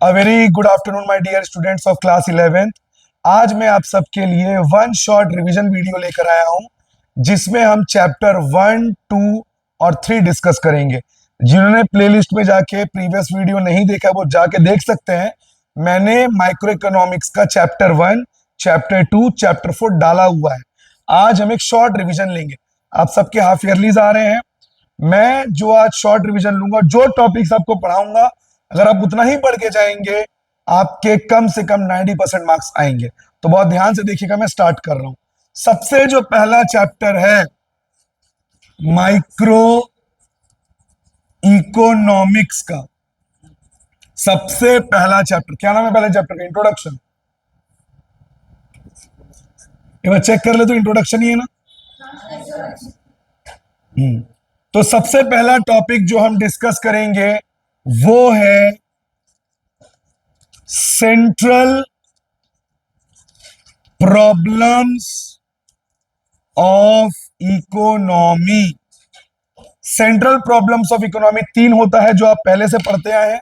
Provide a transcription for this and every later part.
A very good afternoon my dear students of class 11th। आज मैं आप सबके लिए वन शॉर्ट रिवीजन वीडियो लेकर आया हूं जिसमें हम चैप्टर 1, 2 और 3 डिस्कस करेंगे। जिन्होंने प्लेलिस्ट में जाके प्रीवियस वीडियो नहीं देखा वो जाके देख सकते हैं। मैंने माइक्रो इकोनॉमिक्स का चैप्टर 1, चैप्टर 2, चैप्टर 4 डाला हुआ है। आज हम एक शॉर्ट रिवीजन लेंगे। आप सबके हाफ ईयरलीज आ रहे हैं। मैं जो आज शॉर्ट रिवीजन लूंगा, जो टॉपिक्स आपको पढ़ाऊंगा, अगर आप उतना ही पढ़ के जाएंगे आपके कम से कम 90% मार्क्स आएंगे। तो बहुत ध्यान से देखिएगा, मैं स्टार्ट कर रहा हूं। सबसे जो पहला चैप्टर है माइक्रो इकोनॉमिक्स का, सबसे पहला चैप्टर क्या नाम है? पहले चैप्टर का इंट्रोडक्शन। एक बार चेक कर ले तो इंट्रोडक्शन ही है ना। तो सबसे पहला टॉपिक जो हम डिस्कस करेंगे वो है central problems of economy. Central problems of economy 3 होता है जो आप पहले से पढ़ते आए हैं।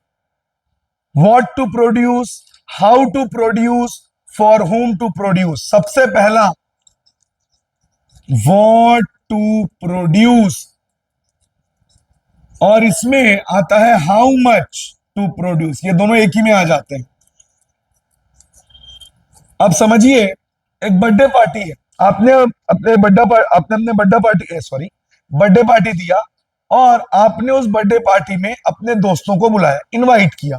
What to produce, how to produce, for whom to produce. सबसे पहला व्हाट टू प्रोड्यूस, और इसमें आता है हाउ मच टू प्रोड्यूस। ये दोनों एक ही में आ जाते हैं। अब समझिए, एक बर्थडे पार्टी है, आपने अपने बर्थडे पार्टी दिया और आपने उस बर्थडे पार्टी में अपने दोस्तों को बुलाया, इनवाइट किया,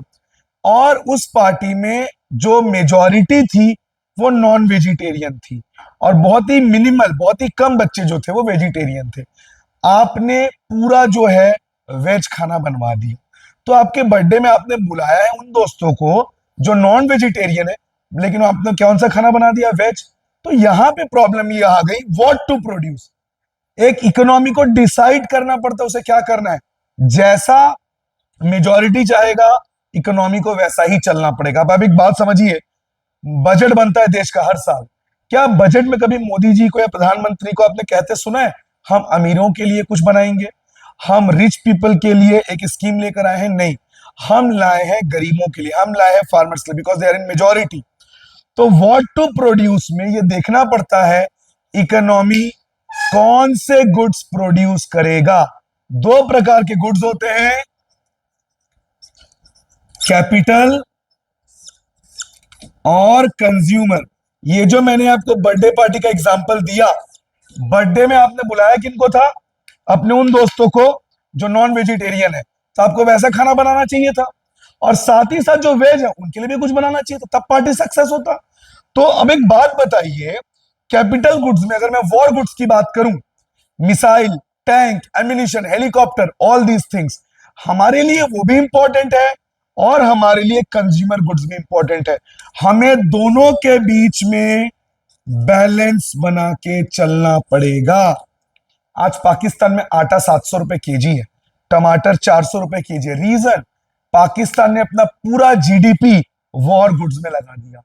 और उस पार्टी में जो मेजॉरिटी थी वो नॉन वेजिटेरियन थी और बहुत ही मिनिमल, बहुत ही कम बच्चे जो थे वो वेजिटेरियन थे। आपने पूरा जो है वेज खाना बनवा दिया। तो आपके बर्थडे में आपने बुलाया है उन दोस्तों को जो नॉन वेजिटेरियन है, लेकिन आपने कौन सा खाना बना दिया? वेज। तो यहां पे प्रॉब्लम ये आ गई, व्हाट टू प्रोड्यूस। एक इकोनॉमी को डिसाइड करना पड़ता है उसे क्या करना है। जैसा मेजॉरिटी चाहेगा इकोनॉमी को वैसा ही चलना पड़ेगा। अब आप एक बात समझिए, बजट बनता है देश का हर साल। क्या बजट में कभी मोदी जी को या प्रधानमंत्री को आपने कहते सुना है हम अमीरों के लिए कुछ बनाएंगे, हम रिच पीपल के लिए एक स्कीम लेकर आए हैं? नहीं, हम लाए हैं गरीबों के लिए, हम लाए हैं फार्मर्स के लिए, because they are in majority. तो व्हाट टू प्रोड्यूस में ये देखना पड़ता है इकोनॉमी कौन से गुड्स प्रोड्यूस करेगा। 2 प्रकार के गुड्स होते हैं, कैपिटल और कंज्यूमर। ये जो मैंने आपको बर्थडे पार्टी का एग्जांपल दिया, बर्थडे में आपने बुलाया किनको था? अपने उन दोस्तों को जो नॉन वेजिटेरियन है, तो आपको वैसा खाना बनाना चाहिए था, और साथ ही साथ जो वेज है उनके लिए भी कुछ बनाना चाहिए था, तब पार्टी सक्सेस होता। तो अब एक बात बताइए, कैपिटल गुड्स में अगर मैं वॉर गुड्स की बात करूं, missile, tank, ammunition, helicopter, all these things, हमारे लिए वो भी इंपॉर्टेंट है और हमारे लिए कंज्यूमर गुड्स भी इंपॉर्टेंट है। हमें दोनों के बीच में बैलेंस बना के चलना पड़ेगा। आज पाकिस्तान में आटा 700 रुपए केजी है, टमाटर 400 रुपए केजी है। रीजन, पाकिस्तान ने अपना पूरा जीडीपी वॉर गुड्स में लगा दिया,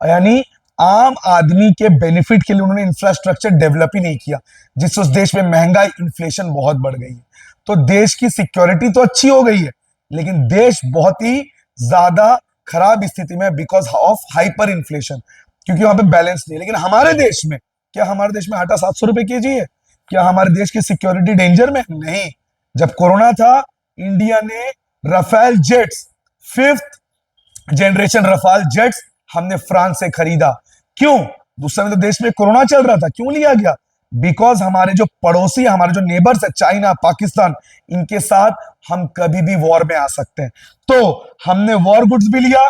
यानी आम आदमी के बेनिफिट के लिए उन्होंने इंफ्रास्ट्रक्चर डेवलप ही नहीं किया, जिससे उस देश में महंगाई, इन्फ्लेशन बहुत बढ़ गई है। तो देश की सिक्योरिटी तो अच्छी हो गई है, लेकिन देश बहुत ही ज्यादा खराब स्थिति में बिकॉज ऑफ हाइपर इन्फ्लेशन, क्योंकि वहां पे बैलेंस नहीं है। लेकिन हमारे देश में, क्या हमारे देश में आटा 700 रुपए केजी है? क्या हमारे देश की सिक्योरिटी डेंजर में? नहीं। जब कोरोना था, इंडिया ने Rafale jets, 5th generation Rafale jets हमने फ्रांस से खरीदा। क्यों? उस समय तो देश में कोरोना चल रहा था। क्यों लिया गया? बिकॉज हमारे जो पड़ोसी, हमारे जो नेबर्स है, चाइना, पाकिस्तान, इनके साथ हम कभी भी वॉर में आ सकते हैं। तो हमने वॉर गुड्स भी लिया,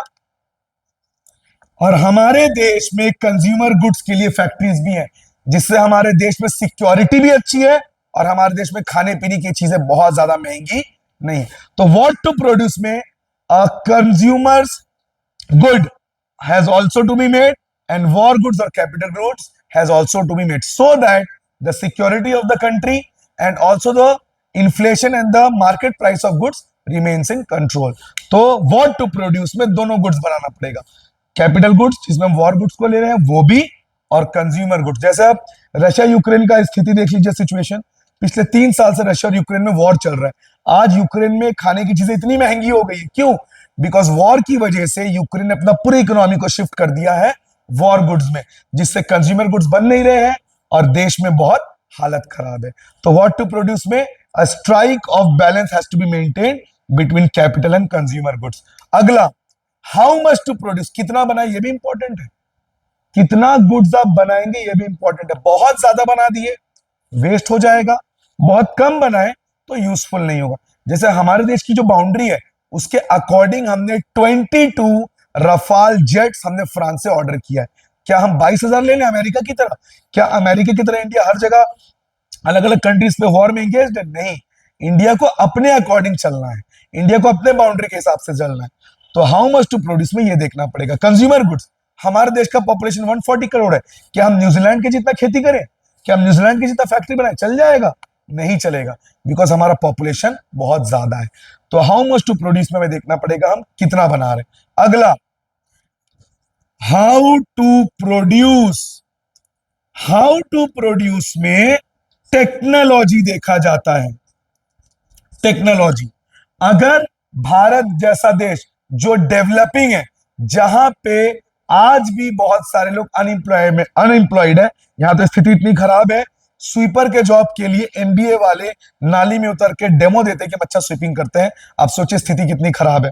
और हमारे देश में कंज्यूमर गुड्स के लिए फैक्ट्रीज भी हैं, जिससे हमारे देश में सिक्योरिटी भी अच्छी है और हमारे देश में खाने पीने की चीजें बहुत ज्यादा महंगी नहीं। तो व्हाट टू प्रोड्यूस में consumers good has also to be made, and war goods or capital goods has also to be made, so that the security of the country and also the inflation and the market price of goods remains in control. तो what to produce में दोनों goods बनाना पड़ेगा, capital goods जिसमें हम war goods को ले रहे हैं वो भी, और कंज्यूमर गुड्स। जैसे आप रशिया यूक्रेन का स्थिति देख लीजिए, सिचुएशन पिछले 3 साल से रशिया और यूक्रेन में वॉर चल रहा है। आज यूक्रेन में खाने की चीजें इतनी महंगी हो गई है। क्यों? बिकॉज वॉर की वजह से यूक्रेन ने अपना पूरी इकोनॉमी को शिफ्ट कर दिया है वॉर गुड्स में, जिससे कंज्यूमर गुड्स बन नहीं रहे हैं और देश में बहुत हालत खराब है। तो व्हाट टू प्रोड्यूस में a strike of balance has to be maintain between capital and consumer goods. अगला, हाउ मच टू प्रोड्यूस, कितना बनाए ये भी इंपॉर्टेंट है। कितना गुड्स आप बनाएंगे ये भी इंपॉर्टेंट है। बहुत ज्यादा बना दिए वेस्ट हो जाएगा, बहुत कम बनाए तो यूजफुल नहीं होगा। जैसे हमारे देश की जो बाउंड्री है उसके अकॉर्डिंग हमने 22 रफाल जेट्स हमने फ्रांस से ऑर्डर किया है। क्या हम 22,000 ले लें अमेरिका की तरह? क्या अमेरिका की तरह इंडिया हर जगह अलग अलग कंट्रीज पे वॉर में एंगेज है? नहीं, इंडिया को अपने अकॉर्डिंग चलना है, इंडिया को अपने बाउंड्री के हिसाब से चलना है। तो हाउ मच टू प्रोड्यूस में ये देखना पड़ेगा। कंज्यूमर गुड्स, हमारे देश का पॉपुलेशन 140 करोड़ है। क्या हम न्यूजीलैंड के जितना खेती करें? क्या हम न्यूजीलैंड के जितना फैक्ट्री बनाए? चल जाएगा? नहीं चलेगा, बिकॉज हमारा पॉपुलेशन बहुत ज्यादा है। तो हाउ मच टू प्रोड्यूस में हमें देखना पड़ेगा हम कितना बना रहे। अगला, how to produce, how to produce में टेक्नोलॉजी देखा जाता है। टेक्नोलॉजी, अगर भारत जैसा देश जो डेवलपिंग है, जहां पे आज भी बहुत सारे लोग अनएम्प्लॉयड है, यहां तो स्थिति इतनी खराब है, स्वीपर के जॉब के लिए एमबीए वाले नाली में उतर के डेमो देते हैं कि हम अच्छा स्वीपिंग करते हैं। आप सोचिए स्थिति कितनी खराब है।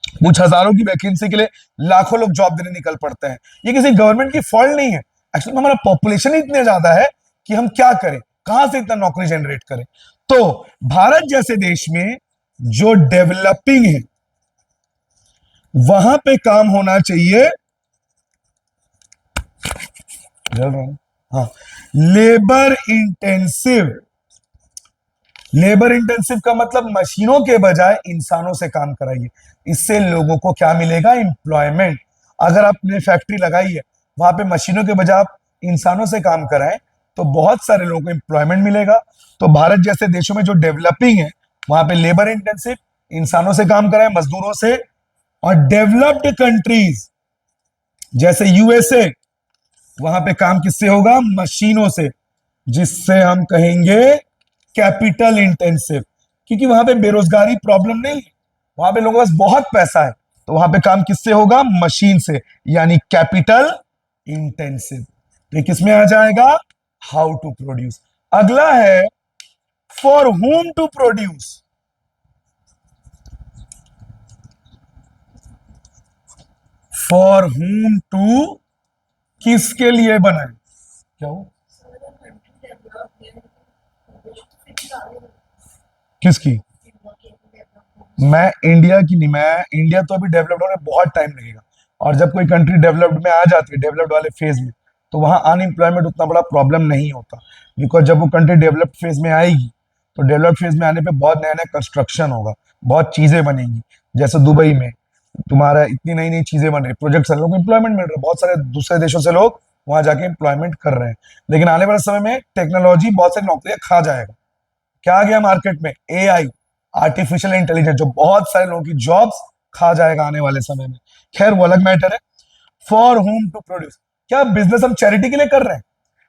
कुछ हजारों की वैकेंसी के लिए लाखों लोग जॉब देने निकल पड़ते हैं। ये किसी गवर्नमेंट की फॉल्ट नहीं है, एक्चुअली हमारा पॉपुलेशन इतने ज्यादा है कि हम क्या करें, कहां से इतना नौकरी जनरेट करें। तो भारत जैसे देश में जो डेवलपिंग है वहां पे काम होना चाहिए। हाँ, लेबर इंटेंसिव। लेबर इंटेंसिव का मतलब मशीनों के बजाय इंसानों से काम कराइए। इससे लोगों को क्या मिलेगा? एम्प्लॉयमेंट। अगर आपने फैक्ट्री लगाई है, वहां पे मशीनों के बजाय आप इंसानों से काम कराएं तो बहुत सारे लोगों को एम्प्लॉयमेंट मिलेगा। तो भारत जैसे देशों में जो डेवलपिंग है वहां पे लेबर इंटेंसिव, इंसानों से काम कराएं, मजदूरों से। और डेवलप्ड कंट्रीज जैसे यूएसए, वहां पे काम किससे होगा? मशीनों से, जिससे हम कहेंगे कैपिटल इंटेंसिव, क्योंकि वहां पे बेरोजगारी प्रॉब्लम नहीं, वहां पे लोगों के पास बहुत पैसा है, तो वहां पे काम किससे होगा? मशीन से, यानी कैपिटल इंटेंसिव। तो किस में आ जाएगा? How to produce. अगला है for whom to produce. For whom to, किसके लिए बनाए? क्या हो? किसकी? मैं इंडिया की नहीं, मैं इंडिया तो अभी डेवलप्ड होने में बहुत टाइम लगेगा। और जब कोई कंट्री डेवलप्ड में आ जाती है, डेवलप्ड वाले फेज में, तो वहां अनएम्प्लॉयमेंट उतना बड़ा प्रॉब्लम नहीं होता। बिकॉज जब वो कंट्री डेवलप्ड फेज में आएगी तो डेवलप्ड फेज में आने पे बहुत नया नया कंस्ट्रक्शन होगा, बहुत चीजें बनेंगी। जैसे दुबई में तुम्हारा इतनी नई नई चीजें बन रही, प्रोजेक्ट्स, लोगों को एम्प्लॉयमेंट मिल रहा है, बहुत सारे दूसरे देशों से लोग वहां जाके एम्प्लॉयमेंट कर रहे हैं। लेकिन आने वाले समय में टेक्नोलॉजी बहुत सारी नौकरियां खा जाएगा। क्या आ गया मार्केट में? एआई, आर्टिफिशियल इंटेलिजेंस, जो बहुत सारे लोगों की जॉब्स खा जाएगा आने वाले समय में। खैर वो अलग मैटर है। फॉर होम टू प्रोड्यूस, क्या बिजनेस हम चैरिटी के लिए कर रहे हैं?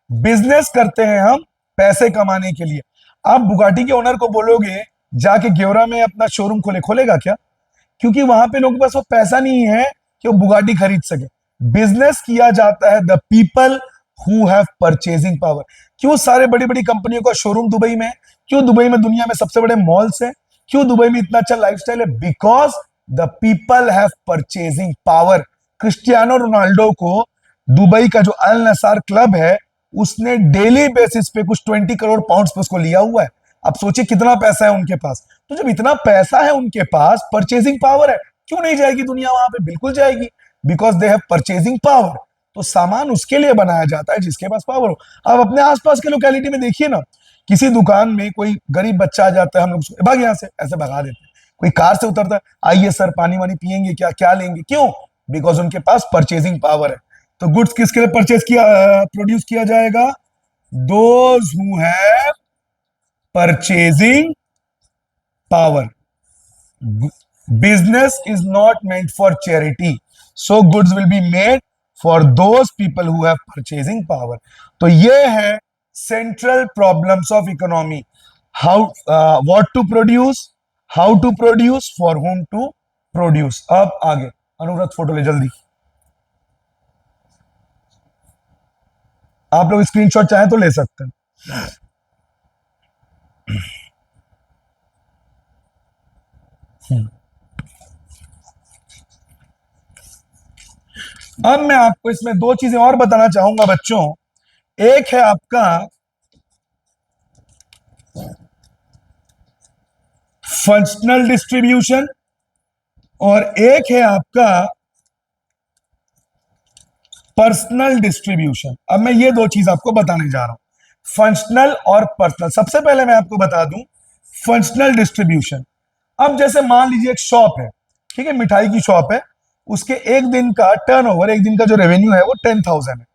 बिजनेस करते हैं हम पैसे कमाने के लिए। आप बुगाटी के ओनर को बोलोगे जाके गेवरा में अपना शोरूम खोले, खोलेगा क्या? क्योंकि वहां पे लोगों के पास वो पैसा नहीं है कि वो बुगाटी खरीद सके। बिजनेस किया जाता है the people who have purchasing power. क्यों सारे बड़ी बड़ी कंपनियों का शोरूम दुबई में है? क्यों दुबई में दुनिया में सबसे बड़े मॉल्स हैं? क्यों दुबई में इतना अच्छा लाइफस्टाइल है? Because the people have purchasing power. Cristiano Ronaldo को दुबई का जो अल नसार क्लब है उसने डेली बेसिस पे कुछ 20 करोड़ पाउंड्स पे उसको लिया हुआ है। अब सोचिए कितना पैसा है उनके पास। तो जब इतना पैसा है उनके पास, परचेजिंग पावर है, क्यों नहीं जाएगी दुनिया वहां पे? बिल्कुल जाएगी, because they have purchasing power. तो सामान उसके लिए बनाया जाता है जिसके पास पावर हो। अब अपने आसपास के लोकेलिटी में देखिए ना, किसी दुकान में कोई गरीब बच्चा आ जाता है, हम लोग भाग यहाँ से ऐसे भगा देते हैं। कोई कार से उतरता है, आइए सर पानी वानी पियेंगे क्या, क्या लेंगे? क्यों? बिकॉज उनके पास परचेजिंग पावर है। तो गुड्स किसके लिए परचेज किया, प्रोड्यूस किया जाएगा? Those who have purchasing power. Business is not meant for charity, so goods will be made for those people who have purchasing power. तो ये है central problems of economy. How, what to produce, how to produce, for whom to produce. अब आगे Anuvrat photo ले जल्दी। आप लोग screenshot चाहें तो ले सकते हैं। अब मैं आपको इसमें दो चीजें और बताना चाहूंगा बच्चों। एक है आपका फंक्शनल डिस्ट्रीब्यूशन और एक है आपका पर्सनल डिस्ट्रीब्यूशन। अब मैं ये दो चीज आपको बताने जा रहा हूं, फंक्शनल और पर्सनल। सबसे पहले मैं आपको बता दूं फंक्शनल डिस्ट्रीब्यूशन। अब जैसे मान लीजिए एक शॉप है, ठीक है, मिठाई की शॉप है, उसके एक दिन का टर्नओवर, एक दिन का जो रेवेन्यू है वो 10,000 है।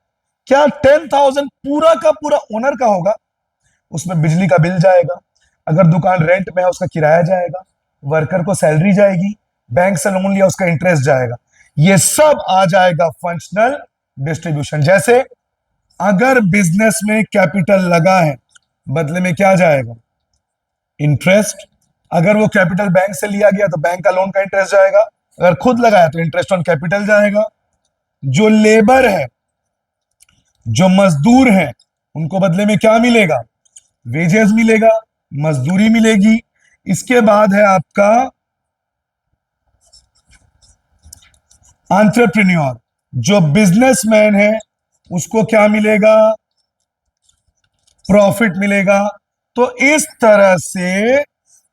क्या 10,000 पूरा का पूरा ओनर का होगा? उसमें बिजली का बिल जाएगा, अगर दुकान रेंट में है उसका किराया जाएगा, वर्कर को सैलरी जाएगी, बैंक से लोन लिया उसका इंटरेस्ट जाएगा। ये सब आ जाएगा फंक्शनल डिस्ट्रीब्यूशन। जैसे अगर बिजनेस में कैपिटल लगा है, बदले में क्या जाएगा? इंटरेस्ट। अगर वो कैपिटल बैंक से लिया गया तो बैंक का लोन का इंटरेस्ट जाएगा, अगर खुद लगाया तो इंटरेस्ट ऑन कैपिटल जाएगा। जो लेबर है, जो मजदूर है, उनको बदले में क्या मिलेगा? वेजेस मिलेगा, मजदूरी मिलेगी। इसके बाद है आपका एंटरप्रेन्योर, जो बिजनेसमैन है उसको क्या मिलेगा? प्रॉफिट मिलेगा। तो इस तरह से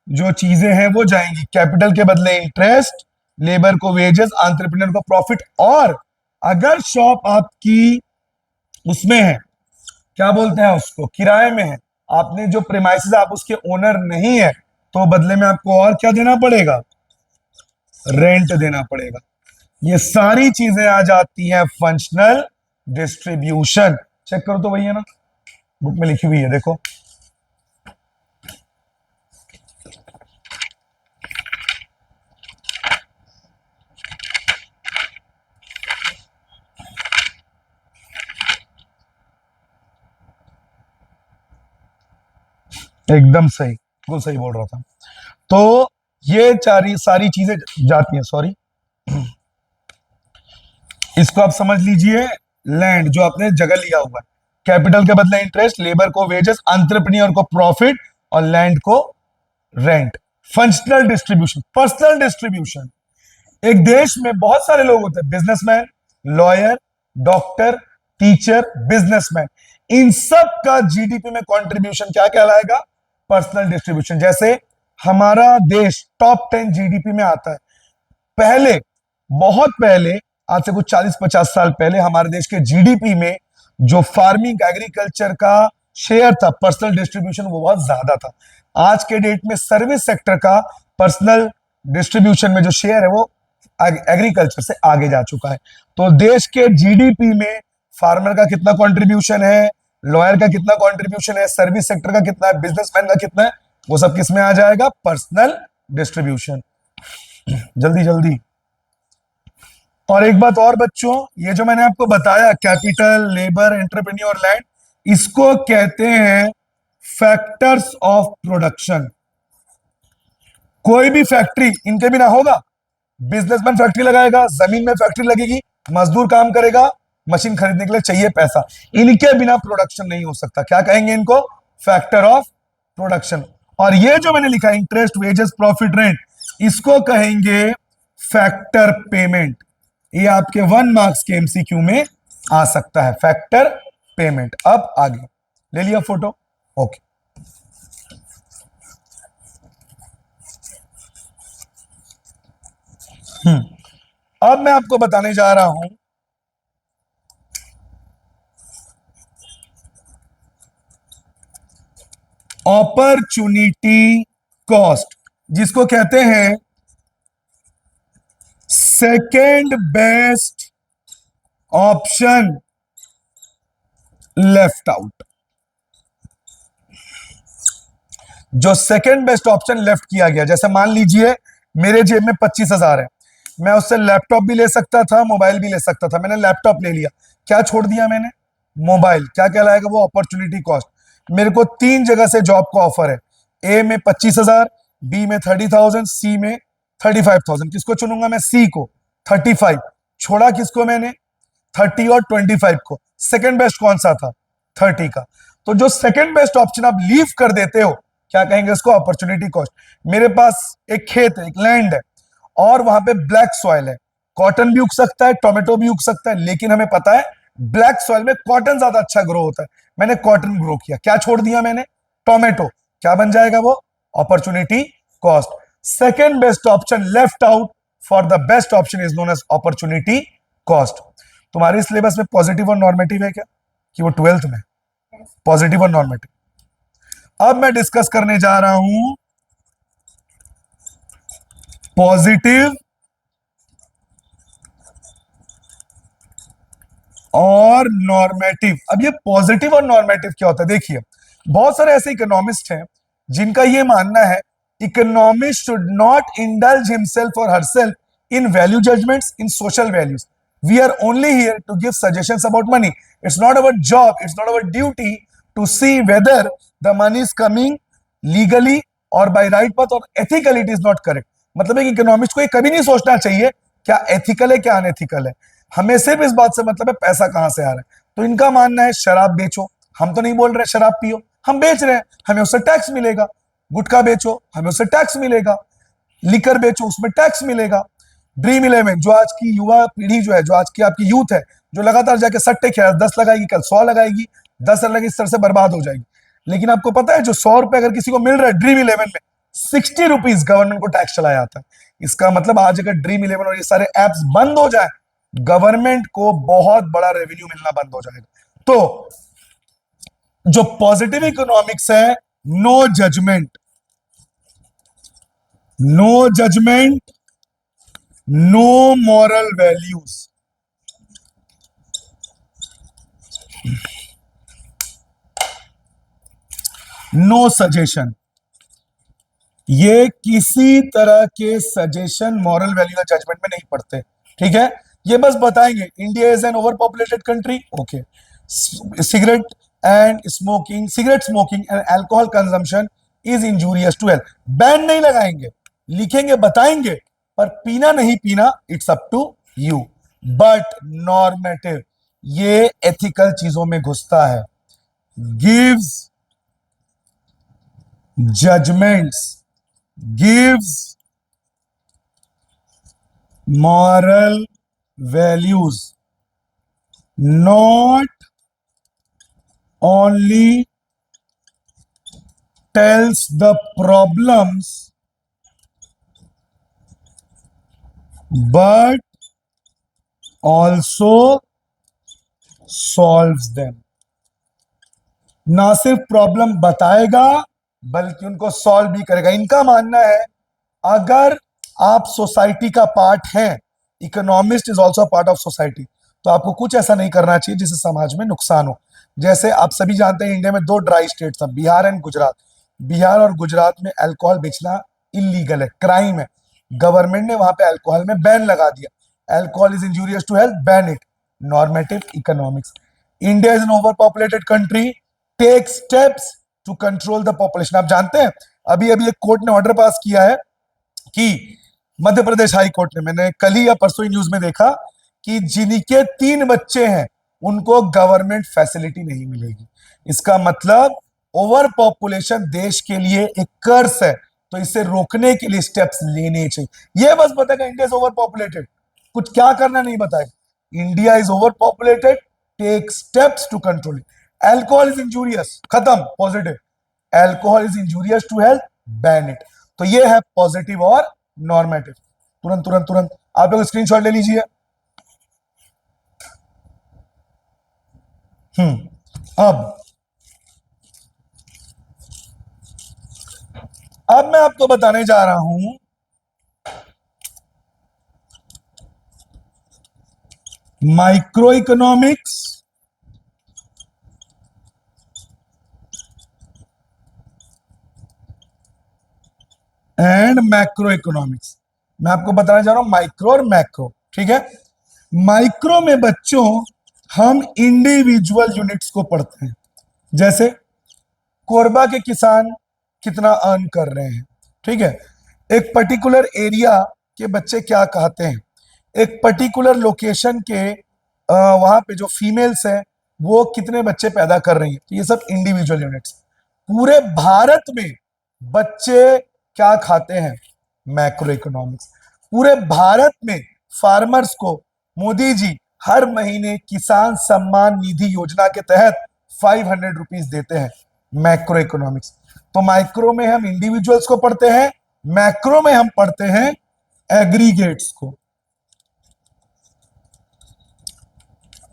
जो चीजें हैं वो जाएंगी, कैपिटल के बदले इंटरेस्ट, लेबर को वेजेस, एंटरप्रेन्योर को प्रॉफिट। और अगर शॉप आपकी उसमें है, क्या बोलते हैं उसको, किराए में है, आपने जो प्रेमाइसेस, आप उसके ओनर नहीं है, तो बदले में आपको और क्या देना पड़ेगा? रेंट देना पड़ेगा। ये सारी चीजें आ जाती हैं फंक्शनल डिस्ट्रीब्यूशन। चेक करो तो वही है ना, बुक में लिखी हुई है, देखो। एकदम सही, बिल्कुल सही बोल रहा था। तो ये सारी चीजें जाती हैं। सॉरी, इसको आप समझ लीजिए, लैंड जो आपने जगह लिया हुआ है, कैपिटल के बदले इंटरेस्ट, लेबर को वेजेस, एंटरप्रेन्योर को प्रॉफिट और लैंड को rent. Functional distribution. Personal distribution, एक देश में बहुत सारे लोग होते हैं, businessman, lawyer, doctor, teacher, businessman, इन सब का जीडीपी में कंट्रीब्यूशन क्या कहलाएगा? Personal distribution. जैसे हमारा देश टॉप 10 जीडीपी में आता है। पहले, बहुत पहले, आज से कुछ 40-50 साल पहले हमारे देश के जीडीपी में जो फार्मिंग एग्रीकल्चर का शेयर था, पर्सनल डिस्ट्रीब्यूशन, वो बहुत ज्यादा था। आज के डेट में सर्विस सेक्टर का पर्सनल डिस्ट्रीब्यूशन में जो शेयर है वो एग्रीकल्चर से आगे जा चुका है। तो देश के जीडीपी में फार्मर का कितना कंट्रीब्यूशन है, लॉयर का कितना कंट्रीब्यूशन है, सर्विस सेक्टर का कितना है, बिजनेसमैन का कितना है, वो सब किस में आ जाएगा? Personal distribution. जल्दी जल्दी। और एक बात और बच्चों, ये जो मैंने आपको बताया, कैपिटल, लेबर, एंटरप्रेन्योर, लैंड, इसको कहते हैं फैक्टर्स ऑफ प्रोडक्शन। कोई भी फैक्ट्री इनके बिना होगा? बिजनेसमैन फैक्ट्री लगाएगा, जमीन में फैक्ट्री लगेगी, मजदूर काम करेगा, मशीन खरीदने के लिए चाहिए पैसा, इनके बिना प्रोडक्शन नहीं हो सकता। क्या कहेंगे इनको? Factor of production. और ये जो मैंने लिखा, इंटरेस्ट, वेजेस, प्रॉफिट, रेंट, इसको कहेंगे फैक्टर पेमेंट। ये आपके 1 मार्क्स के एमसीक्यू में आ सकता है, फैक्टर पेमेंट। अब आगे ले लिया फोटो, ओके। अब मैं आपको बताने जा रहा हूं अपॉर्चुनिटी कॉस्ट, जिसको कहते हैं second best option left out. जो सेकेंड बेस्ट ऑप्शन लेफ्ट किया गया, जैसे मान लीजिए मेरे जेब में 25,000 है, मैं उससे लैपटॉप भी ले सकता था, मोबाइल भी ले सकता था, मैंने लैपटॉप ले लिया, क्या छोड़ दिया मैंने? मोबाइल। क्या कहलाएगा वो? Opportunity cost. मेरे को 3 जगह से जॉब का ऑफर है, ए में 25,000, बी में 30,000, सी में 35,000। किसको चुनूंगा मैं? सी को। 35 छोड़ा किसको मैंने? 30 और 25 को। सेकंड बेस्ट कौन सा था? 30 का। तो जो सेकंड बेस्ट ऑप्शन आप लीव कर देते हो, क्या कहेंगे इसको? Opportunity cost. मेरे पास एक खेत है, एक लैंड है, और वहां पे ब्लैक सॉइल है, कॉटन भी उग सकता है, टोमेटो भी उग सकता है, लेकिन हमें पता है ब्लैक सॉइल में कॉटन ज्यादा अच्छा ग्रो होता है। मैंने कॉटन ग्रो किया, क्या छोड़ दिया मैंने? टोमेटो। क्या बन जाएगा वो? Opportunity cost. Second best option left out for the best option is known as opportunity cost. तुम्हारे सिलेबस में पॉजिटिव और नॉर्मेटिव है क्या? कि वो 12th में पॉजिटिव और नॉर्मेटिव? अब मैं डिस्कस करने जा रहा हूं पॉजिटिव और नॉर्मेटिव। अब ये पॉजिटिव और नॉर्मेटिव क्या होता है? देखिए, बहुत सारे ऐसे इकोनॉमिस्ट हैं जिनका ये मानना है economist should not indulge himself और herself in value judgements, in social values. We are only here to give suggestions about money. It's not our job, it's not our duty to see whether the money is coming legally और by right path और ethically it is not correct. मतलब एक economist को ये कभी नहीं सोचना चाहिए क्या एथिकल है क्या अनएथिकल है। हमें सिर्फ इस बात से मतलब है पैसा कहां से आ रहा है। तो इनका मानना है शराब बेचो, हम तो नहीं बोल रहे शराब पियो, हम बेच रहे हैं, हमें उससे टैक्स मिलेगा। गुटखा बेचो, हमें उससे टैक्स मिलेगा। लिकर बेचो, उसमें टैक्स मिलेगा। ड्रीम 11 जो आज की युवा पीढ़ी जो है, जो आज की आपकी यूथ है, जो लगातार जाके सट्टे खेल 10 लगाएगी, कल 100 लगाएगी, 10 अलग इस तरह से बर्बाद हो जाएगी। लेकिन आपको पता है जो 100 रुपए अगर किसी को मिल रहा है ड्रीम 11 में, 60 रुपीज गवर्नमेंट को टैक्स चला जाता है। इसका मतलब आज अगर ड्रीम 11 और ये सारे एप्स बंद हो जाए, गवर्नमेंट को बहुत बड़ा रेवेन्यू मिलना बंद हो जाएगा। तो जो पॉजिटिव इकोनॉमिक्स है, no judgment, no judgment, no moral values, no suggestion. ये किसी तरह के सजेशन, मॉरल वैल्यू या जजमेंट में नहीं पड़ते। ठीक है, ये बस बताएंगे India is an over populated country, okay, cigarette and smoking, cigarette smoking and alcohol consumption is injurious to health. Ban नहीं लगाएंगे, लिखेंगे, बताएंगे, पर पीना नहीं पीना it's up to you. But normative ये एथिकल चीजों में घुसता है, gives judgments, gives moral values, not only tells the problems but also solves them। ना सिर्फ प्रॉब्लम बताएगा बल्कि उनको सॉल्व भी करेगा। इनका मानना है अगर आप सोसाइटी का पार्ट हैं, economist is also part of society, तो आपको कुछ ऐसा नहीं करना चाहिए जिससे समाज में नुकसान हो। जैसे आप सभी जानते हैं इंडिया में 2 ड्राई स्टेट्स हैं, बिहार एंड गुजरात। बिहार और गुजरात में अल्कोहल बेचना इलीगल है, क्राइम है। गवर्नमेंट ने वहां पे अल्कोहल में बैन लगा दिया। Alcohol is injurious to health, ban it. Normative economics, India is an over populated country, take steps to control the population. आप जानते हैं अभी अभी एक कोर्ट ने ऑर्डर पास किया है कि मध्य प्रदेश हाई कोर्ट ने, मैंने कल ही या परसों ही न्यूज में देखा कि जिनके 3 बच्चे हैं उनको गवर्नमेंट फैसिलिटी नहीं मिलेगी। इसका मतलब ओवर पॉपुलेशन देश के लिए एक कर्स है, तो इसे रोकने के लिए स्टेप्स लेने चाहिए। ये बस बताएगा इंडिया इज ओवर पॉपुलेटेड, कुछ क्या करना नहीं बताएगा। India is over populated, take steps to control it. Alcohol is injurious, खत्म, positive. Alcohol is injurious to health, ban it. तो ये है पॉजिटिव और नॉर्मेटिव। तुरंत तुरंत तुरंत आप लोग स्क्रीनशॉट ले लीजिए। अब मैं आपको बताने जा रहा हूं micro economics and macro economics. मैं आपको बताना चाह रहा हूं माइक्रो और मैक्रो। ठीक है, माइक्रो में बच्चों हम इंडिविजुअल यूनिट्स को पढ़ते हैं, जैसे कोरबा के किसान कितना अर्न कर रहे हैं। ठीक है, एक पर्टिकुलर एरिया कि बच्चे क्या कहते हैं। एक पर्टिकुलर लोकेशन के वहां पे जो फीमेल्स हैं वो कितने बच्चे पैदा कर रही हैं, तो ये सब इंडिविजुअल यूनिट्स। पूरे भारत में बच्चे क्या खाते हैं, मैक्रो इकोनॉमिक्स। पूरे भारत में फार्मर्स को मोदी जी हर महीने किसान सम्मान निधि योजना के तहत 500 रुपीज देते हैं, मैक्रो इकोनॉमिक्स। तो माइक्रो में हम इंडिविजुअल्स को पढ़ते हैं, मैक्रो में हम पढ़ते हैं एग्रीगेट्स को,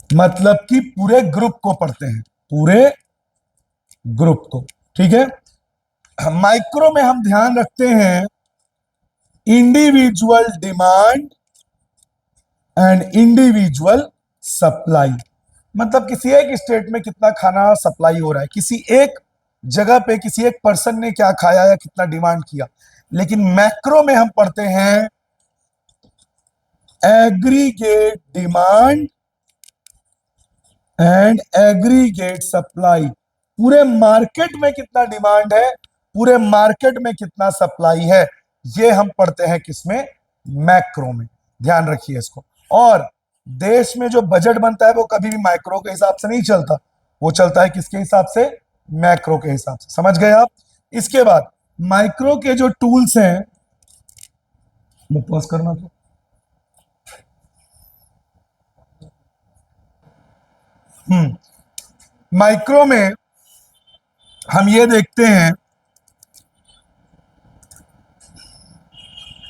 मतलब कि पूरे ग्रुप को पढ़ते हैं, पूरे ग्रुप को। ठीक है। माइक्रो में हम ध्यान रखते हैं individual demand and individual supply, मतलब किसी एक स्टेट में कितना खाना सप्लाई हो रहा है, किसी एक जगह पे किसी एक पर्सन ने क्या खाया या कितना डिमांड किया। लेकिन मैक्रो में हम पढ़ते हैं aggregate demand and aggregate supply, पूरे मार्केट में कितना डिमांड है, पूरे मार्केट में कितना सप्लाई है, ये हम पढ़ते हैं किसमें, मैक्रो में। ध्यान रखिए इसको। और देश में जो बजट बनता है वो कभी भी माइक्रो के हिसाब से नहीं चलता, वो चलता है किसके हिसाब से, मैक्रो के हिसाब से। समझ गए आप। इसके बाद माइक्रो के जो टूल्स हैं, पॉज करना तो, माइक्रो में हम ये देखते हैं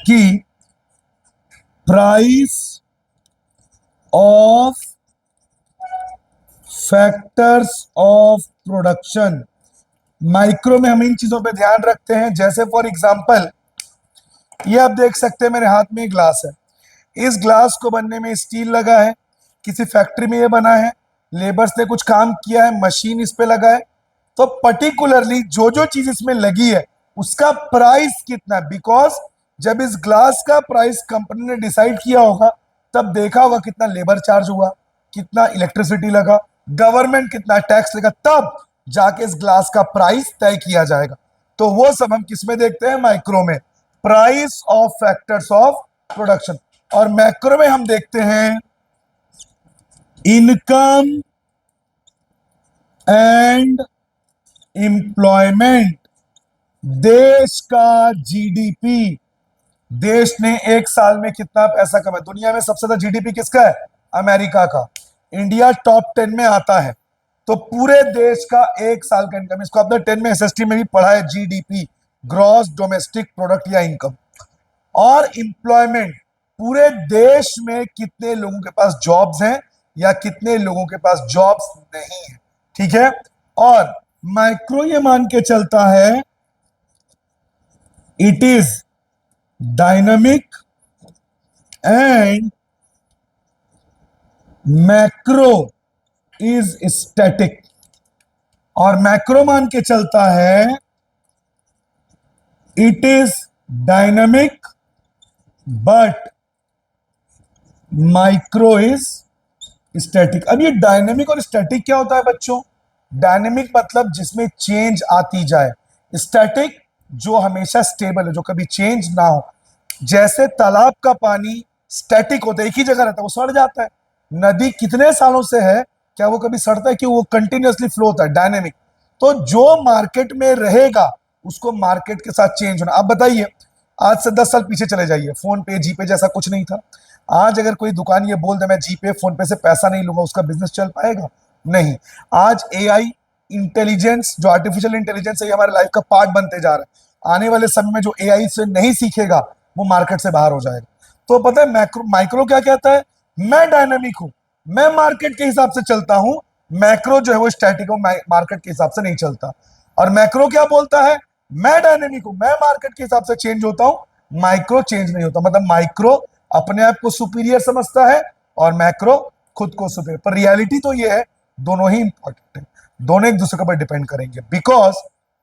कि price of factors of production, micro में हम इन चीजों पे ध्यान रखते हैं। जैसे फॉर एग्जांपल ये आप देख सकते हैं मेरे हाथ में ग्लास है, इस ग्लास को बनने में स्टील लगा है, किसी फैक्ट्री में ये बना है, लेबर्स ने कुछ काम किया है, मशीन इस पे लगा है। तो पर्टिकुलरली जो जो चीज इसमें लगी है उसका प्राइस कितना है, बिकॉज जब इस ग्लास का प्राइस कंपनी ने डिसाइड किया होगा तब देखा होगा कितना लेबर चार्ज हुआ, कितना इलेक्ट्रिसिटी लगा, गवर्नमेंट कितना टैक्स लगा, तब जाके इस ग्लास का प्राइस तय किया जाएगा। तो वो सब हम किसमें देखते हैं, माइक्रो में, price of factors of production. और मैक्रो में हम देखते हैं इनकम एंड एम्प्लॉयमेंट, देश का जीडीपी, देश ने एक साल में कितना पैसा कमाया। दुनिया में सबसे ज्यादा जीडीपी किसका है, अमेरिका का, इंडिया टॉप 10 में आता है। तो पूरे देश का एक साल का इनकम, इसको आपने 10 में एसएसटी में भी पढ़ा है, जीडीपी, ग्रॉस डोमेस्टिक प्रोडक्ट या इनकम। और एम्प्लॉयमेंट, पूरे देश में कितने लोगों के पास जॉब्स हैं या कितने लोगों के पास जॉब्स नहीं है। ठीक है। और माइक्रो ये मान के चलता है it is dynamic and macro is static, और मैक्रो मान के चलता है it is dynamic but micro is static. अब ये डायनेमिक और स्टैटिक क्या होता है बच्चों, डायनेमिक मतलब जिसमें चेंज आती जाए, स्टैटिक जो हमेशा स्टेबल है, जो कभी चेंज ना हो। जैसे तालाब का पानी स्टैटिक होता है, एक ही जगह रहता है, वो सड़ जाता है। नदी कितने सालों से है, क्या वो कभी सड़ता है, कि वो कंटिन्यूअसली फ्लो होता है, डायनेमिक। तो जो मार्केट में रहेगा उसको मार्केट के साथ चेंज होना। आप बताइए, आज से 10 साल पीछे चले जाइए, फोन पे जीपे जैसा कुछ नहीं था। आज अगर कोई दुकान ये बोल दे मैं जीपे फोन पे से पैसा नहीं लूंगा, उसका बिजनेस चल पाएगा, नहीं। आज एआई इंटेलिजेंस, जो आर्टिफिशियल इंटेलिजेंस है, ये हमारे लाइफ का पार्ट बनते जा रहा है। आने वाले समय में जो एआई से नहीं सीखेगा वो मार्केट से बाहर हो जाएगा। तो पता है माइक्रो क्या कहता है, मैं डायनामिक हूं, मैं मार्केट के हिसाब से चलता हूं। मैक्रो जो है वो स्टैटिक हो, मार्केट के हिसाब से नहीं चलता। और मैक्रो क्या बोलता है, मैं डायनेमिक हूं, मैं मार्केट के हिसाब से चेंज होता हूं, माइक्रो चेंज नहीं होता। मतलब माइक्रो अपने आप को सुपीरियर समझता है और मैक्रो खुद को सुपीरियर। पर रियलिटी तो ये है दोनों ही इंपॉर्टेंट है, दोनों एक दूसरे के ऊपर डिपेंड करेंगे। बिकॉज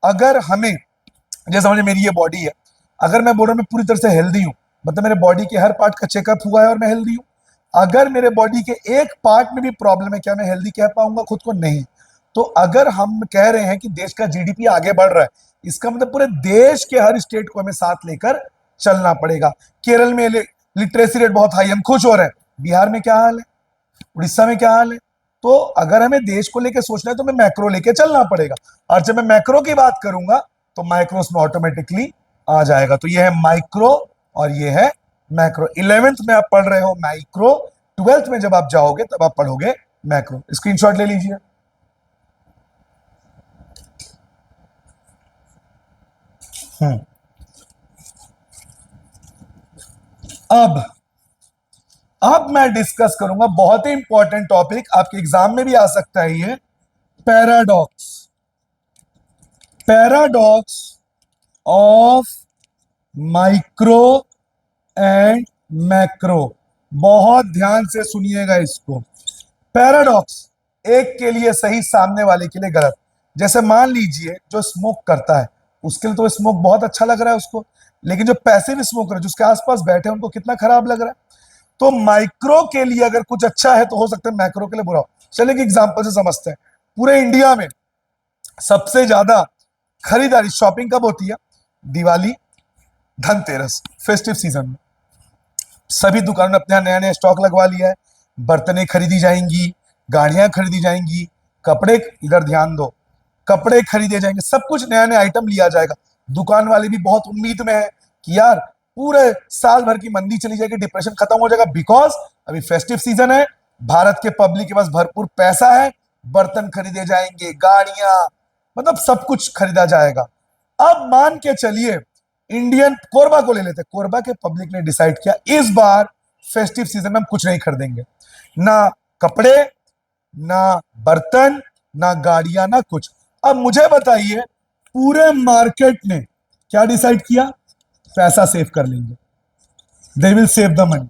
अगर हमें, जैसे समझे मेरी ये बॉडी है, अगर मैं बोल रहा हूं मैं पूरी तरह से हेल्दी हूं, मतलब मेरे बॉडी के हर पार्ट का चेकअप हुआ है और मैं हेल्दी हूं। अगर मेरे बॉडी के एक पार्ट में भी प्रॉब्लम है, क्या मैं हेल्दी कह पाऊंगा खुद को, नहीं। तो अगर हम कह रहे हैं कि देश का जीडीपी आगे बढ़ रहा है, इसका मतलब पूरे देश के हर स्टेट को हमें साथ लेकर चलना पड़ेगा। केरल में लिटरेसी रेट बहुत हाई, हम खुश हो रहे हैं। बिहार में क्या हाल है, उड़ीसा में क्या हाल है? तो अगर हमें देश को लेकर सोचना है तो हमें मैक्रो लेके चलना पड़ेगा, और जब मैं मैक्रो की बात करूंगा तो माइक्रोस में ऑटोमेटिकली आ जाएगा। तो ये है माइक्रो और ये है मैक्रो। 11th में आप पढ़ रहे हो माइक्रो, 12th में जब आप जाओगे तब आप पढ़ोगे मैक्रो। स्क्रीनशॉट ले लीजिए। अब अब मैं डिस्कस करूंगा बहुत ही इंपॉर्टेंट टॉपिक, आपके एग्जाम में भी आ सकता है ये, paradox. Paradox of micro and macro. बहुत ध्यान से सुनिएगा इसको। पैराडॉक्स, एक के लिए सही सामने वाले के लिए गलत। जैसे मान लीजिए जो स्मोक करता है उसके लिए तो स्मोक बहुत अच्छा लग रहा है उसको, लेकिन जो पैसिव स्मोकर है जिसके आसपास बैठे हैं उनको कितना खराब लग रहा है। तो माइक्रो के लिए अगर कुछ अच्छा है तो हो सकता है मैक्रो के लिए बुरा हो। चलिए एक एग्जांपल से समझते हैं। पूरे इंडिया में सबसे ज्यादा खरीदारी शॉपिंग कब होती है? दिवाली, धनतेरस, फेस्टिव सीजन में। सभी दुकानों ने अपने नया नया स्टॉक लगवा लिया है। बर्तनें खरीदी जाएंगी, गाड़ियां खरीदी जाएंगी, कपड़े, इधर ध्यान दो, कपड़े खरीदे जाएंगे, सब कुछ नया नया आइटम लिया जाएगा। दुकान वाले भी बहुत उम्मीद में है कि यार पूरे साल भर की मंदी चली जाएगी, डिप्रेशन खत्म हो जाएगा, बिकॉज अभी फेस्टिव सीजन है, भारत के पब्लिक के पास भरपूर पैसा है, बर्तन खरीदे जाएंगे, गाड़ियां, मतलब सब कुछ खरीदा जाएगा। अब मान के चलिए इंडियन कोरबा को ले लेते, कोरबा के पब्लिक ने डिसाइड किया इस बार फेस्टिव सीजन में हम कुछ नहीं खरीदेंगे, ना कपड़े, ना बर्तन, ना गाड़ियां, ना कुछ। अब मुझे बताइए पूरे मार्केट ने क्या डिसाइड किया? पैसा सेव कर लेंगे, they will save the money.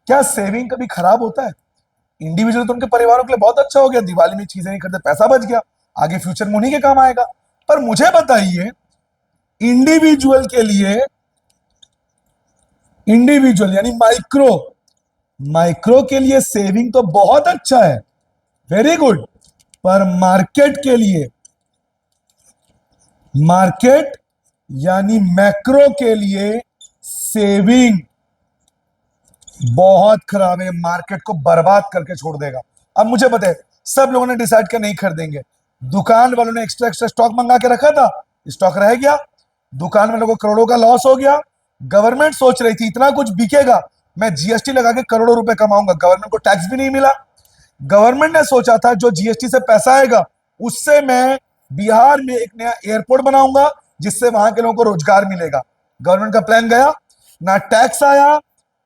क्या सेविंग कभी खराब होता है? इंडिविजुअल तो उनके परिवारों के लिए बहुत अच्छा हो गया, दिवाली में चीजें नहीं खरीदे, पैसा बच गया, आगे फ्यूचर में उन्हीं के काम आएगा। पर मुझे बताइए इंडिविजुअल के लिए, इंडिविजुअल यानी माइक्रो, माइक्रो के लिए सेविंग तो बहुत अच्छा है, वेरी गुड, पर मार्केट के लिए, मार्केट यानी मैक्रो के लिए सेविंग बहुत खराब है, मार्केट को बर्बाद करके छोड़ देगा। अब मुझे बताए, सब लोगों ने डिसाइड किया नहीं खरीदेंगे, दुकान वालों ने एक्स्ट्रा एक्स्ट्रा स्टॉक मंगा के रखा था, स्टॉक रह गया, दुकान वालों को करोड़ों का लॉस हो गया। गवर्नमेंट सोच रही थी इतना कुछ बिकेगा, मैं जीएसटी लगा के करोड़ों रुपए कमाऊंगा, गवर्नमेंट को टैक्स भी नहीं मिला। गवर्नमेंट ने सोचा था जो जीएसटी से पैसा आएगा उससे मैं बिहार में एक नया एयरपोर्ट बनाऊंगा जिससे वहां के लोगों को रोजगार मिलेगा। गवर्नमेंट का प्लान गया, ना टैक्स आया,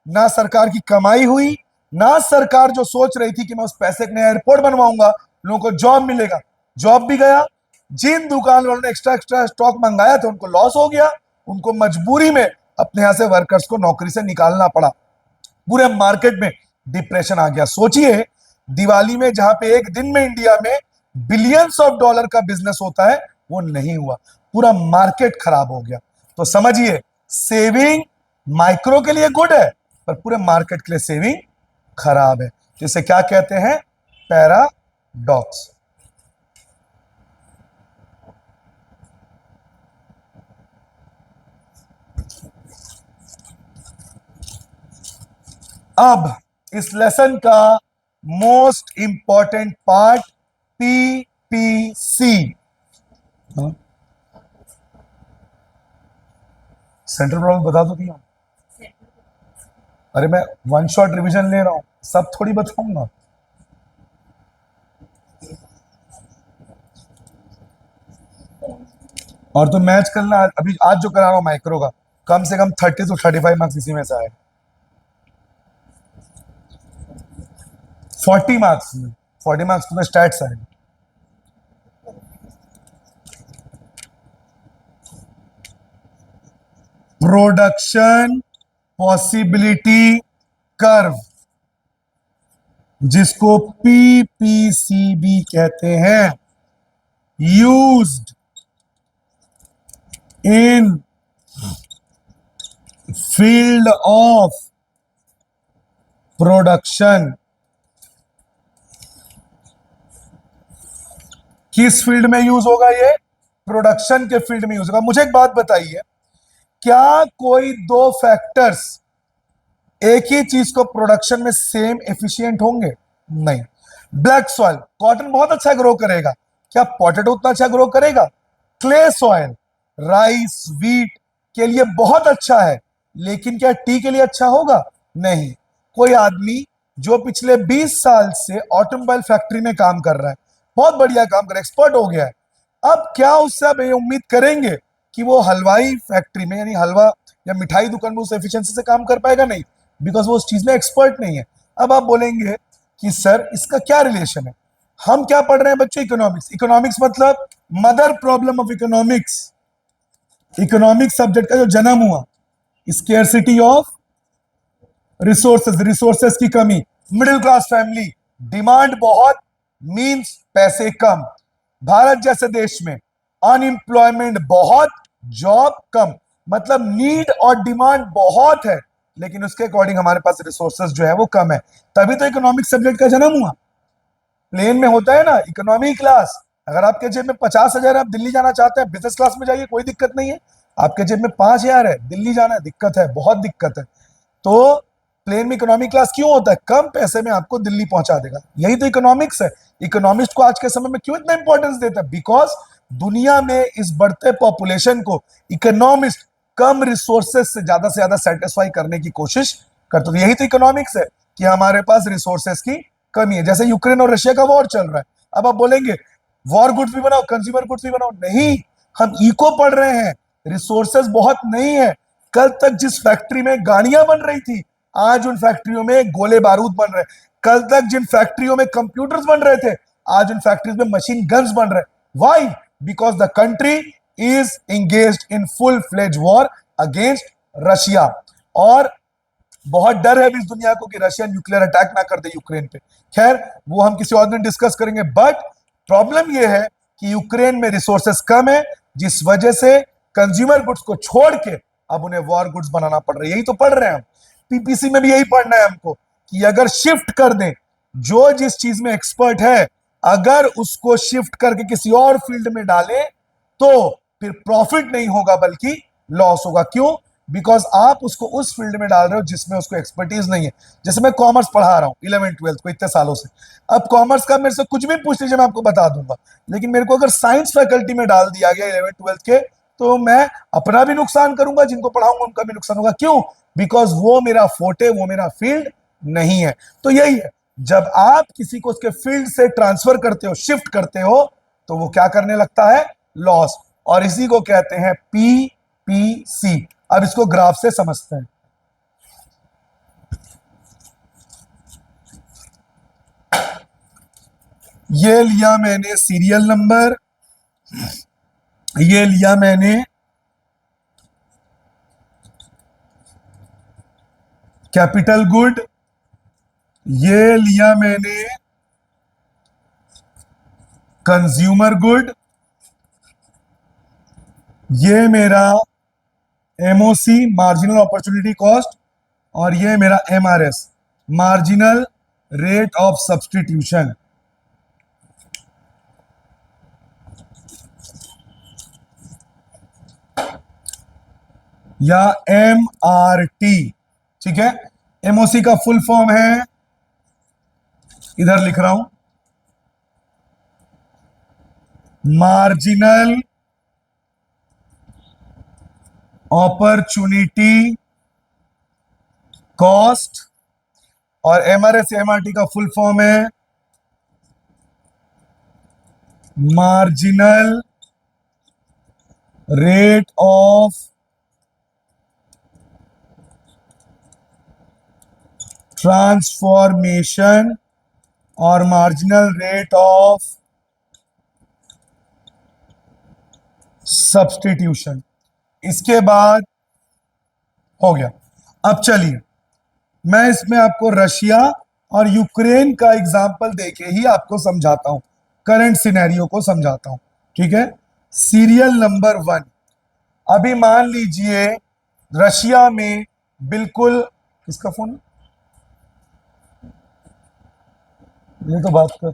ना सरकार की कमाई हुई, ना सरकार जो सोच रही थी कि मैं उस पैसे के नया एयरपोर्ट बनवाऊंगा लोगों को जॉब मिलेगा, जॉब भी गया। जिन दुकान वालों ने एक्स्ट्रा एक्स्ट्रा स्टॉक मंगाया था उनको लॉस हो गया, उनको मजबूरी में अपने यहां से वर्कर्स को नौकरी से निकालना पड़ा, पूरे मार्केट में डिप्रेशन आ गया। सोचिए दिवाली में जहां पे एक दिन में इंडिया में बिलियंस ऑफ डॉलर का बिजनेस होता है वो नहीं हुआ, पूरा मार्केट खराब हो गया। तो समझिए सेविंग माइक्रो के लिए गुड है पर पूरे मार्केट के लिए सेविंग खराब है। तो इसे क्या कहते हैं? पैराडॉक्स। अब इस लेसन का most important part PPC. Central problem बता दो दिया। अरे मैं वन शॉट रिवीजन ले रहा हूं, सब थोड़ी बताऊंगा। और तो मैच करना, अभी आज जो करा रहा हूं माइक्रो का, कम से कम 30 to 35 मार्क्स इसी में से आए। 40 मार्क्स में, 40 मार्क्स में स्टैट्स आए। प्रोडक्शन पॉसिबिलिटी कर्व, जिसको पीपीसीबी कहते हैं, used in field of production. किस फील्ड में यूज होगा? ये प्रोडक्शन के फील्ड में यूज होगा। मुझे एक बात बताइए, क्या कोई दो फैक्टर्स एक ही चीज को प्रोडक्शन में सेम एफिशिएंट होंगे? नहीं। ब्लैक सॉइल, कॉटन बहुत अच्छा ग्रो करेगा, क्या पोटैटो उतना अच्छा ग्रो करेगा? क्ले सॉइल राइस व्हीट के लिए बहुत अच्छा है, लेकिन क्या टी के लिए अच्छा होगा? नहीं। कोई आदमी जो पिछले 20 साल से ऑटोमोबाइल फैक्ट्री में काम कर रहा है, बहुत बढ़िया काम कर रहा है, एक्सपर्ट हो गया है, अब क्या उससे आप ये उम्मीद करेंगे कि वो हलवाई फैक्ट्री में यानी हलवा या मिठाई दुकान में उस एफिशिएंसी से काम कर पाएगा? नहीं, बिकॉज वो उस चीज में एक्सपर्ट नहीं है। अब आप बोलेंगे कि सर इसका क्या रिलेशन है? हम क्या पढ़ रहे हैं बच्चों? इकोनॉमिक्स। इकोनॉमिक्स मतलब mother problem of economics. Economics subject का जो जन्म हुआ, स्केर्सिटी ऑफ रिसोर्सेज, रिसोर्सेज की कमी, मिडिल क्लास फैमिली, डिमांड बहुत मींस पैसे कम। भारत जैसे देश में अनएम्प्लॉयमेंट बहुत, जॉब कम, मतलब नीड और डिमांड बहुत है, लेकिन उसके अकॉर्डिंग हमारे पास रिसोर्सेज जो है वो कम है। तभी तो इकोनॉमिक्स सब्जेक्ट का जन्म हुआ। प्लेन में होता है ना इकोनॉमी क्लास, अगर आपके जेब में 50,000 आप दिल्ली जाना चाहते हैं, बिजनेस क्लास में जाइए, कोई दिक्कत नहीं है। आपके जेब में 5,000 है, दिल्ली जाना है, दिक्कत है, बहुत दिक्कत है। तो प्लेन में इकोनॉमी क्लास क्यों होता है? कम पैसे में आपको दिल्ली पहुंचा देगा। यही तो इकोनॉमिक्स है। इकोनॉमिस्ट को आज के समय में क्यों इतना इंपॉर्टेंस देता है? बिकॉज दुनिया में इस बढ़ते पॉपुलेशन को इकोनॉमिस्ट कम रिसोर्सेज से ज्यादा सेटिस्फाई करने की कोशिश करते। तो यही तो इकोनॉमिक्स है कि हमारे पास रिसोर्सेज की कमी है। जैसे यूक्रेन और रशिया का वॉर चल रहा है, अब आप बोलेंगे वॉर गुड्स भी बनाओ, कंज्यूमर गुड्स भी बनाओ। नहीं, हम इको पढ़ रहे हैं, रिसोर्सेज बहुत नहीं है। कल तक जिस फैक्ट्री में गाड़ियां बन रही थी, आज उन फैक्ट्रियों में गोले बारूद बन रहे। कल तक जिन फैक्ट्रियों में कंप्यूटर्स बन रहे थे, आज उन फैक्ट्रीज में मशीन गन्स बन रहे। Why? Because the country is engaged in full fledge war against Russia. और बहुत डर है इस दुनिया को कि रशिया न्यूक्लियर अटैक ना कर दे यूक्रेन पे। खैर वो हम किसी और दिन डिस्कस करेंगे। बट प्रॉब्लम यह है कि यूक्रेन में रिसोर्सेस कम है, जिस वजह से कंज्यूमर गुड्स को छोड़ के अब उन्हें वॉर गुड्स बनाना पड़ रहा है। यही तो पढ़ रहे हैं हम, पीपीसी में भी यही पढ़ना है हमको कि अगर शिफ्ट कर दें, जो जिस चीज में एक्सपर्ट है अगर उसको शिफ्ट करके किसी और फील्ड में डालें, तो फिर प्रॉफिट नहीं होगा बल्कि लॉस होगा। क्यों? बिकॉज आप उसको उस फील्ड में डाल रहे हो जिसमें उसको एक्सपर्टीज नहीं है। जैसे मैं कॉमर्स पढ़ा रहा हूँ 11th-12th को इतने सालों से, अब कॉमर्स का मेरे से कुछ भी पूछ लीजिए मैं आपको बता दूंगा, लेकिन मेरे को अगर साइंस फैकल्टी में डाल दिया गया 11th-12th के, तो मैं अपना भी नुकसान करूंगा, जिनको पढ़ाऊंगा उनका भी नुकसान होगा। क्यों? बिकॉज वो मेरा फोटे, वो मेरा फील्ड नहीं है। तो यही है, जब आप किसी को उसके फील्ड से ट्रांसफर करते हो, शिफ्ट करते हो, तो वो क्या करने लगता है? लॉस। और इसी को कहते हैं पीपीसी। अब इसको ग्राफ से समझते हैं। ये लिया मैंने सीरियल नंबर, ये लिया मैंने कैपिटल गुड, ये लिया मैंने कंज्यूमर गुड, ये मेरा एमओसी मार्जिनल अपॉर्चुनिटी कॉस्ट, और ये मेरा MRS marginal rate of substitution. या एमआरटी। ठीक है, एमओसी का फुल फॉर्म है, इधर लिख रहा हूं, मार्जिनल अपॉर्चुनिटी कॉस्ट, और एमआरएस एमआरटी का फुल फॉर्म है मार्जिनल रेट ऑफ ट्रांसफॉर्मेशन और मार्जिनल रेट ऑफ सब्सटीट्यूशन। इसके बाद हो गया। अब चलिए मैं इसमें आपको रशिया और यूक्रेन का एग्जाम्पल देके ही आपको समझाता हूं, करंट सिनेरियो को समझाता हूं। ठीक है, सीरियल नंबर 1। अभी मान लीजिए रशिया में बिल्कुल, किसका फोन? ये तो बात कर।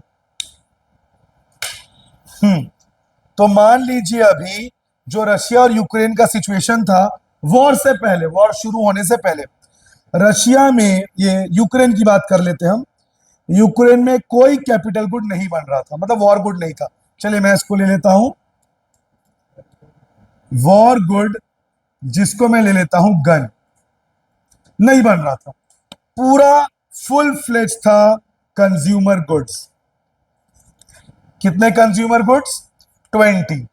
तो मान लीजिए अभी जो रशिया और यूक्रेन का सिचुएशन था, वॉर से पहले, वॉर शुरू होने से पहले रशिया में, ये यूक्रेन की बात कर लेते हैं हम, यूक्रेन में कोई कैपिटल गुड नहीं बन रहा था, मतलब वॉर गुड नहीं था। चलिए मैं इसको ले लेता हूं वॉर गुड, जिसको मैं ले लेता हूं गन, नहीं बन रहा था। पूरा फुल फ्लेज था कंज्यूमर गुड्स। कितने कंज्यूमर गुड्स? 20।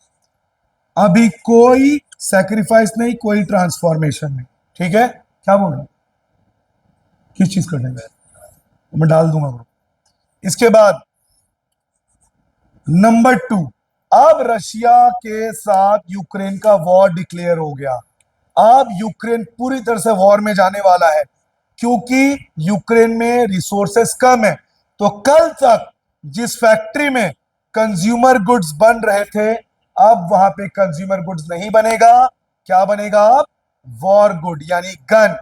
अभी कोई सैक्रिफाइस नहीं, कोई ट्रांसफॉर्मेशन नहीं। ठीक है, क्या बोल रहा हूं? किस चीज का टेंशन? मैं डाल दूंगा ग्रुप। इसके बाद नंबर 2, अब रशिया के साथ यूक्रेन का वॉर डिक्लेयर हो गया। अब यूक्रेन पूरी तरह से वॉर में जाने वाला है, क्योंकि यूक्रेन में रिसोर्सेस कम है। तो कल तक जिस फैक्ट्री में कंज्यूमर गुड्स बन रहे थे, अब वहां पे कंज्यूमर गुड्स नहीं बनेगा। क्या बनेगा अब? वॉर गुड, यानी गन।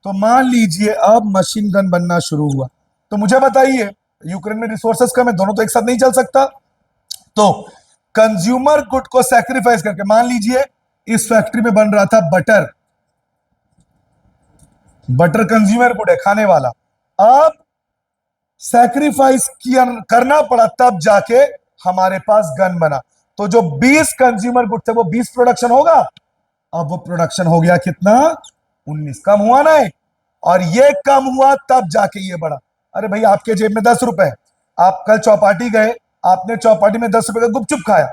तो मान लीजिए अब मशीन गन बनना शुरू हुआ, तो मुझे बताइए, यूक्रेन में रिसोर्सेस कम है, दोनों तो एक साथ नहीं चल सकता। तो कंज्यूमर गुड को सैक्रिफाइस करके, मान लीजिए इस फैक्ट्री में बन रहा था बटर, बटर कंज्यूमर गुड है, खाने वाला। अब सैक्रिफाइस किया करना पड़ा, तब जाके हमारे पास गन बना। तो जो 20 कंज्यूमर गुड थे वो 20 प्रोडक्शन होगा। अब वो प्रोडक्शन हो गया कितना? 19। कम हुआ ना एक, और ये कम हुआ तब जाके ये बढ़ा। अरे भाई, आपके जेब में 10 रुपए है, आप कल चौपाटी गए, आपने चौपाटी में 10 रुपए का गुपचुप खाया,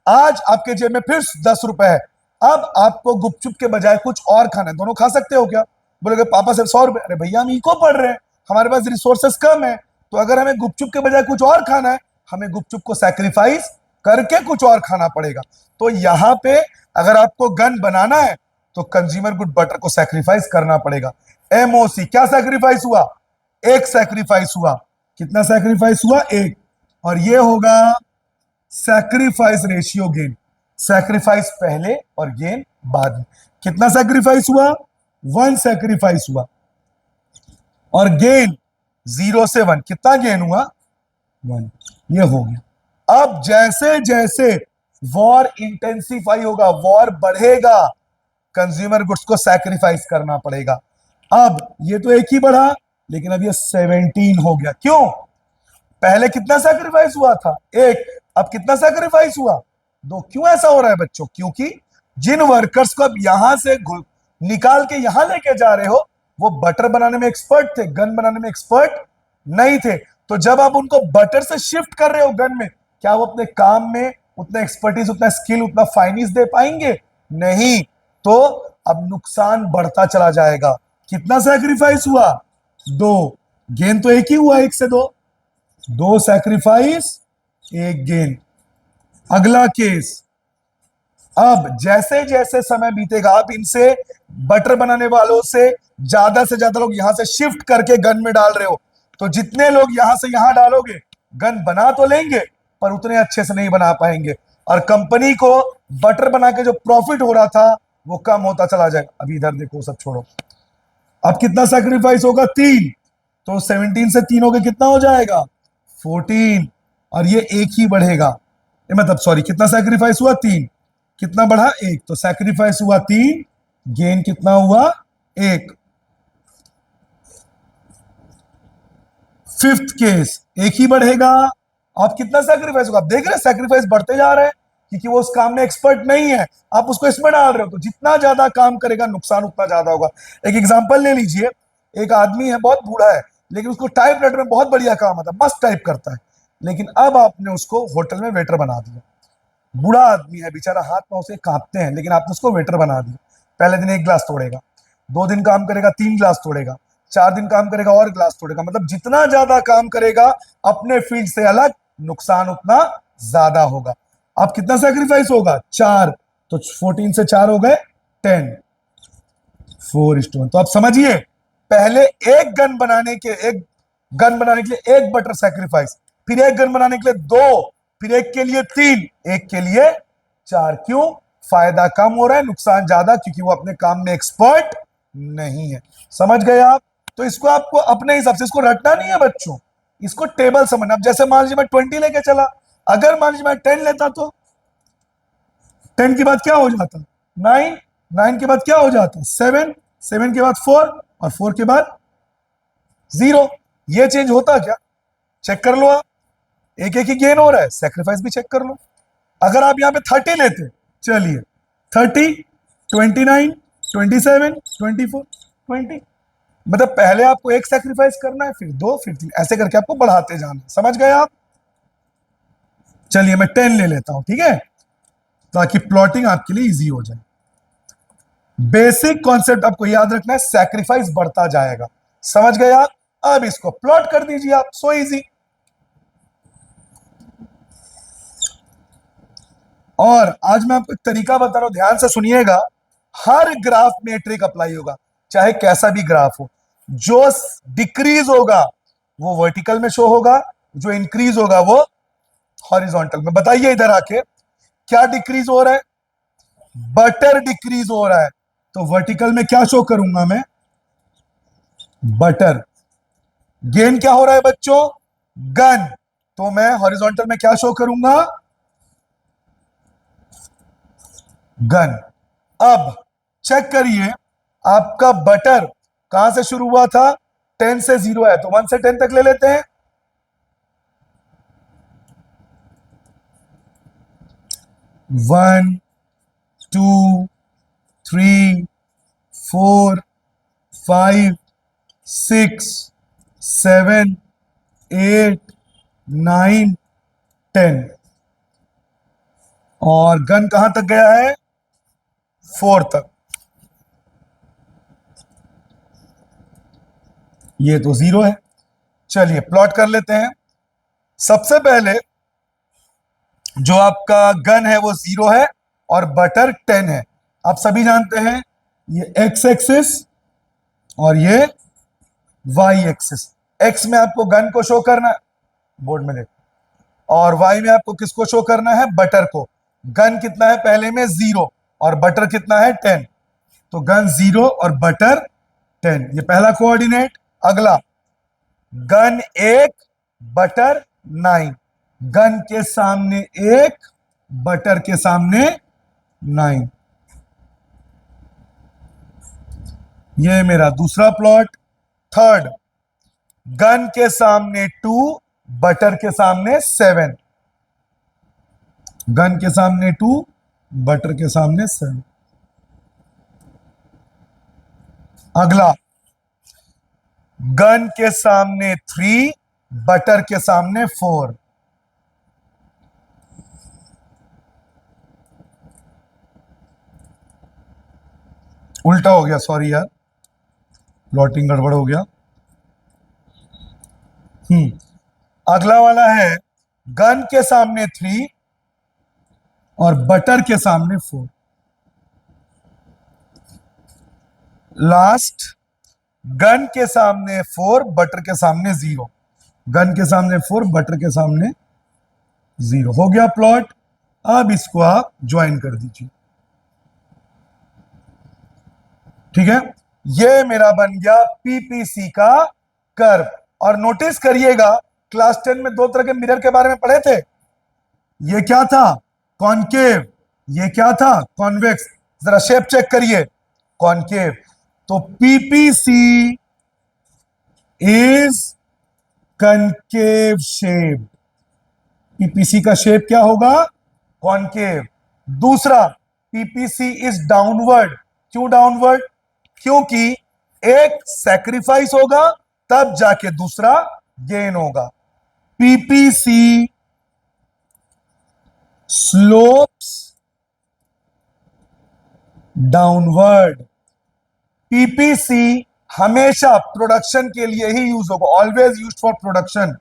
आज आपके जेब में फिर 10 रुपए है, अब आपको गुपचुप के बजाय कुछ और खाना है, दोनों खा सकते हो क्या? बोलोगे पापा सिर्फ 100 रुपए। अरे भैया, हम इको पढ़ रहे हैं, हमारे पास रिसोर्सेस कम है, तो अगर हमें गुपचुप के बजाय कुछ और खाना है, हमें गुपचुप को सैक्रिफाइस करके कुछ और खाना पड़ेगा। तो यहां पे अगर आपको गन बनाना है तो कंज्यूमर गुड बटर को सैक्रिफाइस करना पड़ेगा। एमओसी, क्या सैक्रिफाइस हुआ? एक सैक्रिफाइस हुआ। कितना सैक्रिफाइस हुआ? एक। और ये होगा सैक्रिफाइस रेशियो गेन। सैक्रिफाइस पहले और गेन बाद में। कितना सैक्रिफाइस हुआ? 1 सैक्रिफाइस हुआ। और गेन 0 से 1, कितना गेन हुआ? 1। ये हो गया। अब जैसे जैसे वॉर इंटेंसिफाई होगा, वॉर बढ़ेगा, कंज्यूमर गुड्स को सैक्रिफाइस करना पड़ेगा। अब ये तो एक ही बढ़ा, लेकिन अब ये 17 हो गया। क्यों? पहले कितना सैक्रिफाइस हुआ था? एक। अब कितना सैक्रिफाइस हुआ? 2। क्यों ऐसा हो रहा है बच्चों? क्योंकि जिन वर्कर्स को अब यहां से निकाल के यहां लेके जा रहे हो, वो बटर बनाने में एक्सपर्ट थे, गन बनाने में एक्सपर्ट नहीं थे। तो जब आप उनको बटर से शिफ्ट कर रहे हो गन में, क्या वो अपने काम में उतना एक्सपर्टीज, उतना स्किल, उतना फाइनिस दे पाएंगे? नहीं। तो अब नुकसान बढ़ता चला जाएगा। कितना सैक्रिफाइस हुआ? 2। गेन तो एक ही हुआ, 1 से 2। 2 सैक्रिफाइस, 1 गेन। अगला केस, अब जैसे जैसे समय बीतेगा, आप इनसे, बटर बनाने वालों से ज्यादा लोग यहां से शिफ्ट करके गन में डाल रहे हो, तो जितने लोग यहां से यहां डालोगे, गन बना तो लेंगे पर उतने अच्छे से नहीं बना पाएंगे, और कंपनी को बटर बना के जो प्रॉफिट हो रहा था वो कम होता चला जाएगा। अभी इधर देखो, सब छोड़ो। अब कितना सैक्रिफाइस होगा? 3। तो 17 से 3 हो गए, कितना हो जाएगा? 14। और ये एक ही बढ़ेगा, मतलब सॉरी, कितना सैक्रिफाइस हुआ? 3। कितना बढ़ा? 1। तो सैक्रिफाइस हुआ 3, गेन कितना हुआ? 1। फिफ्थ केस, एक ही बढ़ेगा। आप कितना सैक्रिफाइस होगा? आप देख रहे हैं सैक्रिफाइस बढ़ते जा रहे हैं, क्योंकि वो उस काम में एक्सपर्ट नहीं है, आप उसको इसमें डाल रहे हो, तो जितना ज्यादा काम करेगा नुकसान उतना ज्यादा होगा। एक एग्जांपल ले लीजिए, एक आदमी है, बहुत बूढ़ा है, लेकिन उसको टाइप राइटर में बहुत बढ़िया काम आता है, मस्त टाइप करता है, लेकिन अब आपने उसको होटल में वेटर बना दिया। बूढ़ा आदमी है बेचारा, हाथ पांव से कांपते हैं, लेकिन आपने उसको वेटर बना दिया। पहले दिन 1 ग्लास तोड़ेगा, 2 दिन काम करेगा 3 ग्लास तोड़ेगा, 4 दिन काम करेगा और ग्लास तोड़ेगा। मतलब जितना ज्यादा काम करेगा अपने फील्ड से अलग, नुकसान उतना ज्यादा होगा। अब कितना सैक्रिफाइस होगा? 4। तो 14 से 4 हो गए 10, 4:1। तो आप समझिए, पहले एक गन बनाने के लिए 1 बटर सैक्रिफाइस, फिर 1 गन बनाने के लिए 2, फिर 1 के लिए 3, 1 के लिए 4। क्यों? फायदा कम हो रहा है, नुकसान ज्यादा, क्योंकि वो अपने काम में एक्सपर्ट नहीं है। समझ गए आप? तो इसको आपको अपने हिसाब से इसको रटना नहीं है बच्चों, इसको टेबल समझना। अब जैसे मान लीजिए मैं 20 लेके चला, अगर मान लीजिए मैं 10 लेता तो 10 के बाद क्या हो जाता? 9। 9 के बाद क्या हो जाता है 7, 7 के बाद 4 और 4 के बाद 0। ये चेंज होता क्या, चेक कर लो आप, एक एक ही गेन हो रहा है, सेक्रीफाइस भी चेक कर लो। अगर आप यहां पे 30 लेते, चलिए 30, 29, 27, 24, 20, मतलब पहले आपको एक सेक्रीफाइस करना है, फिर 2, फिर 3, ऐसे करके आपको बढ़ाते जाना है। समझ गए आप? चलिए मैं 10 ले लेता हूं, ठीक है, ताकि प्लॉटिंग आपके लिए इजी हो जाए। बेसिक कॉन्सेप्ट आपको याद रखना है, सैक्रिफाइस बढ़ता जाएगा। समझ गए आप? अब इसको प्लॉट कर दीजिए आप, सो इजी। और आज मैं आपको एक तरीका बता रहा हूं, ध्यान से सुनिएगा। हर ग्राफ में ये ट्रिक अप्लाई होगा, चाहे कैसा भी ग्राफ हो। जो डिक्रीज होगा वो वर्टिकल में शो होगा, जो इंक्रीज होगा वो हॉरिजॉन्टल में। बताइए इधर आके, क्या डिक्रीज हो रहा है? बटर डिक्रीज हो रहा है, तो वर्टिकल में क्या शो करूंगा मैं? बटर। गेन क्या हो रहा है बच्चों? गन। तो मैं हॉरिजॉन्टल में क्या शो करूंगा? गन। अब चेक करिए, आपका बटर कहां से शुरू हुआ था? 10 से 0 है, तो 1 से 10 तक ले लेते हैं। 1, 2, 3, 4, 5, 6, 7, 8, 9, 10। और गन कहां तक गया है? 4 तक। ये तो 0 है। चलिए प्लॉट कर लेते हैं। सबसे पहले जो आपका गन है वो 0 है और बटर 10 है। आप सभी जानते हैं ये एक्स एक्सिस और ये वाई एक्सिस। एक्स में आपको गन को शो करना है, बोर्ड में देखो, और वाई में आपको किसको शो करना है? बटर को। गन कितना है पहले में? 0 और बटर कितना है? 10। तो गन 0 और बटर 10, ये पहला कोऑर्डिनेट। अगला, गन 1, बटर 9। गन के सामने 1, बटर के सामने 9। ये मेरा दूसरा प्लॉट। थर्ड, गन के सामने 2, बटर के सामने 7। गन के सामने 2, बटर के सामने 7। अगला, गन के सामने 3, बटर के सामने 4। उल्टा हो गया, सॉरी यार, प्लॉटिंग गड़बड़ हो गया। अगला वाला है गन के सामने 3 और बटर के सामने 4। लास्ट, गन के सामने 4, बटर के सामने 0। गन के सामने 4, बटर के सामने 0। हो गया प्लॉट। अब इसको आप ज्वाइन कर दीजिए, ठीक है। ये मेरा बन गया पीपीसी का कर्व। और नोटिस करिएगा, क्लास 10 में 2 तरह के मिरर के बारे में पढ़े थे। ये क्या था? कॉनकेव। ये क्या था? कॉन्वेक्स। जरा शेप चेक करिए, कॉनकेव। तो PPC is concave shape. PPC का शेप क्या होगा? कॉनकेव। दूसरा, पीपीसी इज डाउनवर्ड। क्यों डाउनवर्ड? क्योंकि एक सैक्रिफाइस होगा तब जाके दूसरा गेन होगा। PPC slopes downward. पीपीसी हमेशा प्रोडक्शन के लिए ही यूज होगा, always used for production.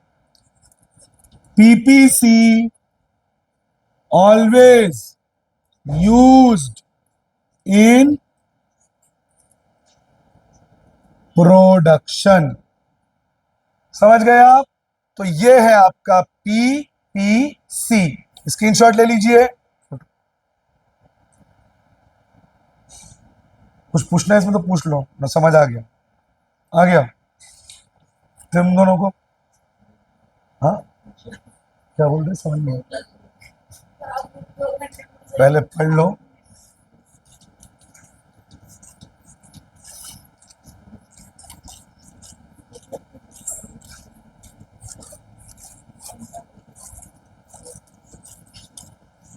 PPC always used in production. समझ गए आप? तो ये है आपका पीपीसी। स्क्रीनशॉट ले लीजिए। कुछ पूछना है इसमें तो पूछ लो ना, समझ आ गया? आ गया तुम दोनों को? हाँ, क्या बोल रहे, समझ नहीं आया। पहले पढ़ लो।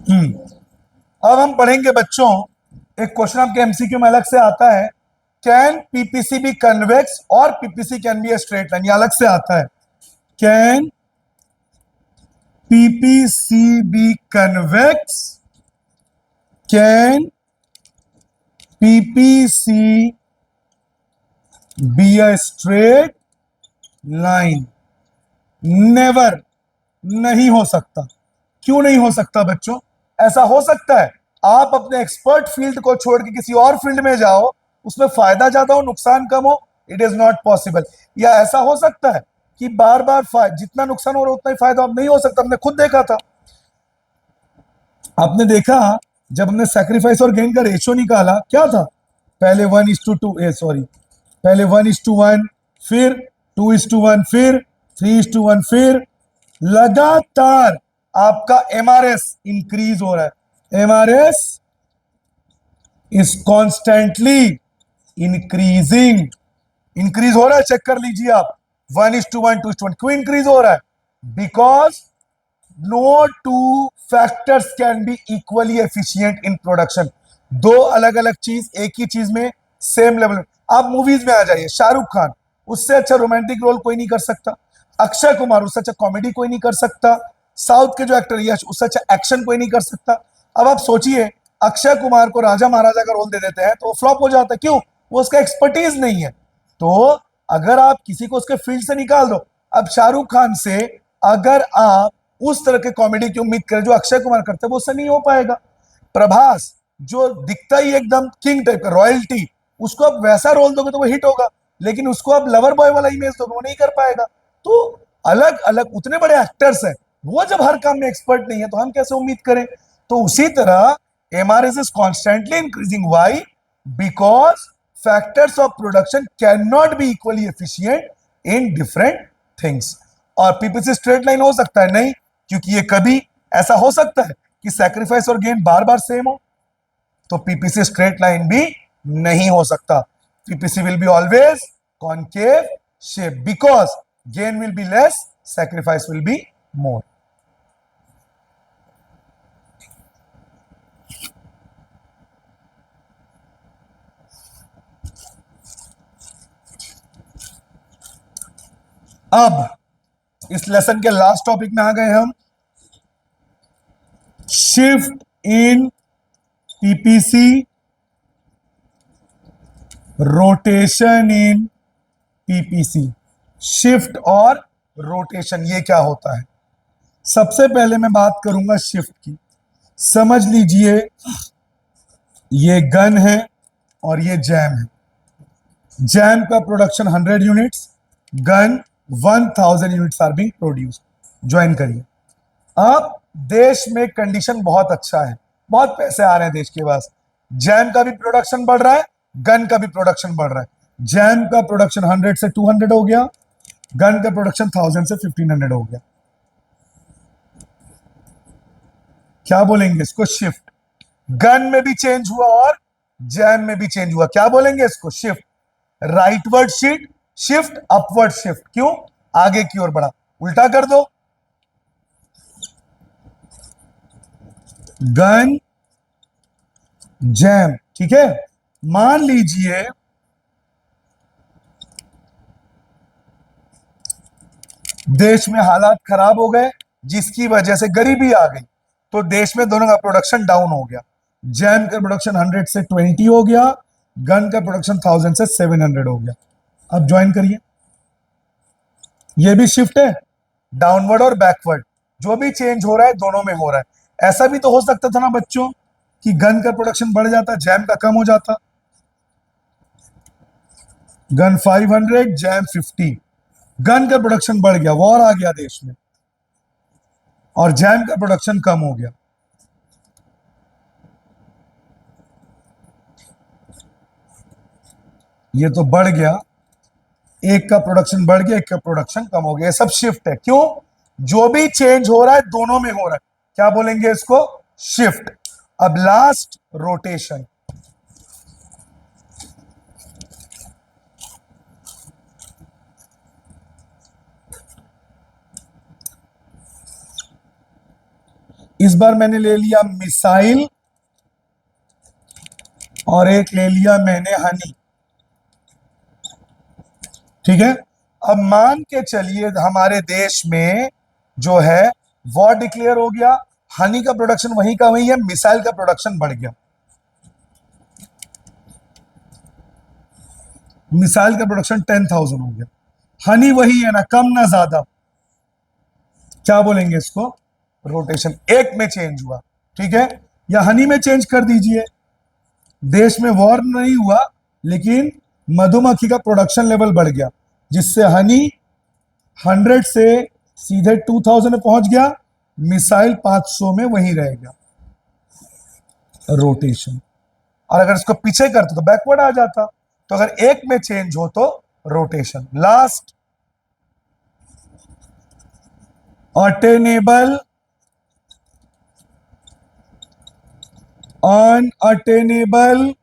अब हम पढ़ेंगे बच्चों, एक क्वेश्चन आपके एमसीक्यू में अलग से आता है, कैन पीपीसी बी कन्वेक्स और PPC can be a straight line, ये अलग से आता है। Can PPC be convex, can PPC be a straight line? Never, नहीं हो सकता। क्यों नहीं हो सकता बच्चों? ऐसा हो सकता है आप अपने एक्सपर्ट फील्ड को छोड़ के किसी और फील्ड में जाओ, उसमें फायदा ज्यादा हो नुकसान कम हो? It is not possible. या ऐसा हो सकता है कि बार बार जितना नुकसान हो रहा है उतना ही फायदा? अब नहीं हो सकता। हमने खुद देखा था, आपने देखा जब हमने सैक्रिफाइस और गेन का रेशियो निकाला, क्या था? पहले 1:2, सॉरी, पहले 1:1, फिर 2:1, फिर 3:1, फिर लगातार आपका एमआरएस इंक्रीज हो रहा है। MRS is constantly increasing. Increase हो रहा है, चेक कर लीजिए आप। 1:1, 2:1, क्यों इंक्रीज हो रहा है? Because no two factors can be equally efficient in production. दो अलग अलग चीज एक ही चीज में सेम लेवल। आप मूवीज में आ जाइए, शाहरुख खान, उससे अच्छा रोमांटिक रोल कोई नहीं कर सकता। अक्षय कुमार, उससे अच्छा कॉमेडी कोई नहीं कर सकता। साउथ के जो एक्टर यश, उससे अच्छा एक्शन कोई नहीं कर सकता। अब आप सोचिए, अक्षय कुमार को राजा महाराजा का रोल दे देते हैं तो वो फ्लॉप हो जाता है। क्यों? वो उसका एक्सपर्टीज नहीं है। तो अगर आप किसी को उसके फील्ड से निकाल दो, अब शाहरुख खान से अगर आप उस तरह के कॉमेडी की उम्मीद करें जो अक्षय कुमार करते हैं, वो उससे नहीं हो पाएगा। प्रभास, जो दिखता ही एकदम किंग टाइप का, रॉयल्टी, उसको आप वैसा रोल दोगे तो वो हिट होगा, लेकिन उसको आप लवर बॉय वाला इमेज दोगे वो नहीं कर पाएगा। तो अलग अलग उतने बड़े एक्टर्स हैं, वो जब हर काम में एक्सपर्ट नहीं है तो हम कैसे उम्मीद करें? तो उसी तरह MRS is constantly increasing. Why? Because factors of production can not be equally efficient in different things. और पीपीसी स्ट्रेट लाइन हो सकता है? नहीं, क्योंकि ये कभी ऐसा हो सकता है कि सैक्रिफाइस और गेन बार बार सेम हो, तो पीपीसी स्ट्रेट लाइन भी नहीं हो सकता। PPC will be always concave shape because gain will be less, sacrifice will be मोर। अब इस लेसन के लास्ट टॉपिक में आ गए हम, shift in PPC, rotation in PPC. Shift और रोटेशन, ये क्या होता है? सबसे पहले मैं बात करूंगा शिफ्ट की। समझ लीजिए, ये गन है और ये जैम है। जैम का production 100 units, gun 1000 units are being produced. Join करिए। अब देश में कंडीशन बहुत अच्छा है, बहुत पैसे आ रहे हैं देश के पास। जैम का भी प्रोडक्शन बढ़ रहा है, गन का भी प्रोडक्शन बढ़ रहा है। जैम का प्रोडक्शन 100 से 200 हो गया, गन का प्रोडक्शन 1000 से 1500 हो गया। क्या बोलेंगे इसको? शिफ्ट। गन में भी चेंज हुआ और जैम में भी चेंज हुआ। क्या बोलेंगे इसको? Shift. Rightward shift, shift upward shift. क्यों? आगे की ओर बढ़ा। उल्टा कर दो, गन जैम। ठीक है, मान लीजिए देश में हालात खराब हो गए जिसकी वजह से गरीबी आ गई, तो देश में दोनों का प्रोडक्शन डाउन हो गया। जैम का प्रोडक्शन 100 से 20 हो गया, गन का प्रोडक्शन 1000 से 700 हो गया। अब ज्वाइन करिए। ये भी शिफ्ट है, डाउनवर्ड और बैकवर्ड, जो भी चेंज हो रहा है दोनों में हो रहा है। ऐसा भी तो हो सकता था ना बच्चों कि गन का प्रोडक्शन बढ़ जाता, जैम का कम हो जाता। गन 500, जैम 50, गन का प्रोडक्शन बढ़ गया, वॉर आ गया देश में, और जैम का प्रोडक्शन कम हो गया। ये तो बढ़ गया, एक का प्रोडक्शन बढ़ गया, एक का प्रोडक्शन कम हो गया। सब शिफ्ट है। क्यों? जो भी चेंज हो रहा है दोनों में हो रहा है। क्या बोलेंगे इसको? शिफ्ट। अब लास्ट, रोटेशन। इस बार मैंने ले लिया मिसाइल और एक ले लिया मैंने हनी। ठीक है। अब मान के चलिए हमारे देश में जो है वॉर डिक्लेयर हो गया, हनी का प्रोडक्शन वहीं का वहीं है, मिसाइल का प्रोडक्शन बढ़ गया। मिसाइल का प्रोडक्शन 10,000 हो गया, हनी वही है ना, कम ना ज्यादा। क्या बोलेंगे इसको? रोटेशन। एक में चेंज हुआ। ठीक है। या हनी में चेंज कर दीजिए, देश में वॉर नहीं हुआ लेकिन मधुमक्खी का प्रोडक्शन लेवल बढ़ गया, जिससे हनी 100 से सीधे 2000 में पहुंच गया, मिसाइल 500 में वहीं रह गया। रोटेशन। और अगर इसको पीछे करते तो बैकवर्ड आ जाता। तो अगर एक में चेंज हो तो rotation. Last, attainable, unattainable,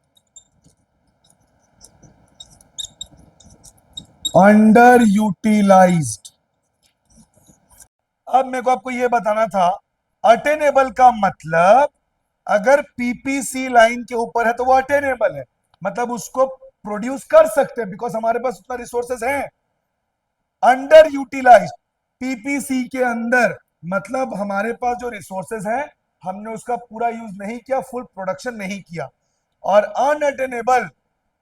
under utilized. अब मेरे को आपको यह बताना था, अटेनेबल का मतलब अगर पीपीसी लाइन के ऊपर है तो वो अटेनेबल है, मतलब उसको प्रोड्यूस कर सकते हैं बिकॉज हमारे पास उतना रिसोर्सेज हैं। अंडर यूटिलाइज, पीपीसी के अंदर, मतलब हमारे पास जो रिसोर्सेज हैं हमने उसका पूरा यूज नहीं किया, फुल प्रोडक्शन नहीं किया। और अनअटेनेबल,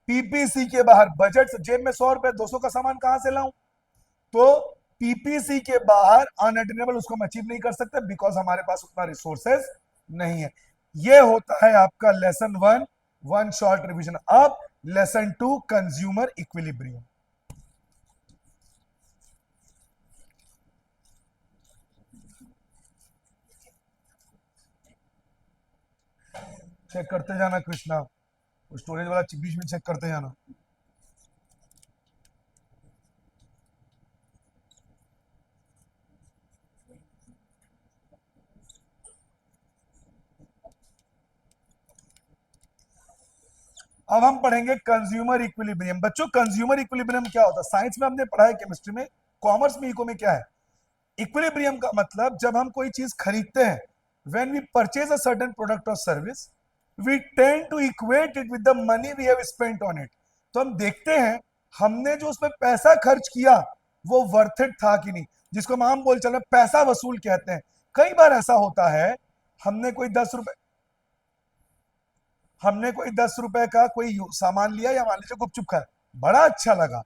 पीपीसी के बाहर, बजट से जेब में 100 रुपए 200 का सामान कहां से लाऊं? तो पीपीसी के बाहर अनअटेनेबल, उसको हम अचीव नहीं कर सकते बिकॉज हमारे पास उतना रिसोर्सेज नहीं है। ये होता है आपका lesson one, one short revision. अब lesson two, consumer equilibrium. Check करते जाना कृष्णा, स्टोरेज वाला बीच में चेक करते जाना। अब हम पढ़ेंगे कंज्यूमर इक्विलिब्रियम। बच्चों कंज्यूमर इक्विलिब्रियम क्या होता है? साइंस में हमने पढ़ा है, केमिस्ट्री में, कॉमर्स में, इको में क्या है? इक्विलिब्रियम का मतलब जब हम कोई चीज खरीदते हैं, when we purchase a certain product और service, we tend to equate it with the money we have spent on it. तो हम देखते हैं हमने जो उसमें पैसा खर्च किया वो वर्थ इट था कि नहीं, जिसको हम आम बोल चल पैसा वसूल कहते हैं। कई बार ऐसा होता है, हमने कोई 10 रुपए, हमने कोई 10 रुपए का कोई सामान लिया, या मान लीजिए गुपचुप खाया, बड़ा अच्छा लगा,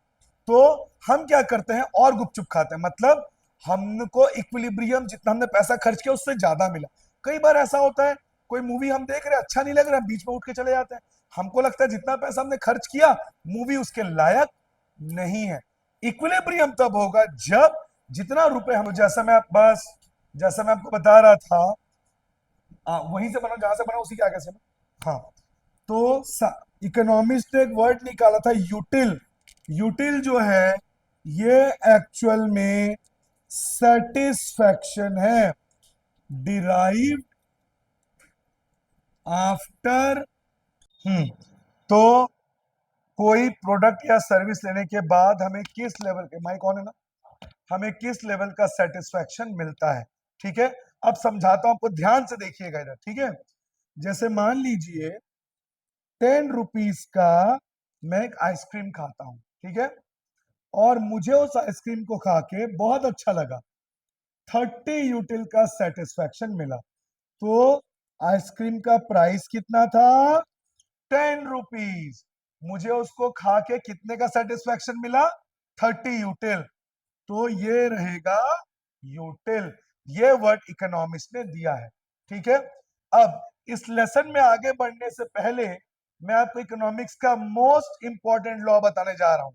तो हम क्या करते हैं और गुपचुप खाते हैं, मतलब हमको इक्विलिब्रियम, जितना हमने पैसा खर्च किया उससे ज्यादा मिला। कई बार ऐसा होता है, कोई मूवी हम देख रहे हैं, अच्छा नहीं लग रहा, बीच में उठ के चले जाते हैं, हमको लगता है जितना पैसा हमने खर्च किया मूवी उसके लायक नहीं है। इक्विलिब्रियम तब होगा जब जितना रुपए हम, जैसा मैं बस, जैसा मैं आपको बता रहा था, वहीं से बना जहां से बना उसी के आगे से ना। हाँ, तो इकोनॉमिस्ट ने एक वर्ड निकाला था, यूटिल। यूटिल जो है ये एक्चुअल में सेटिस्फैक्शन है, डिराइव्ड आफ्टर। तो कोई प्रोडक्ट या सर्विस लेने के बाद हमें किस लेवल के, माइक ऑन है ना, हमें किस लेवल का सेटिस्फैक्शन मिलता है। ठीक है। अब समझाता हूं आपको, ध्यान से देखिएगा इधर। ठीक है। जैसे मान लीजिए 10 रुपीज का मैं एक आइसक्रीम खाता हूं, ठीक है, और मुझे उस आइसक्रीम को खा के बहुत अच्छा लगा, 30 यूटिल का सेटिस्फैक्शन मिला। तो आइसक्रीम का प्राइस कितना था? 10 रुपीज। मुझे उसको खा के कितने का सेटिस्फैक्शन मिला? 30 यूटिल। तो ये रहेगा यूटिल। ये वर्ड इकोनॉमिक्स ने दिया है। ठीक है। अब इस लेसन में आगे बढ़ने से पहले मैं आपको इकोनॉमिक्स का मोस्ट इंपॉर्टेंट लॉ बताने जा रहा हूं।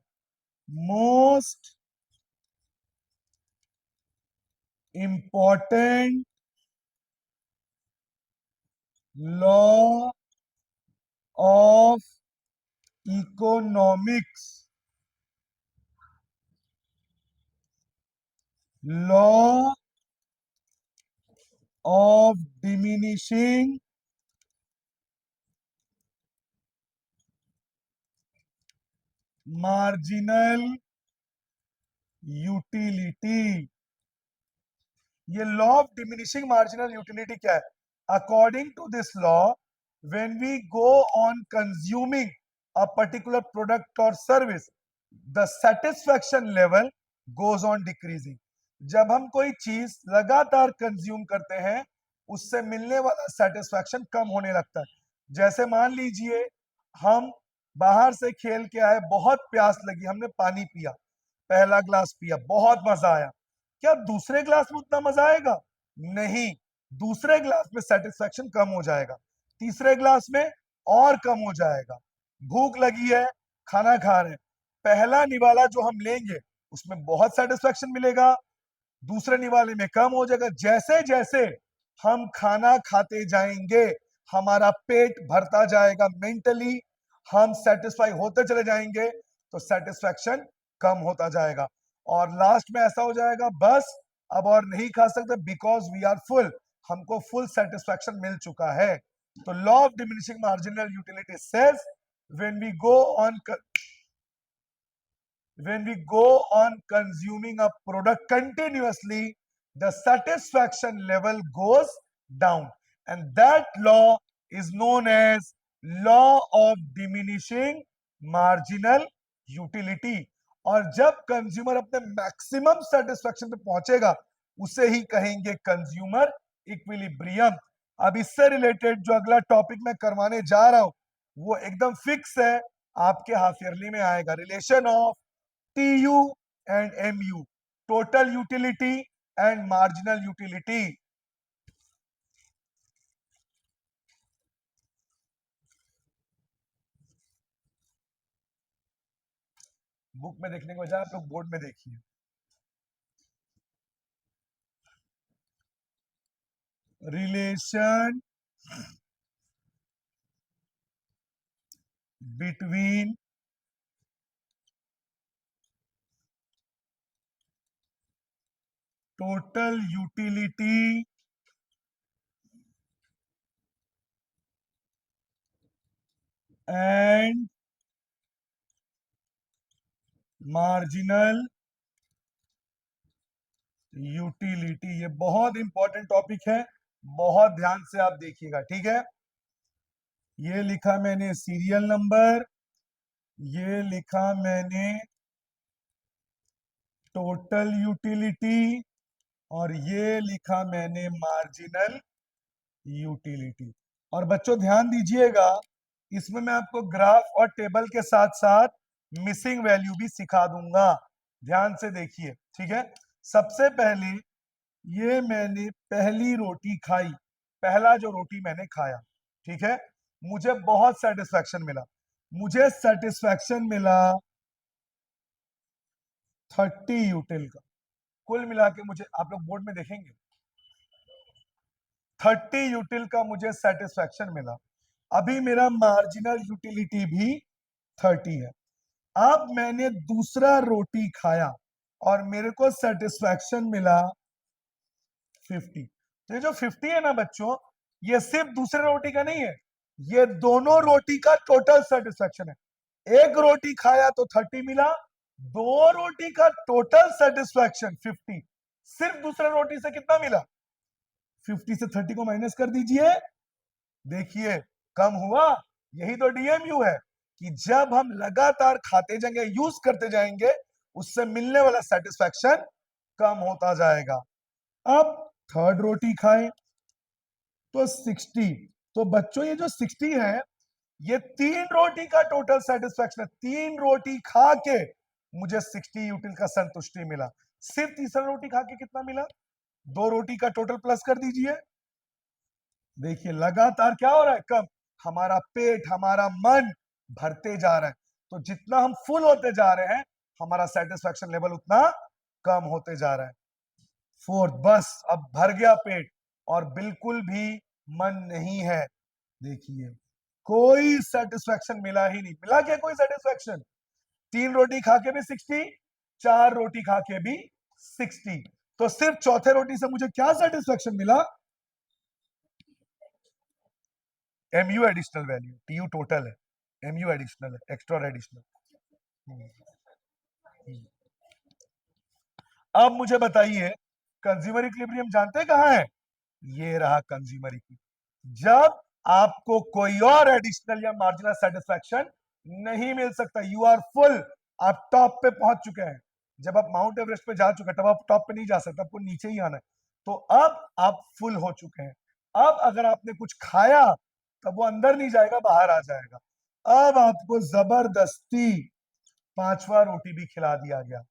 Most important law of economics, law of diminishing marginal utility. ये law of diminishing marginal utility क्या है? According to this law, when we go on consuming a particular product और service, the satisfaction level goes on decreasing. जब हम कोई चीज लगातार consume करते हैं, उससे मिलने वाला सेटिस्फैक्शन कम होने लगता है। जैसे मान लीजिए हम बाहर से खेल के आए, बहुत प्यास लगी, हमने पानी पिया, पहला ग्लास पिया, बहुत मजा आया। क्या दूसरे ग्लास में उतना मजा आएगा? नहीं, दूसरे ग्लास में सेटिस्फैक्शन कम हो जाएगा, तीसरे ग्लास में और कम हो जाएगा। भूख लगी है, खाना खा रहे हैं, पहला निवाला जो हम लेंगे उसमें बहुत सेटिस्फैक्शन मिलेगा, दूसरे निवाले में कम हो जाएगा। जैसे जैसे हम खाना खाते जाएंगे, हमारा पेट भरता जाएगा, मेंटली हम सेटिस्फाई होते चले जाएंगे, तो सेटिस्फैक्शन कम होता जाएगा और लास्ट में ऐसा हो जाएगा बस अब और नहीं खा सकते, बिकॉज वी आर फुल, हमको फुल सेटिस्फैक्शन मिल चुका है। तो law of diminishing marginal utility says when we go on when we go on consuming a product continuously, the satisfaction level goes down. And that law is known as law of diminishing marginal utility. और जब consumer अपने maximum satisfaction पे पहुंचेगा, उसे ही कहेंगे consumer equilibrium. अब इससे related जो अगला टॉपिक मैं करवाने जा रहा हूं, वो एकदम फिक्स है, आपके हाफ ईयरली में आएगा। Relation of TU and MU, total utility and marginal utility। Book में देखने को बजाय आप लोग बोर्ड में देखिए। Relation between total utility and marginal utility, ये बहुत इंपॉर्टेंट टॉपिक है, बहुत ध्यान से आप देखिएगा, ठीक है। ये लिखा मैंने सीरियल नंबर, ये लिखा मैंने टोटल यूटिलिटी, और ये लिखा मैंने मार्जिनल यूटिलिटी। और बच्चों ध्यान दीजिएगा, इसमें मैं आपको ग्राफ और टेबल के साथ साथ मिसिंग वैल्यू भी सिखा दूंगा, ध्यान से देखिए, ठीक है। सबसे पहले ये मैंने पहली रोटी खाई, पहला जो रोटी मैंने खाया, ठीक है, मुझे बहुत सेटिस्फैक्शन मिला, मुझे सेटिस्फैक्शन मिला 30 यूटिल का। कुल मिला के मुझे, आप लोग बोर्ड में देखेंगे, 30 यूटिल का मुझे सेटिस्फैक्शन मिला। अभी मेरा मार्जिनल यूटिलिटी भी 30 है। अब मैंने दूसरा रोटी खाया और मेरे को सेटिस्फैक्शन मिला 50। तो ये जो 50 है ना बच्चों, ये सिर्फ दूसरे रोटी का नहीं है, ये दोनों रोटी का टोटल सेटिस्फैक्शन है। एक रोटी खाया तो 30 मिला, दो रोटी का टोटल सेटिस्फैक्शन 50। सिर्फ दूसरे रोटी से कितना मिला? 50 से 30 को माइनस कर दीजिए, देखिए कम हुआ। यही तो DMU है कि जब हम लगातार खाते जाएंगे, यूज करते जाएंगे, उससे मिलने वाला सेटिस्फैक्शन कम होता जाएगा। अब थर्ड रोटी खाएं तो 60। तो बच्चों ये जो 60 है, ये तीन रोटी का टोटल सेटिस्फैक्शन है। तीन रोटी खा के मुझे 60 यूटिल का संतुष्टि मिला। सिर्फ तीसरा रोटी खा के कितना मिला? दो रोटी का टोटल प्लस कर दीजिए, देखिए लगातार क्या हो रहा है? कम। हमारा पेट, हमारा मन भरते जा रहा है, तो जितना हम फुल होते जा रहे हैं, हमारा सेटिस्फैक्शन लेवल उतना कम होते जा रहा है। फोर्थ, बस अब भर गया पेट और बिल्कुल भी मन नहीं है, देखिए कोई सेटिस्फैक्शन मिला ही नहीं। मिला क्या कोई सेटिस्फैक्शन? तीन रोटी खा के भी 60, चार रोटी खा के भी 60, तो सिर्फ चौथे रोटी से मुझे क्या सेटिस्फैक्शन मिला? MU additional value, TU total है, MU एडिशनल है, एक्स्ट्रा और एडिशनल। अब मुझे बताइए कंज्यूमर इक्विलिब्रियम जानते हैं कहां है? ये रहा कंज्यूमर इक्विलिब्रियम। जब आपको कोई और एडिशनल या मार्जिनल सेटिस्फैक्शन नहीं मिल सकता, यू आर फुल, आप टॉप पे पहुंच चुके हैं। जब आप माउंट एवरेस्ट पे जा चुके हैं तब आप टॉप पे नहीं जा सकते, आपको नीचे ही आना है। तो अब आप फुल हो चुके हैं। अब अगर आपने कुछ खाया तब वो अंदर नहीं जाएगा, बाहर आ जाएगा। अब आपको जबरदस्ती 5वां रोटी भी खिला दिया गया,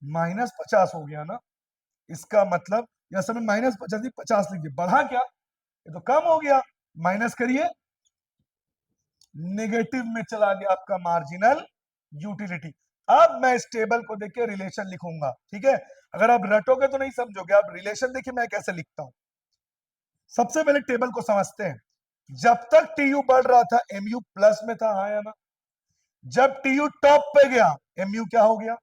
-50 हो गया ना। इसका मतलब या समय -50 थी, 50 लिख दिया, बढ़ा क्या? ये तो कम हो गया। माइनस करिए, नेगेटिव में चला गया आपका मार्जिनल यूटिलिटी। अब मैं इस टेबल को देख के रिलेशन लिखूंगा, ठीक है? अगर आप रटोगे तो नहीं समझोगे। आप रिलेशन देखिए मैं कैसे लिखता हूं। सबसे पहले टेबल को समझते हैं। जब तक टीयू बढ़ रहा था एमयू प्लस में था, हाँ या ना? जब टीयू टॉप पे गया एमयू क्या हो गया?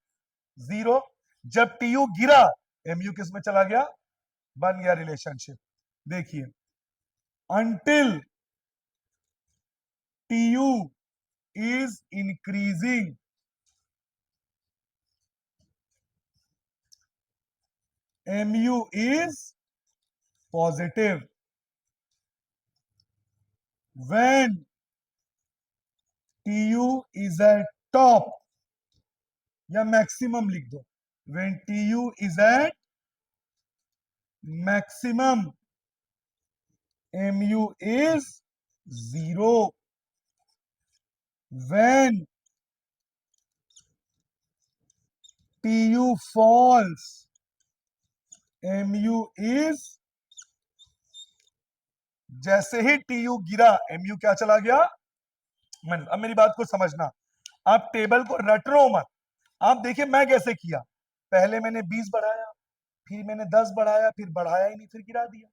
0। जब टीयू गिरा एमयू किस में चला गया? बन गया रिलेशनशिप। देखिए, until Tu is increasing, Mu is positive. When Tu is at top, या मैक्सिमम लिख दो, when Tu is at maximum, Mu is 0. When Tu falls, Mu is, जैसे ही टीयू गिरा एमयू क्या चला गया? अब मेरी बात को समझना, आप टेबल को रट लो मत। आप देखिए मैं कैसे किया। पहले मैंने 20 बढ़ाया, फिर मैंने 10 बढ़ाया, फिर बढ़ाया ही नहीं, फिर गिरा दिया।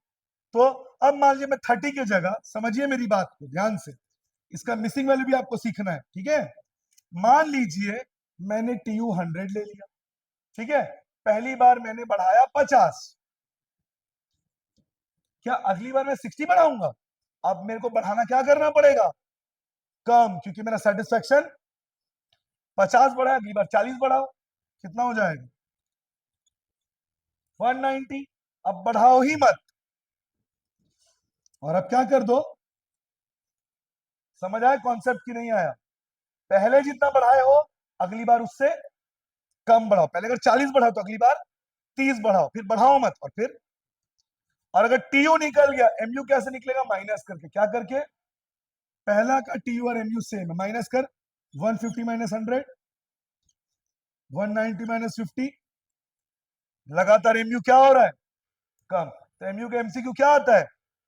तो अब मान लीजिए मैं 30 की जगह, समझिए मेरी बात को ध्यान से, इसका मिसिंग वैल्यू भी आपको सीखना है, ठीक है? मान लीजिए मैंने टीयू 100 ले लिया, ठीक है? पहली बार मैंने बढ़ाया 50, क्या अगली बार मैं 60 बढ़ाऊंगा? अब मेरे को बढ़ाना क्या करना पड़ेगा? कम, क्योंकि मेरा सेटिस्फेक्शन 50 बढ़ा, अगली बार 40 बढ़ाओ, कितना हो जाएगा? 190। अब बढ़ाओ ही मत, और अब क्या कर दो? समझ आया कॉन्सेप्ट की नहीं आया? पहले जितना बढ़ाए हो अगली बार उससे कम बढ़ाओ। पहले अगर 40 बढ़ाओ तो अगली बार 30 बढ़ाओ, फिर बढ़ाओ मत। और फिर, और अगर टीयू निकल गया, एमयू कैसे निकलेगा? माइनस करके। क्या करके? पहला का टीयू और एमयू सेम है, माइनस कर। 150 माइनस 100, 190 माइनस 50। लगातार एमयू क्या हो रहा है? कम। तो एमयू का एमसीक्यू क्या आता है?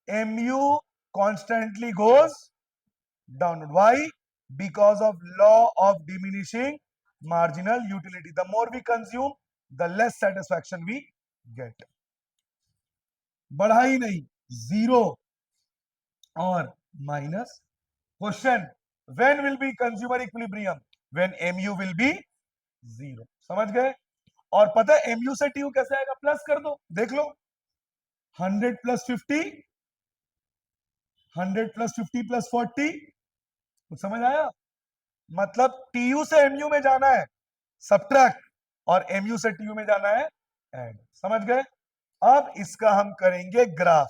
MU constantly goes downward. Why? Because of law of diminishing marginal utility. The more we consume, the less satisfaction we get. बढ़ा ही नहीं, 0 और minus. Question, when will be consumer equilibrium? When MU will be 0। समझ गए? और पता है MU से टीयू कैसे आएगा? प्लस कर दो, देख लो। 100 प्लस 50, 100 प्लस 50 प्लस 40। कुछ समझ आया? मतलब टीयू से एमयू में जाना है सब्ट्रैक्ट, और एमयू से टीयू में जाना है ऐड। समझ गए? अब इसका हम करेंगे ग्राफ।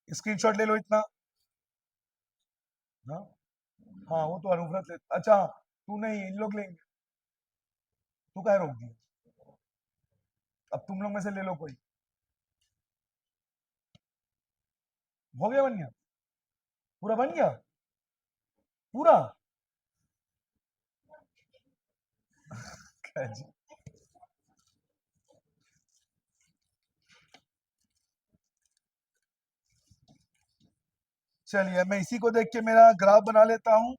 स्क्रीनशॉट ले लो इतना। हाँ हाँ, वो तो अनुव्रत ले, अच्छा तू नहीं, इन लोग लेंगे। तू क्या रोक दिया? अब तुम लोग में से ले लो कोई। हो गया? बन गया? पूरा बन गया? पूरा? क्या जी? चलिए मैं इसी को देख के मेरा ग्राफ बना लेता हूं।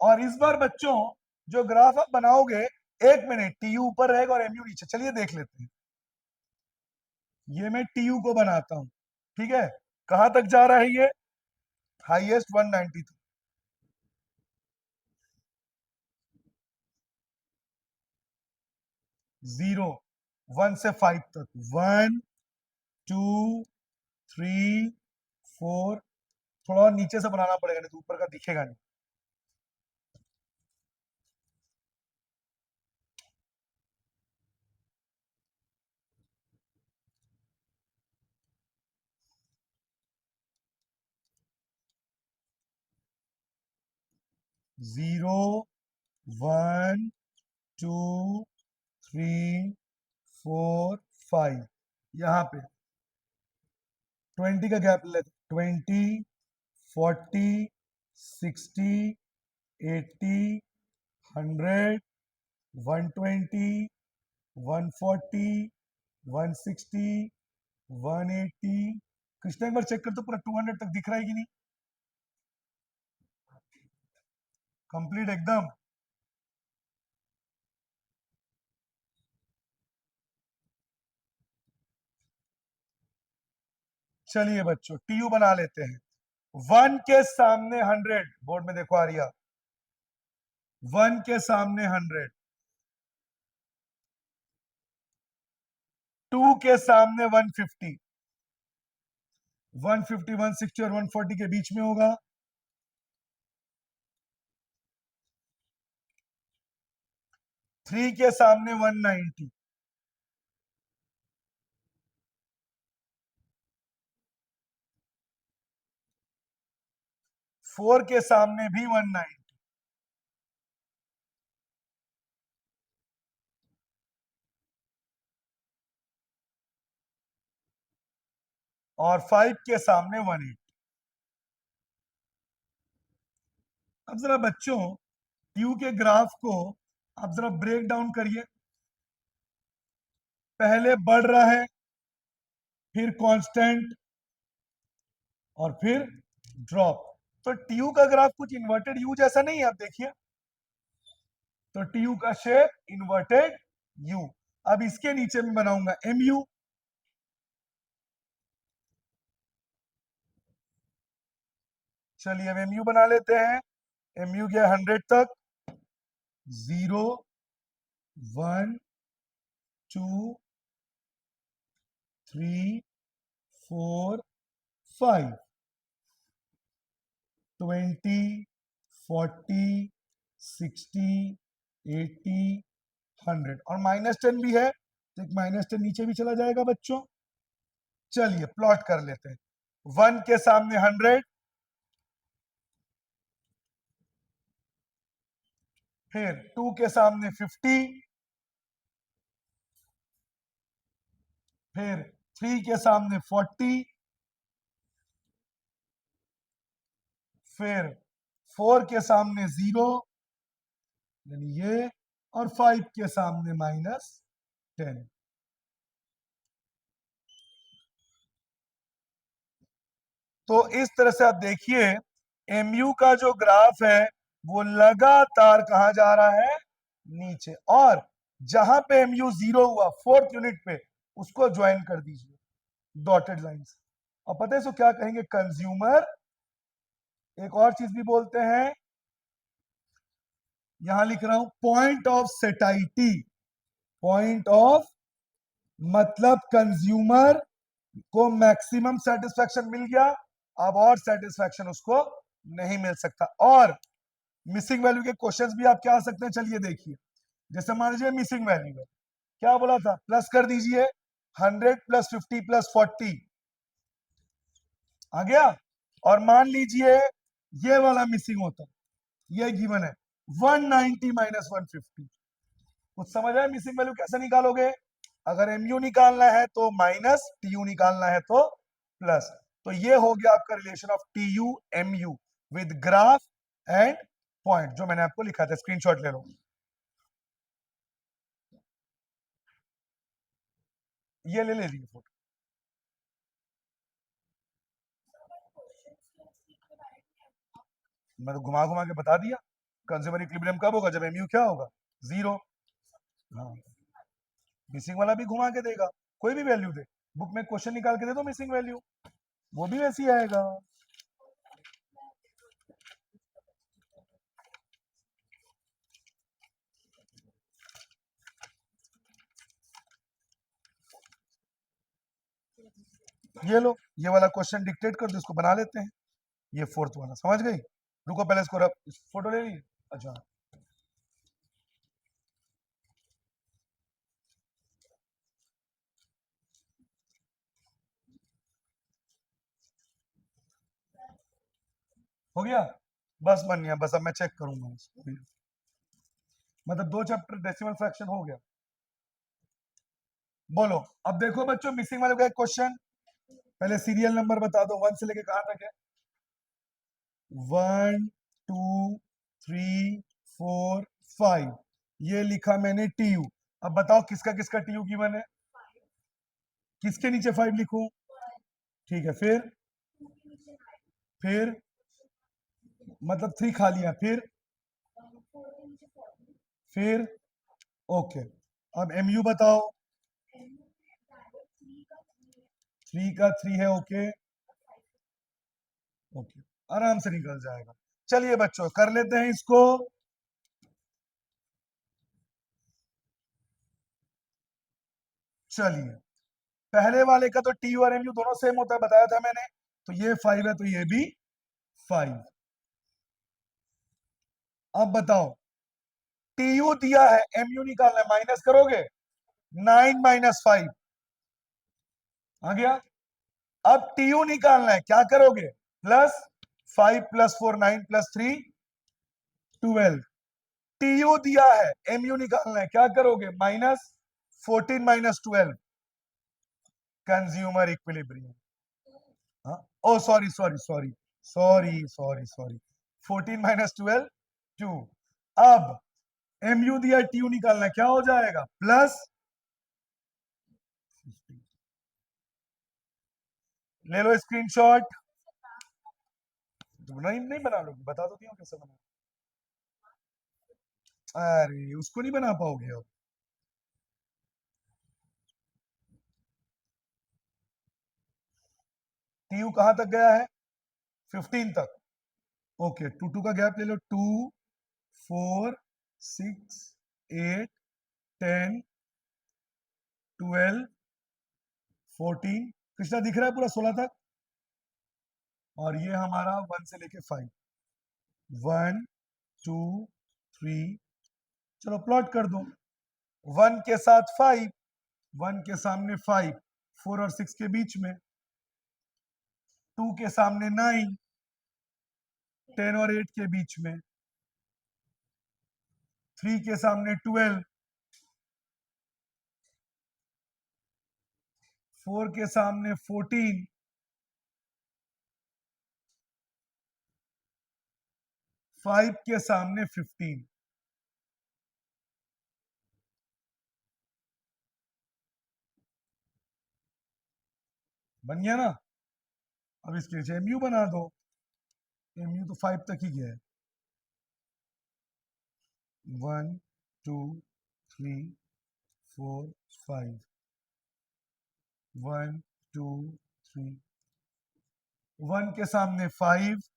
और इस बार बच्चों जो ग्राफ आप बनाओगे, 1 मिनट, टीयू ऊपर रहेगा और एमयू नीचे। चलिए देख लेते हैं। ये मैं टीयू को बनाता हूं, ठीक है? कहां तक जा रहा है ये? हाईएस्ट 190 तक। 0, 1 से 5 तक, 1 2 3 4। थोड़ा और नीचे से बनाना पड़ेगा, नहीं तो ऊपर का दिखेगा नहीं। 0 1 2 3 4 5, यहां पे 20 का गैप लेते, 20 40 60 80 100 120 140 160 180। कृष्णा एक बार चेक कर तो पूरा 200 तक दिख रहा है कि नहीं? कंप्लीट एकदम। चलिए बच्चों टीयू बना लेते हैं। 1 के सामने 100, बोर्ड में देखो आर्या, 1 के सामने 100, 2 के सामने 150, 150 160 और 140 के बीच में होगा। 3 के सामने 190, 4 के सामने भी 190, और 5 के सामने 180। अब जरा बच्चों ट्यू के ग्राफ को आप जरा ब्रेक डाउन करिए। पहले बढ़ रहा है, फिर कांस्टेंट, और फिर ड्रॉप। तो टीयू का ग्राफ कुछ इन्वर्टेड यू जैसा नहीं है, आप देखिए। तो टीयू का शेप इन्वर्टेड यू। अब इसके नीचे में बनाऊंगा एमयू। चलिए अब एमयू बना लेते हैं। एमयू गया 100 तक। 0 1 2 3 4 5, 20 40 60 80 100, और -10 भी है तो एक -10 नीचे भी चला जाएगा बच्चों। चलिए प्लॉट कर लेते हैं। 1 के सामने 100, फिर 2 के सामने 50, फिर 3 के सामने 40, फिर 4 के सामने 0, यानी ये, और 5 के सामने -10। तो इस तरह से आप देखिए एमयू का जो ग्राफ है वो लगातार कहा जा रहा है, नीचे। और जहां पे एमयू 0 हुआ 4th यूनिट पे, उसको ज्वाइन कर दीजिए डॉटेड लाइंस। और पता है इसको क्या कहेंगे? कंज्यूमर। एक और चीज भी बोलते हैं, यहां लिख रहा हूं पॉइंट ऑफ सेटाइटी। पॉइंट ऑफ मतलब कंज्यूमर को मैक्सिमम सेटिस्फैक्शन मिल गया, अब और सेटिस्फैक्शन उसको नहीं मिल सकता। और मिसिंग वैल्यू के क्वेश्चंस भी आपके आ सकते हैं। चलिए देखिए, जैसे मान लीजिए मिसिंग वैल्यू है, क्या बोला था? प्लस कर दीजिए, 100 प्लस 50 प्लस 40 आ गया। और मान लीजिए ये वाला मिसिंग होता, ये गिवन है 190 माइनस 150। कुछ समझ आए मिसिंग वैल्यू कैसे निकालोगे? अगर एमयू निकालना है तो माइनस, टीयू निकालना है तो प्लस। तो ये हो गया आपका relation of TU MU with graph and point, जो मैंने आपको लिखा था। स्क्रीनशॉट ले लो, ये ले लीजिए फोटो। मैं तो घुमा घुमा के बता दिया। कंज्यूमर इक्विलिब्रियम कब होगा? जब एमयू क्या होगा? 0। हाँ, मिसिंग वाला भी घुमा के देगा, कोई भी वैल्यू दे। बुक में क्वेश्चन निकाल के दे दो मिसिंग वैल्यू, वो भी वैसी आएगा। ये लो, ये वाला क्वेश्चन डिक्टेट कर दो, इसको बना लेते हैं। ये 4th वाला, समझ गई? रुको पहले इसको फोटो ले ली। अच्छा, हो गया। बस बन गया, बस अब मैं चेक करूंगा इसको। मतलब 2 चैप्टर डेसिमल फ्रैक्शन हो गया। बोलो, अब देखो बच्चों मिसिंग वाले का एक क्वेश्चन। पहले सीरियल नंबर बता दो, 1 से लेके कहां तक है? 1 2 3 4 5, ये लिखा मैंने टीयू। अब बताओ किसका किसका टीयू गिवन है? किसके नीचे 5 लिखूं? ठीक है, फिर मतलब 3 खाली है, फिर ओके। अब एमयू बताओ। 3 का 3 है, ओके ओके, आराम से निकल जाएगा। चलिए बच्चों कर लेते हैं इसको। चलिए, पहले वाले का तो टी और एमयू दोनों सेम होता है, बताया था मैंने। तो ये 5 है, तो ये भी 5। अब बताओ, टीयू दिया है, एमयू निकालना है, माइनस करोगे? 9 माइनस 5 आ गया। अब टीयू निकालना है, क्या करोगे? Plus 5 plus 4 9 plus 3 12। टीयू दिया है, एमयू निकालना है, क्या करोगे? Minus 14 minus 12, consumer equilibrium. हाँ, oh sorry sorry sorry sorry sorry sorry, 14 minus 12 2। अब एमयू दिया, टीयू निकालना है, क्या हो जाएगा? प्लस 15। ले लो स्क्रीनशॉट। नहीं नहीं बना लोगे, बता दो क्यों, कैसे बना? अरे उसको नहीं बना पाओगे अब। टीयू कहां तक गया है? 15 तक। ओके, टू टू का गैप ले लो, 2 4 6 8 10 12 14। कृष्णा दिख रहा है पूरा 16 तक। और ये हमारा 1 से लेके 5, 1 2 3। चलो प्लॉट कर दो। 1 के साथ 5, 1 के सामने 5, 4 और 6 के बीच में। 2 के सामने 9, 10 और 8 के बीच में। 3 के सामने 12, 4 के सामने 14, 5 के सामने 15। बन गया ना? अब इसके नीचे एमयू बना दो। एमयू तो 5 तक ही गया है। 1 2 3 4 5, 1 2 3। 1 के सामने 5,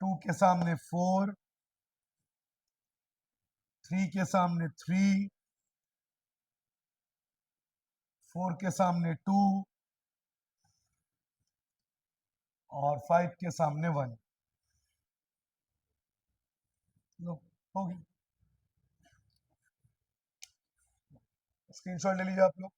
2 के सामने 4, 3 के सामने 3, 4 के सामने 2 और 5 के सामने 1। लो, हो गया। स्क्रीनशॉट ले लीजिए आप लोग।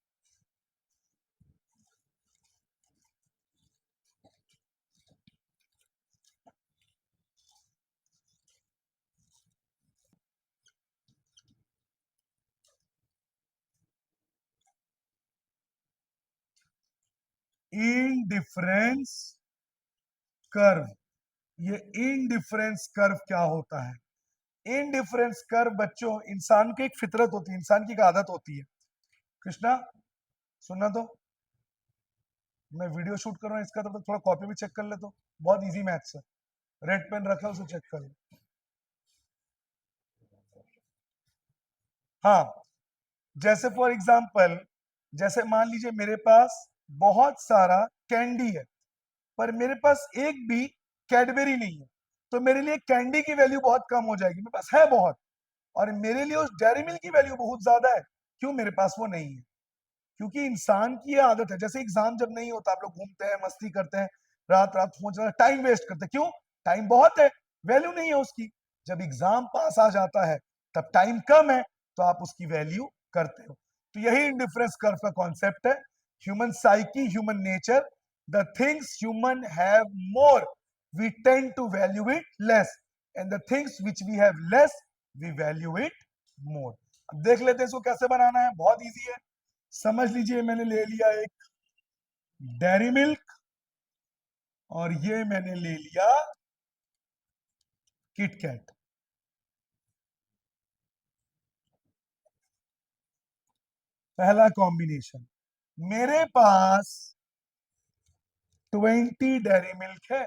Indifference curve. ये इनडिफरेंस कर्व क्या होता है? इनडिफरेंस कर्व बच्चों इंसान की एक फितरत होती है, इंसान की एक आदत होती है। कृष्णा सुनना तो, मैं वीडियो शूट कर रहा हूँ इसका, तो थोड़ा कॉपी भी चेक कर ले, तो बहुत इजी मैथ्स है। रेड पेन रखा है, उसे चेक कर लो। हाँ, जैसे फॉर एग्जाम्पल, जैसे मान लीजिए मेरे पास बहुत सारा कैंडी है, पर मेरे पास एक भी कैडबेरी नहीं है, तो मेरे लिए कैंडी की वैल्यू बहुत कम हो जाएगी। मेरे पास है बहुत, और मेरे लिए उस डेयरी मिल्क की वैल्यू बहुत ज्यादा है। क्यों? मेरे पास वो नहीं है। क्योंकि इंसान की ये आदत है, जैसे एग्जाम जब नहीं होता, आप लोग घूमते हैं, मस्ती करते हैं, रात रात फोन चला, टाइम वेस्ट करते हैं। क्यों? टाइम बहुत है, वैल्यू नहीं है उसकी। जब एग्जाम पास आ जाता है, तब टाइम कम है, तो आप उसकी वैल्यू करते हो। तो यही इंडिफरेंस कर्व का कॉन्सेप्ट है। Human psyche, human nature The things human have more, we tend to value it less, and the things which we have less, we value it more. अब देख लेते हैं इसको कैसे बनाना है, बहुत इजी है. समझ लीजिए मैंने ले लिया एक डेयरी मिल्क और ये मैंने ले लिया किटकैट. पहला कॉम्बिनेशन, मेरे पास 20 डेयरी मिल्क है,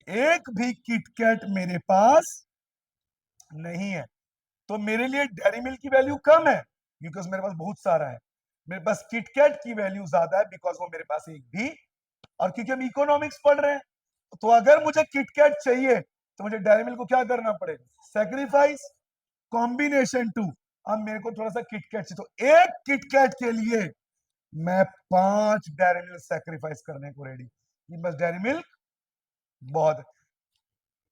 एक भी किटकैट मेरे पास नहीं है. तो मेरे लिए डेयरी मिल्क की वैल्यू कम है बिकॉज मेरे पास बहुत सारा है. मेरे पास किटकैट की वैल्यू ज्यादा है बिकॉज वो मेरे पास एक भी, और क्योंकि हम इकोनॉमिक्स पढ़ रहे हैं, तो अगर मुझे किटकैट चाहिए तो मुझे डेयरी मिल्क को क्या करना पड़ेगा, सेक्रीफाइस. कॉम्बिनेशन टू, अब मेरे को थोड़ा सा किटकैट चाहिए, तो एक किटकैट के लिए मैं 5 डेयरी मिल्क सेक्रीफाइस करने को रेडी. ये बस डेयरी मिल्क बहुत है.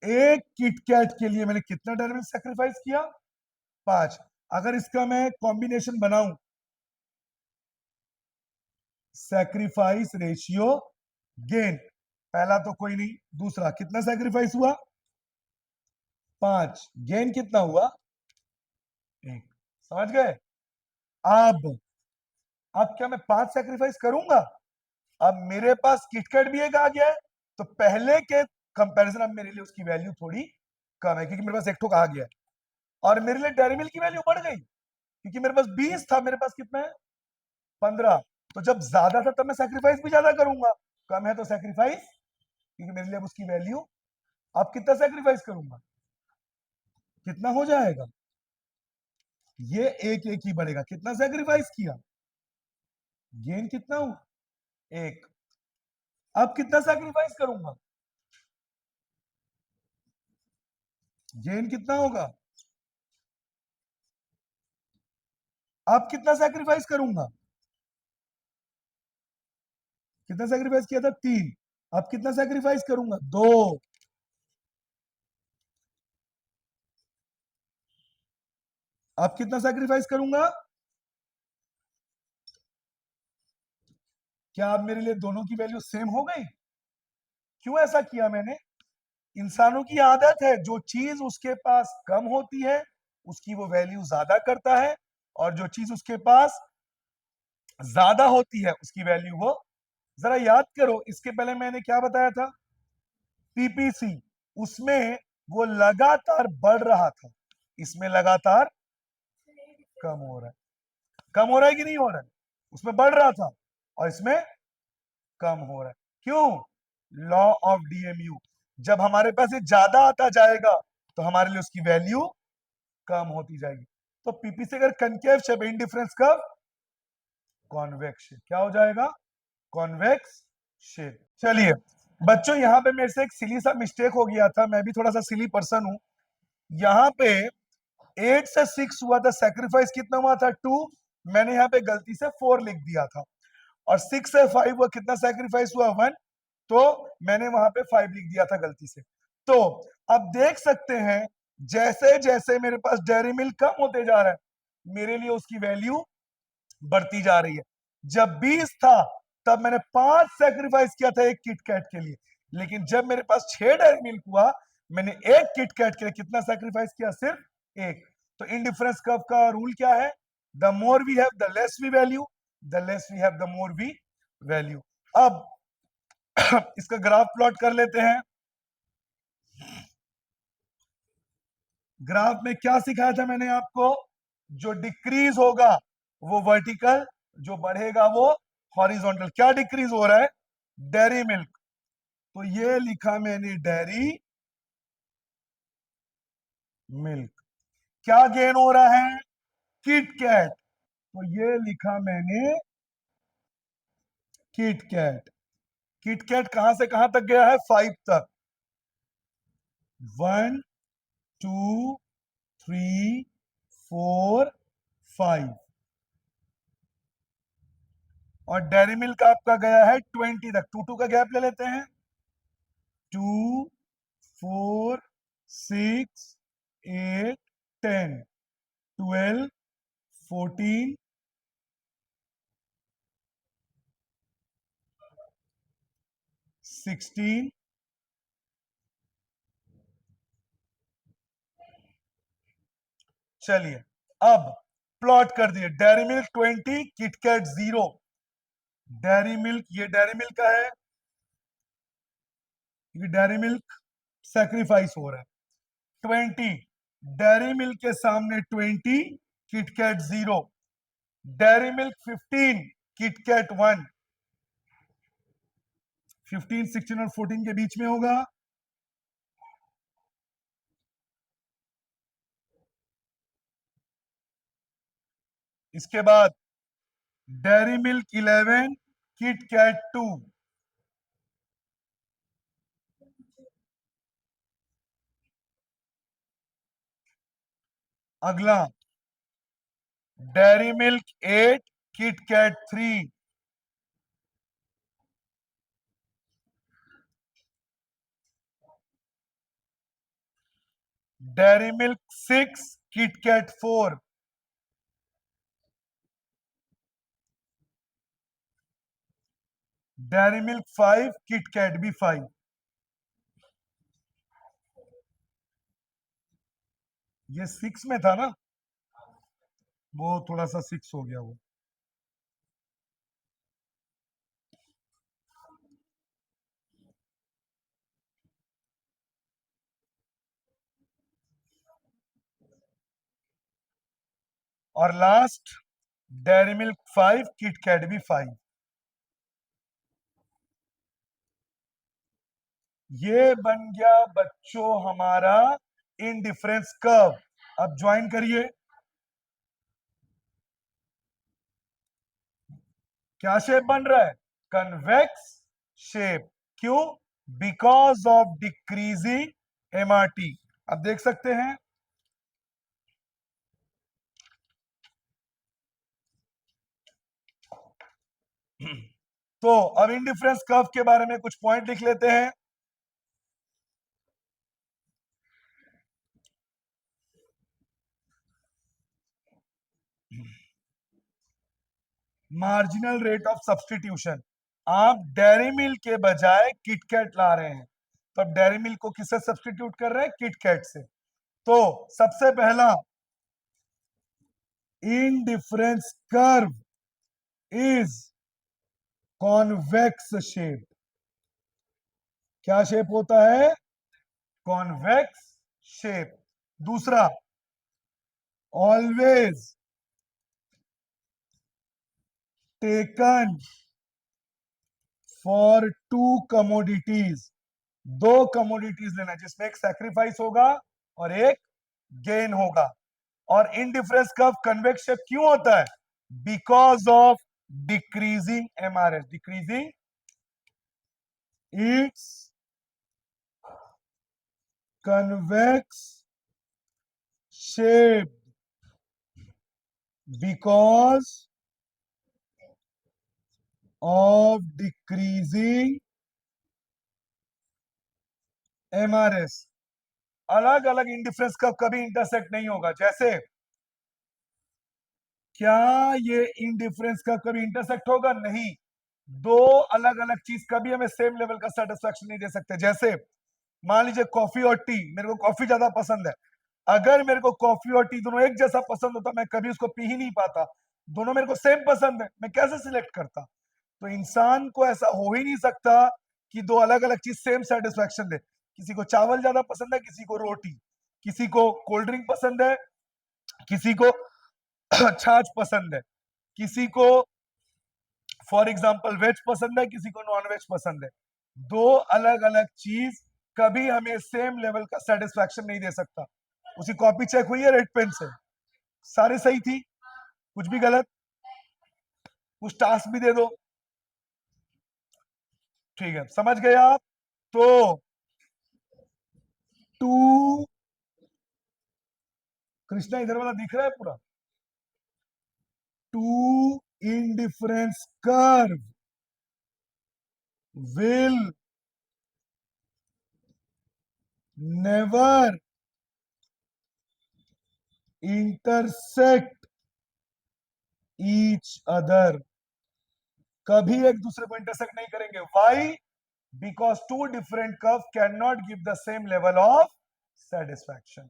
एक किटकैट के लिए मैंने कितना डेयरी मिल्क सेक्रीफाइस किया, 5. अगर इसका मैं कॉम्बिनेशन बनाऊं, सैक्रिफाइस रेशियो गेन, पहला तो कोई नहीं, दूसरा कितना सैक्रिफाइस हुआ, 5, गेन कितना हुआ, 1. समझ गए. अब अब क्या मैं 5 सैक्रिफाइस करूंगा, अब मेरे पास किटकैट भी एक आ गया है, तो पहले के कंपैरिजन अब मेरे लिए उसकी वैल्यू थोड़ी कम है क्योंकि मेरे पास एक ठोक आ गया है. और मेरे लिए डेयरी मिल्क की वैल्यू बढ़ गई क्योंकि मेरे पास 20 था, मेरे पास कितना है, 15. तो जब ज्यादा था तब मैं सैक्रिफाइस भी ज्यादा करूंगा, कम है तो सैक्रिफाइस, क्योंकि मेरे लिए अब उसकी वैल्यू. अब कितना सैक्रिफाइस करूंगा, कितना हो जाएगा, ये एक एक ही बढ़ेगा. कितना सैक्रिफाइस किया, गेन कितना हुआ, 1. अब कितना सैक्रिफाइस करूंगा, गेन कितना होगा, अब कितना सैक्रिफाइस करूंगा, कितना सैक्रिफाइस किया था, 3. अब कितना सैक्रिफाइस करूंगा, 2. अब कितना सैक्रिफाइस करूंगा, क्या अब मेरे लिए दोनों की वैल्यू सेम हो गई. क्यों ऐसा किया मैंने, इंसानों की आदत है जो चीज उसके पास कम होती है उसकी वो वैल्यू ज्यादा करता है, और जो चीज उसके पास ज्यादा होती है उसकी वैल्यू वो. जरा याद करो इसके पहले मैंने क्या बताया था, पीपीसी, उसमें वो लगातार बढ़ रहा था, इसमें लगातार कम हो रहा है. कम हो रहा है कि नहीं हो रहा है, उसमें बढ़ रहा था और इसमें कम हो रहा है. क्यों, लॉ ऑफ डीएमयू. जब हमारे पास ये ज्यादा आता जाएगा तो हमारे लिए उसकी वैल्यू कम होती जाएगी. तो पीपीसी अगर concave shape, indifference curve convex shape, क्या हो जाएगा, कॉन्वेक्स शेप. चलिए बच्चों, यहां पे मेरे से एक सिली सा मिस्टेक हो गया था, मैं भी थोड़ा सा सिली पर्सन हूं. यहां पे 8 से 6 हुआ था, सेक्रीफाइस कितना हुआ था, 2. मैंने यहाँ पे गलती से 4 लिख दिया था. और 6 से 5 हुआ, कितना सेक्रीफाइस हुआ, 1. तो मैंने वहां पे 5 लिख दिया था गलती से. तो अब देख सकते हैं जैसे जैसे मेरे पास डेयरी मिल्क कम होते जा रहा है, मेरे लिए उसकी वैल्यू बढ़ती जा रही है. जब 20 था तब मैंने 5 सेक्रीफाइस किया था एक किटकैट के लिए, लेकिन जब मेरे पास 6 डेयरी मिल्क हुआ, मैंने एक किटकैट के लिए कितना सेक्रीफाइस किया, सिर्फ 1. तो इंडिफरेंस कर्व का रूल क्या है, the more we have the less we value, the less we have the more we value. अब इसका ग्राफ प्लॉट कर लेते हैं. ग्राफ में क्या सिखाया था मैंने आपको, जो डिक्रीज होगा वो वर्टिकल, जो बढ़ेगा वो हॉरिजॉन्टल. क्या डिक्रीज हो रहा है, डेयरी मिल्क, तो ये लिखा मैंने डेयरी मिल्क. क्या गेन हो रहा है, किटकैट, तो ये लिखा मैंने किटकैट. किटकैट कहां से कहां तक गया है, 5 तक, 1 2 3 4 5. और डेयरी मिल्क आपका गया है 20 तक. 2 का गैप ले लेते हैं, 2 4 6 8 10 12 14 16। चलिए अब प्लॉट कर दिए, dairy milk 20, KitKat 0। Dairy milk, ये डेयरी मिल्क का है, क्योंकि डेयरी मिल्क सेक्रीफाइस हो रहा है। 20, डेयरी मिल्क के सामने 20, किटकैट 0। Dairy milk 15, KitKat 1। 15, 16 और 14 के बीच में होगा। इसके बाद डेयरी मिल्क 11, किटकैट 2। अगला dairy milk 8, KitKat 3। Dairy milk 6, KitKat 4। Dairy milk 5, KitKat भी 5। ये 6 में था ना, वो थोड़ा सा 6 हो गया वो। और लास्ट डेयरी मिल्क 5, किटकैट भी 5। ये बन गया बच्चों हमारा इनडिफरेंस कर्व। अब ज्वाइन करिए। क्या शेप बन रहा है? Convex shape. क्यों? Because of decreasing MRT. अब देख सकते हैं, तो अब इनडिफरेंस कर्व के बारे में कुछ पॉइंट लिख लेते हैं। Marginal rate of substitution. आप डेयरी मिल्क के बजाय किटकैट ला रहे हैं, तो अब डेयरी मिल्क को किससे सब्सटीट्यूट कर रहे हैं? किटकैट से। तो सबसे पहला, indifference curve is convex shape. क्या शेप होता है? Convex shape. दूसरा, always taken for two commodities. दो कमोडिटीज लेना जिसमें एक सैक्रिफाइस होगा और एक गेन होगा। और इनडिफरेंस कर्व कन्वेक्स शेप क्यों होता है? Because of decreasing MRS. Decreasing it's convex shape because of decreasing MRS. अलग अलग इंडिफरेंस कर्व कभी इंटरसेक्ट नहीं होगा। जैसे, क्या ये इंडिफरेंस कर्व कभी इंटरसेक्ट होगा? नहीं। दो अलग अलग चीज कभी हमें सेम लेवल का सेटिस्फैक्शन नहीं दे सकते। जैसे मान लीजिए कॉफी और टी, मेरे को कॉफी ज्यादा पसंद है। अगर मेरे को कॉफी और टी दोनों एक जैसा पसंद होता, मैं कभी उसको पी ही नहीं पाता। दोनों मेरे को सेम पसंद है, मैं कैसे सिलेक्ट करता? तो इंसान को ऐसा हो ही नहीं सकता कि दो अलग अलग चीज सेम सेटिस्फैक्शन दे। किसी को चावल ज्यादा पसंद है, किसी को रोटी, किसी को कोल्ड ड्रिंक पसंद है, किसी को छाछ पसंद है, किसी को फॉर एग्जाम्पल वेज पसंद है, किसी को नॉन वेज पसंद है। दो अलग अलग चीज कभी हमें सेम लेवल का सेटिस्फैक्शन नहीं दे सकता। उसी कॉपी चेक हुई है रेड पेन से, सारे सही थी, कुछ भी गलत? कुछ टास्क भी दे दो। ठीक है, समझ गए आप? तो टू, कृष्णा इधर वाला दिख रहा है पूरा? Two indifference curve will never intersect each other। कभी एक दूसरे को इंटरसेक्ट नहीं करेंगे। Why? Because two different curve can not give the same level of satisfaction.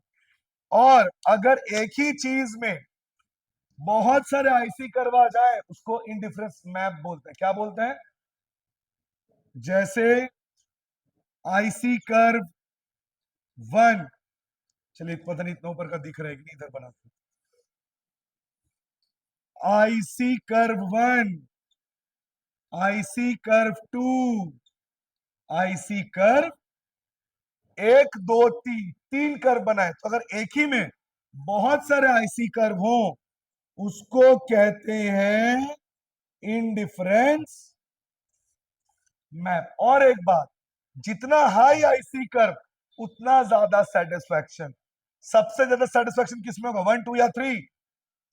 और अगर एक ही चीज में बहुत सारे आईसी कर्व आ जाए उसको इंडिफरेंस मैप बोलते हैं। क्या बोलते हैं? जैसे आईसी कर्व 1, चलिए पता नहीं इतना ऊपर का दिख रहा है कि नहीं, इधर बनाते। IC curve 1, IC curve 2, IC curve 1 2 3, 3 curve बनाए। तो अगर एक ही में बहुत सारे आईसी कर्व हो उसको कहते हैं इंडिफरेंस मैप। और एक बात, जितना हाई आईसी कर्व उतना ज्यादा सेटिस्फैक्शन। सबसे ज्यादा सेटिस्फैक्शन किसमें होगा? 1 2 या 3?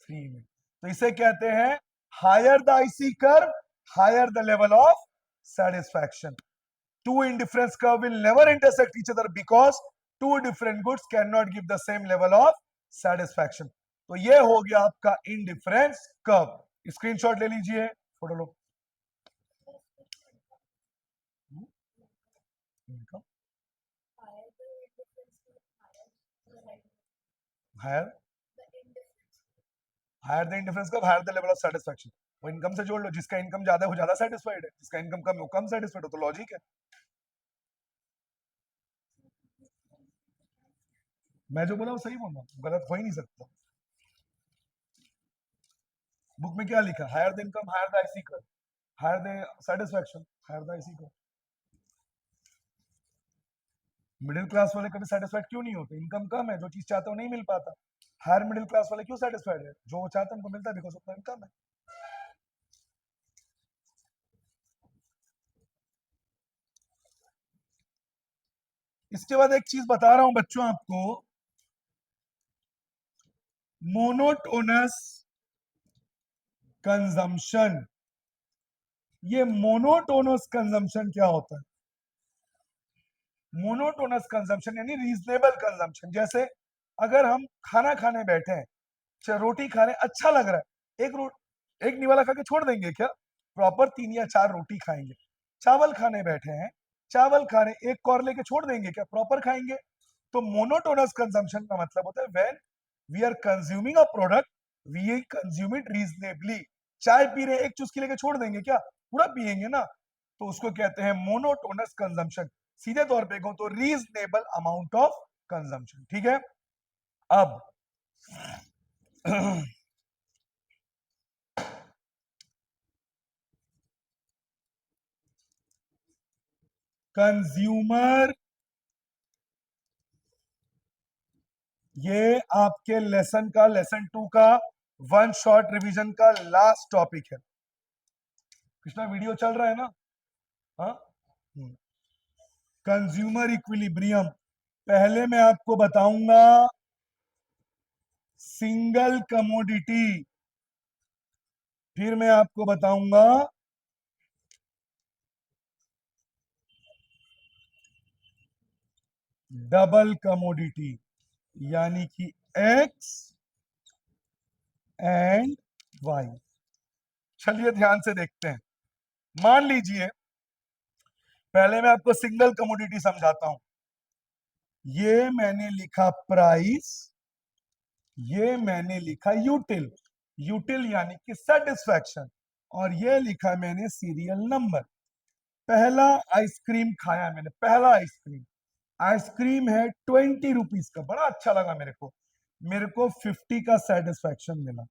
3 में। तो इसे कहते हैं higher the IC curve higher the level of satisfaction. Two indifference curve will never intersect each other because two different goods cannot give the same level of satisfaction. तो ये हो गया आपका इंडिफरेंस कर्व। स्क्रीनशॉट ले लीजिए, photo लो। Higher higher the indifference curve higher the level of satisfaction. वो income से जोड़ लो, जिसका इनकम ज्यादा है वो ज्यादा सेटिस्फाइड है, जिसका इनकम कम है वो कम सेटिस्फाइड हो। तो लॉजिक है। मैं जो बोला वो सही बोल रहा हूँ, गलत हो ही नहीं सकता। बुक में क्या लिखा? Higher the income higher the IC curve higher the satisfaction higher the IC curve. Middle class वाले कभी सेटिस्फाइड क्यों नहीं होते? इनकम कम है, जो चीज चाहते हो नहीं मिल पाता। हायर मिडिल क्लास वाले क्यों सेटिस्फाइड है? जो वो चाहते हैं उनको मिलता है, बिकॉज उतना इनकम है। इसके बाद एक चीज बता रहा हूं बच्चों आपको, मोनोटोनस कंजम्पशन। ये मोनोटोनस कंजम्पशन क्या होता है? मोनोटोनस कंजम्पशन यानी रीजनेबल कंजम्पशन। जैसे अगर हम खाना खाने बैठे हैं, रोटी खा रहे हैं, अच्छा लग रहा है, एक निवाला खा के छोड़ देंगे क्या? प्रॉपर 3 या 4 रोटी खाएंगे। चावल खाने बैठे हैं, चावल खा रहे हैं, एक कौर लेके छोड़ देंगे क्या? प्रॉपर खाएंगे। तो मोनोटोनस कंजम्पशन का मतलब होता है when we are consuming a product we consume it reasonably. चाय पी रहे हैं, एक चुस्की लेके छोड़ देंगे क्या? पूरा पिएंगे ना। तो उसको कहते हैं मोनोटोनस कंजम्पशन। सीधे तौर पे कहूं तो रीजनेबल अमाउंट ऑफ कंजम्पशन। ठीक है। अब कंज्यूमर, ये आपके लेसन का, लेसन 2 का 1 शॉर्ट रिवीजन का लास्ट टॉपिक है। कृष्णा वीडियो चल रहा है ना? हाँ। Consumer equilibrium. पहले मैं आपको बताऊंगा सिंगल कमोडिटी, फिर मैं आपको बताऊंगा डबल कमोडिटी, यानी कि एक्स एंड वाई। चलिए ध्यान से देखते हैं। मान लीजिए, पहले मैं आपको सिंगल कमोडिटी समझाता हूं। ये मैंने लिखा प्राइस, ये मैंने लिखा यूटिल, यूटिल यानी कि सेटिस्फैक्शन, और ये लिखा मैंने सीरियल नंबर। पहला आइसक्रीम खाया मैंने, पहला आइसक्रीम, आइसक्रीम है 20 रुपीज का, बड़ा अच्छा लगा मेरे को 50 का सेटिस्फैक्शन मिला।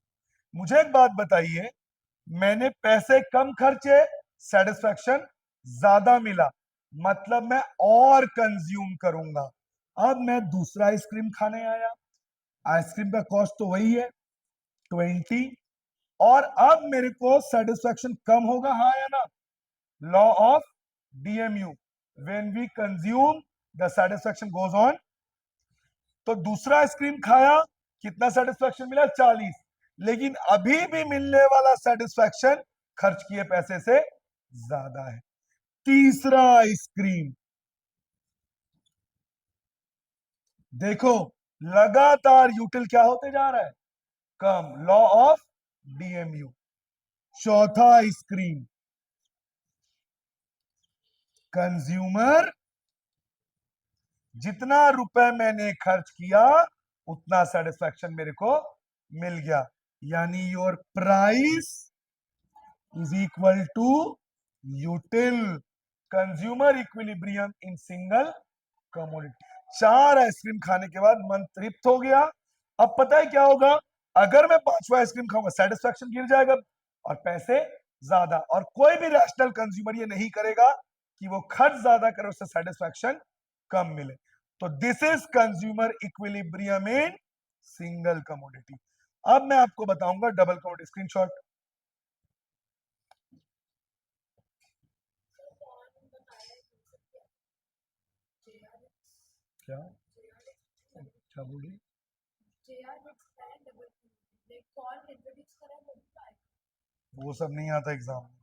मुझे एक बात बताइए, मैंने पैसे कम खर्चे, सेटिस्फैक्शन ज्यादा मिला, मतलब मैं और कंज्यूम करूंगा। अब मैं दूसरा आइसक्रीम खाने आया, आइसक्रीम का कॉस्ट तो वही है 20, और अब मेरे को सेटिस्फैक्शन कम होगा, हाँ या ना? Law of DMU, when we consume the satisfaction goes on. तो दूसरा आइसक्रीम खाया, कितना सेटिस्फैक्शन मिला? 40। लेकिन अभी भी मिलने वाला सेटिस्फैक्शन खर्च किए पैसे से ज्यादा है। तीसरा आइसक्रीम, देखो लगातार यूटिल क्या होते जा रहा है? कम, लॉ ऑफ डीएमयू। चौथा आइसक्रीम, कंज्यूमर, जितना रुपए मैंने खर्च किया उतना सेटिस्फैक्शन मेरे को मिल गया, यानी your price is equal to util, consumer equilibrium in single commodity. 4 ice cream खाने के बाद मन तृप्त हो गया। अब पता है क्या होगा, अगर मैं 5वां आइसक्रीम खाऊंगा सेटिस्फैक्शन गिर जाएगा और पैसे ज्यादा, और कोई भी रैशनल कंज्यूमर ये नहीं करेगा कि वो खर्च ज्यादा करे उससे सेटिस्फैक्शन कम मिले। तो this is consumer equilibrium in single commodity. अब मैं आपको बताऊंगा डबल कमोडिटी। स्क्रीनशॉट क्या क्या बोली, वो सब नहीं आता एग्जाम में।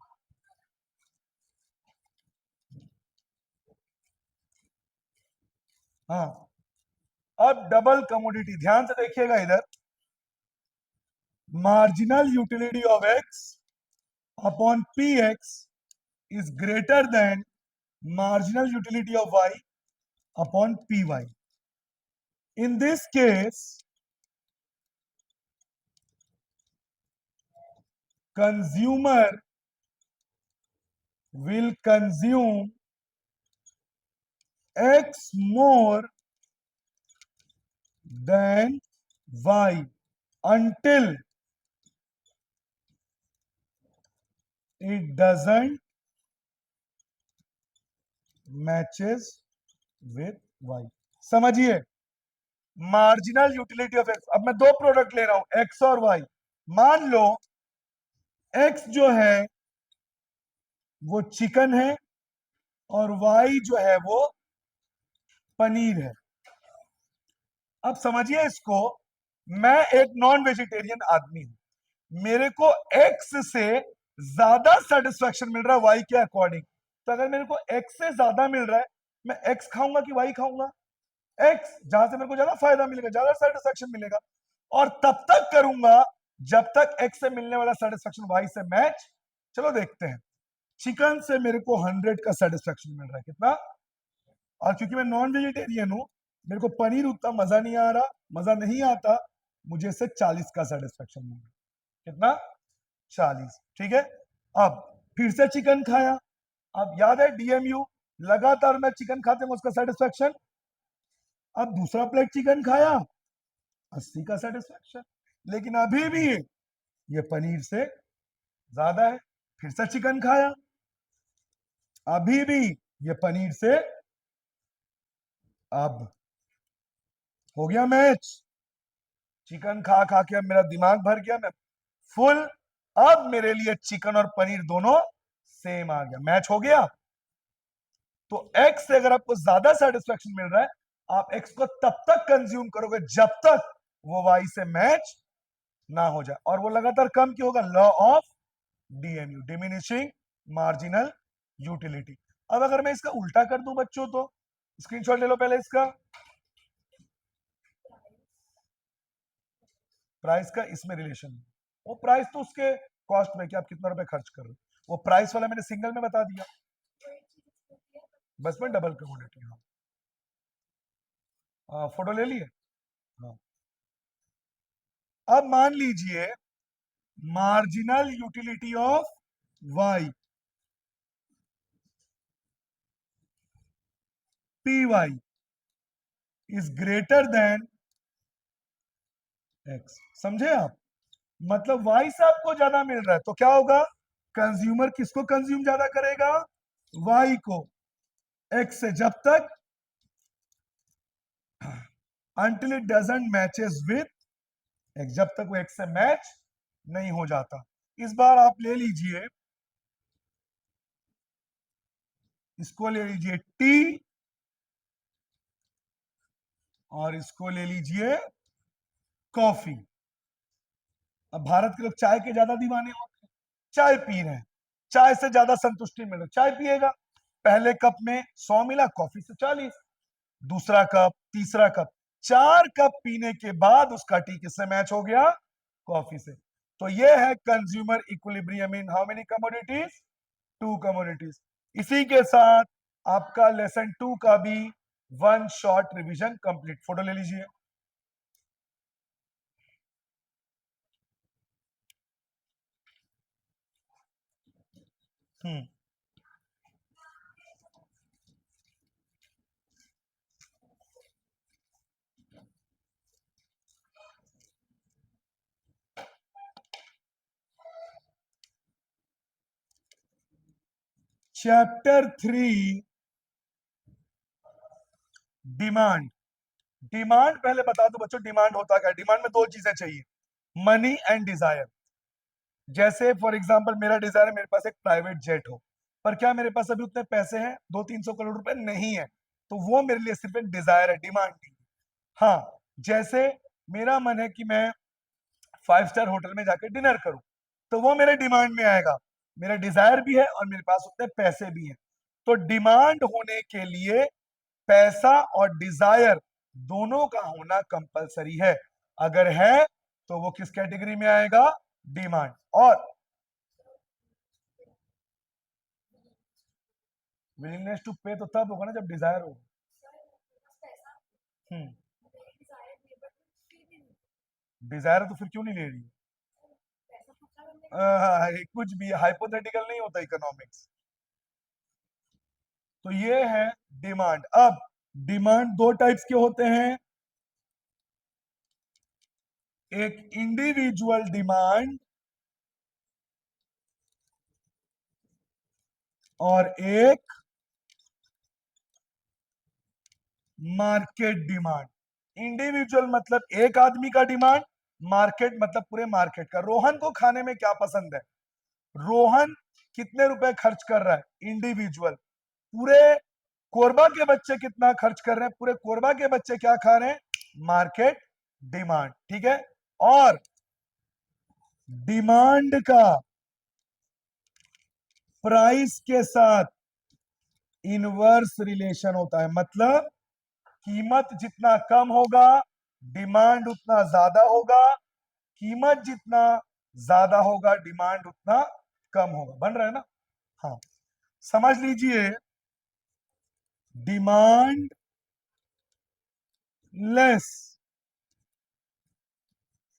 हाँ, अब डबल कमोडिटी ध्यान से देखिएगा इधर, marginal utility of x upon P x is greater than marginal utility of y upon py. In this case, consumer will consume x more than y until it doesn't matches with y. समझिए, marginal utility of x, अब मैं दो product ले रहा हूं x और Y. मान लो x जो है वो चिकन है और वाई जो है वो पनीर है। अब समझिए इसको, मैं एक नॉन वेजिटेरियन आदमी हूं, मेरे को एक्स से ज्यादा सेटिस्फैक्शन मिल रहा है वाई के अकॉर्डिंग। तो अगर मेरे को एक्स से ज्यादा मिल रहा है, मैं एक्स खाऊंगा कि वाई खाऊंगा? एक्स, जहां से मेरे को ज्यादा फायदा मिलेगा, ज्यादा सेटिस्फैक्शन मिलेगा। और तब तक करूंगा जब तक एक्स से मिलने वाला सेटिस्फैक्शन वाई से मैच। चलो देखते हैं, चिकन से मेरे को 100 का सेटिस्फैक्शन मिल रहा है, कितना? और क्योंकि मैं नॉन वेजिटेरियन हूं, मेरे को पनीर उतना मजा नहीं आ रहा, मजा नहीं आता, मुझे से 40 का सेटिस्फैक्शन मिल रहा है। कितना? 40। ठीक है, अब फिर से चिकन खाया। अब याद है डीएमयू, लगातार मैं चिकन खाते हैं उसका सेटिस्फैक्शन। अब दूसरा प्लेट चिकन खाया, 80 का सेटिस्फैक्शन, लेकिन अभी भी ये पनीर से ज्यादा है। फिर से चिकन खाया, अभी भी ये पनीर से, अब हो गया मैच। चिकन खा खा के अब मेरा दिमाग भर गया, मैं फुल। अब मेरे लिए चिकन और पनीर दोनों सेम आ गया, मैच हो गया। तो एक्स से अगर आपको ज्यादा सेटिस्फैक्शन मिल रहा है, आप एक्स को तब तक कंज्यूम करोगे जब तक वो वाई से मैच ना हो जाए। और वो लगातार कम क्यों होगा? Law of DMU, diminishing marginal utility. अब अगर मैं इसका उल्टा कर दूं बच्चों, तो स्क्रीनशॉट ले लो पहले इसका। प्राइस का इसमें रिलेशन, वो प्राइस तो उसके कॉस्ट में कि आप कितना रुपए खर्च कर रहे हो, वो प्राइस वाला मैंने सिंगल में बता दिया, बस में डबल कमोडिटी। हाँ, फोटो ले लिए। हाँ, अब मान लीजिए marginal utility of Y P Y is greater than X. समझे आप? मतलब वाई से आपको ज्यादा मिल रहा है तो क्या होगा? कंज्यूमर किसको कंज्यूम ज्यादा करेगा? वाई को, एक्स से, जब तक until it doesn't matches with x, जब तक वो x से मैच नहीं हो जाता। इस बार आप ले लीजिए, इसको ले लीजिए t और इसको ले लीजिए कॉफी। अब भारत के लोग चाय के ज्यादा दीवाने होते हैं, चाय पी रहे हैं, चाय से ज्यादा संतुष्टि मिले, चाय पिएगा। पहले कप में 100 मिला, कॉफी से 40, दूसरा कप, तीसरा कप, 4 कप पीने के बाद उसका टी किससे मैच हो गया? कॉफी से। तो ये है consumer equilibrium in how many commodities? 2 commodities. इसी के साथ आपका लेसन 2 का भी one short revision complete. Photo ले लीजिए। हम्म। Chapter 3 demand. डिमांड पहले बता दो बच्चों, डिमांड होता क्या है। डिमांड में दो चीजें चाहिए, मनी एंड डिजायर। जैसे फॉर एग्जांपल मेरा डिजायर है मेरे पास एक प्राइवेट जेट हो, पर क्या मेरे पास अभी उतने पैसे हैं, 200-300 करोड़ रुपए नहीं है, तो वो मेरे लिए सिर्फ एक डिजायर है, डिमांड नहीं। हाँ, जैसे मेरा मन है कि मैं 5 स्टार होटल में जाके डिनर करूं, तो वो मेरे डिमांड में आएगा। मेरा डिजायर भी है और मेरे पास उतने पैसे भी हैं। तो डिमांड होने के लिए पैसा और डिजायर दोनों का होना कंपलसरी है। अगर है तो वो किस कैटेगरी में आएगा, डिमांड। और विलिंगनेस टू पे तो तब होगा ना जब डिजायर हो। हम्म। डिजायर तो फिर क्यों नहीं ले रही? कुछ भी हाइपोथेटिकल नहीं होता इकोनॉमिक्स। तो ये है डिमांड। अब डिमांड दो टाइप्स के होते हैं, एक इंडिविजुअल डिमांड और एक मार्केट डिमांड। इंडिविजुअल मतलब एक आदमी का डिमांड, मार्केट मतलब पूरे मार्केट का। रोहन को खाने में क्या पसंद है, रोहन कितने रुपए खर्च कर रहा है, इंडिविजुअल। पूरे कोरबा के बच्चे कितना खर्च कर रहे हैं, पूरे कोरबा के बच्चे क्या खा रहे हैं, मार्केट डिमांड। ठीक है। और डिमांड का प्राइस के साथ इनवर्स रिलेशन होता है, मतलब कीमत जितना कम होगा डिमांड उतना ज्यादा होगा, कीमत जितना ज्यादा होगा डिमांड उतना कम होगा। बन रहा है ना? हाँ, समझ लीजिए, डिमांड लेस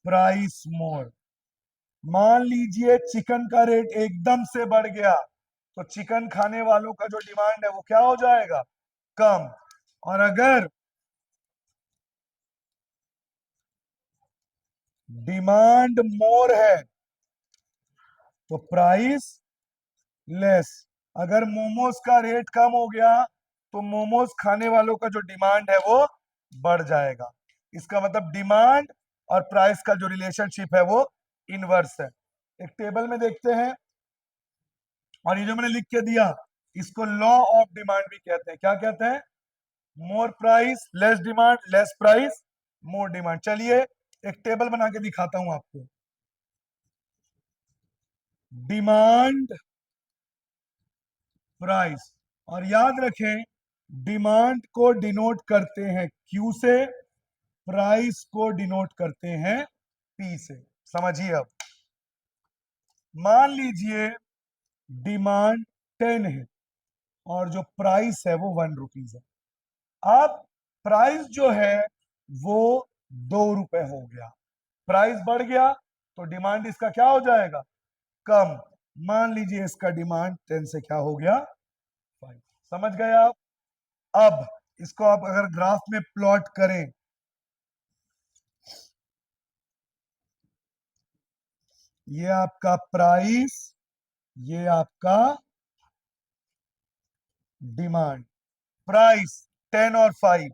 प्राइस मोर। मान लीजिए चिकन का रेट एकदम से बढ़ गया, तो चिकन खाने वालों का जो डिमांड है वो क्या हो जाएगा, कम। और अगर डिमांड मोर है तो प्राइस लेस। अगर मोमोज का रेट कम हो गया तो मोमोज खाने वालों का जो डिमांड है वो बढ़ जाएगा। इसका मतलब डिमांड और प्राइस का जो रिलेशनशिप है वो इनवर्स है। एक टेबल में देखते हैं, और ये जो मैंने लिख के दिया इसको लॉ ऑफ डिमांड भी कहते हैं। क्या कहते हैं, मोर price less demand, less price more demand. चलिए एक टेबल बना के दिखाता हूं आपको। डिमांड प्राइस, और याद रखें डिमांड को डिनोट करते हैं क्यू से, प्राइस को डिनोट करते हैं पी से। समझिए अब, मान लीजिए डिमांड 10 है और जो प्राइस है वो 1 रुपीज है। अब प्राइस जो है वो 2 रुपए हो गया, प्राइस बढ़ गया तो डिमांड इसका क्या हो जाएगा, कम। मान लीजिए इसका डिमांड 10 से क्या हो गया, 5। समझ गए आप? अब इसको आप अगर ग्राफ में प्लॉट करें, ये आपका प्राइस, ये आपका डिमांड। प्राइस 10 और 5,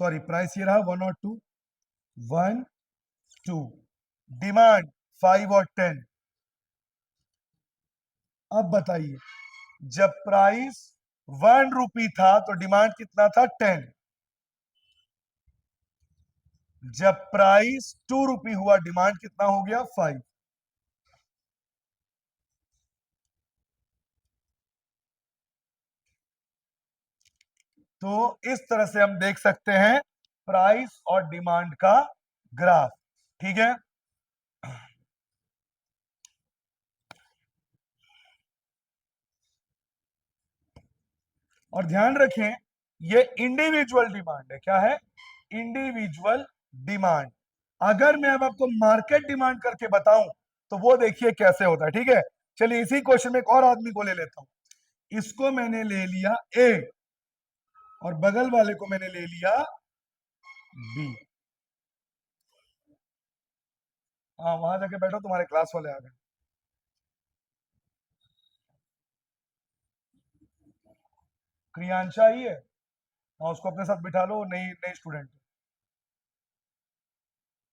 सॉरी प्राइस ये रहा 1 और 2, 1 2, डिमांड 5 और 10। अब बताइए, जब प्राइस 1 रुपी था तो डिमांड कितना था, 10। जब प्राइस 2 रुपी हुआ डिमांड कितना हो गया, 5। तो इस तरह से हम देख सकते हैं प्राइस और डिमांड का ग्राफ। ठीक है। और ध्यान रखें ये इंडिविजुअल डिमांड है। क्या है? Individual demand. अगर मैं अब आपको मार्केट डिमांड करके बताऊं तो वो देखिए कैसे होता है। ठीक है, चलिए इसी क्वेश्चन में एक और आदमी को ले लेता हूं। इसको मैंने ले लिया ए और बगल वाले को मैंने ले लिया बी। हाँ, वहां जाके बैठो, तुम्हारे क्लास वाले आ गए। क्रियांशा ही है। हाँ, उसको अपने साथ बिठा लो, नई नई स्टूडेंट।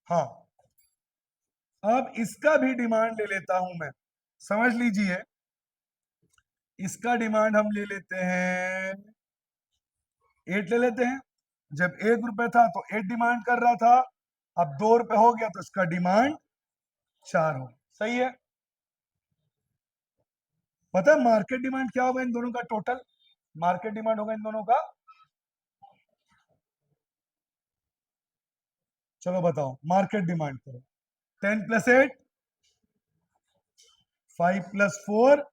हाँ, अब इसका भी डिमांड ले लेता हूं मैं। समझ लीजिए, इसका डिमांड हम ले लेते हैं 8 ले लेते हैं। जब 1 रुपए था तो 8 डिमांड कर रहा था। अब 2 रुपए हो गया तो इसका डिमांड 4 हो। सही है। पता है मार्केट डिमांड क्या होगा इन दोनों का? टोटल मार्केट डिमांड होगा इन दोनों का, चलो बताओ, मार्केट डिमांड करो। 10 + 8, 5 + 4,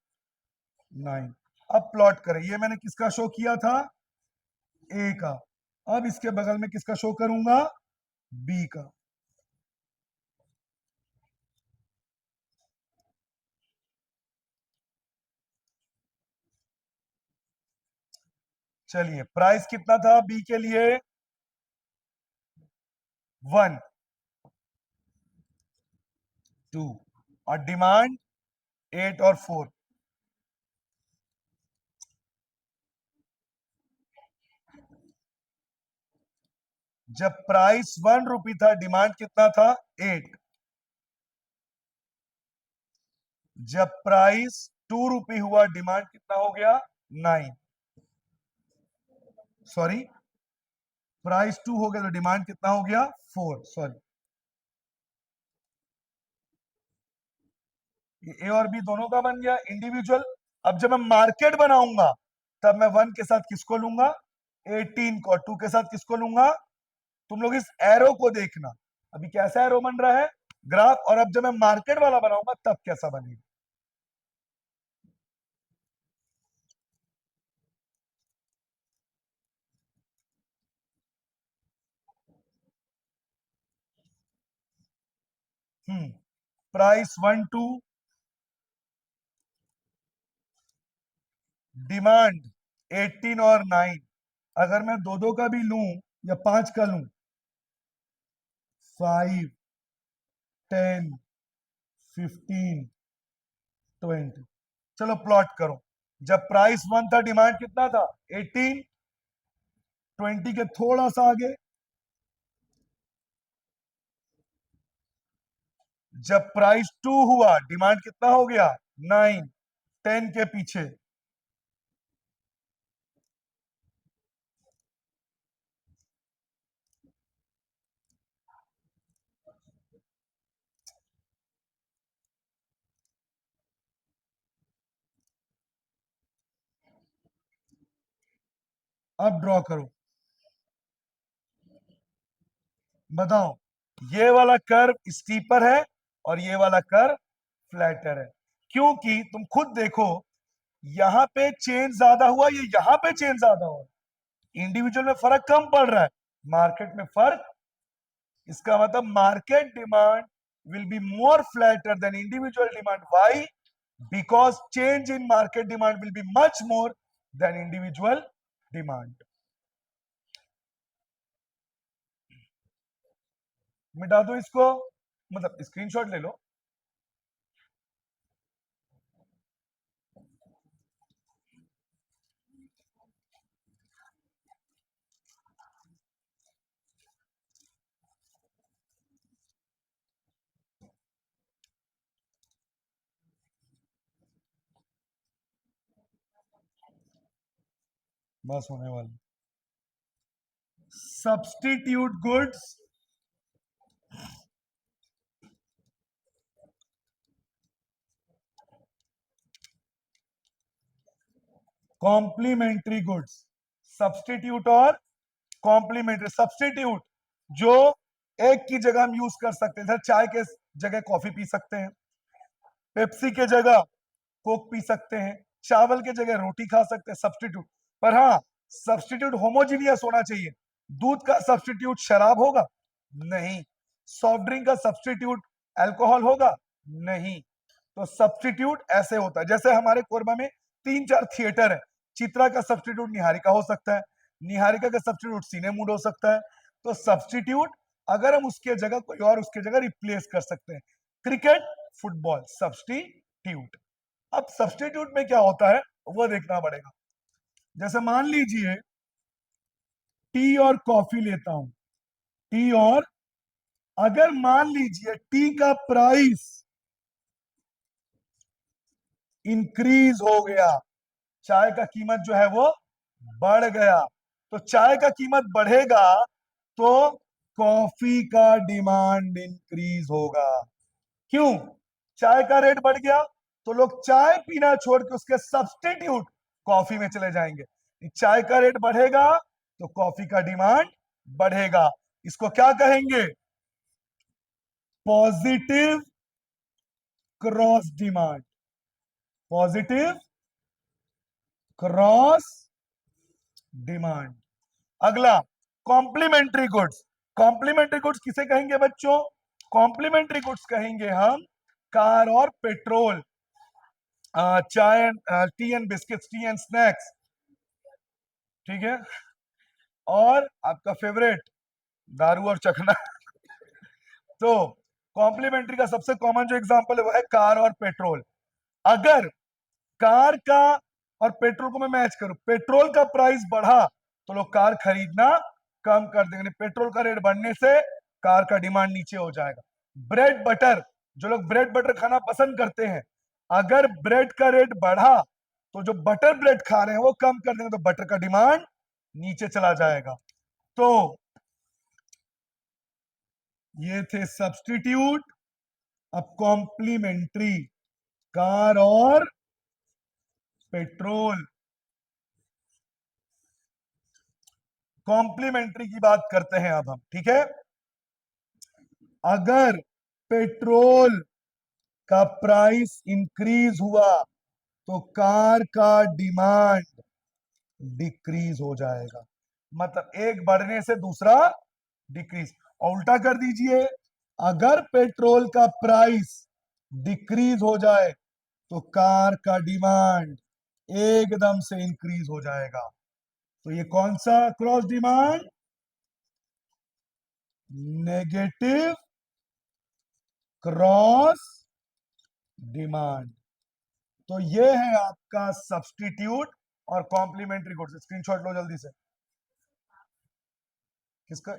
9। अब प्लॉट करें, ये मैंने किसका शो किया था? ए का। अब इसके बगल में किसका शो करूंगा? बी का। चलिए, प्राइस कितना था बी के लिए? 1, 2, और डिमांड 8 और 4। जब प्राइस 1 रुपी था, डिमांड कितना था? 8। जब प्राइस 2 रुपी हुआ, डिमांड कितना हो गया? 9। सॉरी, प्राइस 2 हो गया तो डिमांड कितना हो गया? 4। सॉरी, ए और बी दोनों का बन गया इंडिविजुअल। अब जब मैं मार्केट बनाऊंगा तब मैं 1 के साथ किसको लूंगा? 18 को। 2 के साथ किसको लूंगा? तुम लोग इस एरो को देखना, अभी कैसा एरो बन रहा है? ग्राफ। और अब जब मैं मार्केट वाला बनाऊंगा तब कैसा बनेगा? प्राइस 1, 2, डिमांड 18 और 9। अगर मैं दो दो का भी लूं या 5 का लूं, 5, 10, 15, 20। चलो प्लॉट करो। जब प्राइस 1 था, डिमांड कितना था? 18। 20 के थोड़ा सा आगे। जब प्राइस 2 हुआ, डिमांड कितना हो गया? 9। 10 के पीछे। अब ड्रॉ करो, बताओ। ये वाला कर्व स्टीपर है और ये वाला कर्व फ्लैटर है। क्योंकि तुम खुद देखो, यहां पे चेंज ज्यादा हुआ, ये यहां पे चेंज ज्यादा हुआ। इंडिविजुअल में फर्क कम पड़ रहा है, मार्केट में फर्क। इसका मतलब market demand will be more flatter than individual demand. Why? Because change in market demand will be much more than individual demand. मिटा दो इसको, मतलब स्क्रीनशॉट ले लो। बस होने वाली। Substitute goods, complementary goods. Substitute और कॉम्प्लीमेंट्री। सब्सटीट्यूट जो एक की जगह हम यूज कर सकते हैं, चाय के जगह कॉफी पी सकते हैं, पेप्सी के जगह कोक पी सकते हैं, चावल के जगह रोटी खा सकते हैं। सब्सटीट्यूट। पर हाँ, सब्स्टिट्यूट होमोजीनियस होना चाहिए। दूध का सब्स्टिट्यूट शराब होगा? नहीं। सॉफ्ट ड्रिंक का सब्स्टिट्यूट अल्कोहल होगा? नहीं। तो सब्स्टिट्यूट ऐसे होता है, जैसे हमारे कोरबा में 3-4 थिएटर है। चित्रा का सब्स्टिट्यूट निहारिका हो सकता है, निहारिका का सब्स्टिट्यूट सिनेमूड हो सकता है। तो सब्स्टिट्यूट अगर हम उसके जगह कोई और उसके जगह रिप्लेस कर सकते हैं। Cricket, football, substitute. अब सब्स्टिट्यूट में क्या होता है वो देखना पड़ेगा। जैसे मान लीजिए टी और कॉफी लेता हूं, टी और, अगर मान लीजिए टी का प्राइस इंक्रीज हो गया, चाय का कीमत जो है वो बढ़ गया, तो चाय का कीमत बढ़ेगा तो कॉफी का डिमांड इंक्रीज होगा। क्यों? चाय का रेट बढ़ गया तो लोग चाय पीना छोड़ के उसके सब्स्टिट्यूट कॉफी में चले जाएंगे। चाय का रेट बढ़ेगा तो कॉफी का डिमांड बढ़ेगा। इसको क्या कहेंगे? Positive cross demand. Positive cross demand. अगला, कॉम्प्लीमेंट्री गुड्स। कॉम्प्लीमेंट्री गुड्स किसे कहेंगे बच्चों? कॉम्प्लीमेंट्री गुड्स कहेंगे हम कार और पेट्रोल, चाय and T and biscuits, T and snacks, ठीक है, और आपका फेवरेट दारू और चखना। तो कॉम्प्लीमेंट्री का सबसे कॉमन जो एग्जांपल है वो है कार और पेट्रोल। अगर कार का और पेट्रोल को मैं मैच करूं, पेट्रोल का प्राइस बढ़ा तो लोग कार खरीदना कम कर देंगे, पेट्रोल का रेट बढ़ने से कार का डिमांड नीचे हो जाएगा। ब्रेड बटर, जो लोग ब्रेड बटर खाना पसंद करते हैं, अगर ब्रेड का रेट बढ़ा तो जो बटर ब्रेड खा रहे हैं वो कम कर देंगे, तो बटर का डिमांड नीचे चला जाएगा। तो ये थे सब्स्टिट्यूट। अब कॉम्प्लीमेंट्री, कार और पेट्रोल। कॉम्प्लीमेंट्री की बात करते हैं अब हम, ठीक है। अगर पेट्रोल का प्राइस इंक्रीज हुआ तो कार का डिमांड डिक्रीज हो जाएगा। मतलब एक बढ़ने से दूसरा डिक्रीज। और उल्टा कर दीजिए, अगर पेट्रोल का प्राइस डिक्रीज हो जाए तो कार का डिमांड एकदम से इंक्रीज हो जाएगा। तो ये कौन सा cross demand? Negative cross demand. तो ये है आपका सब्स्टिट्यूट और कॉम्प्लीमेंट्री गुड्स। स्क्रीनशॉट लो जल्दी से। किसका?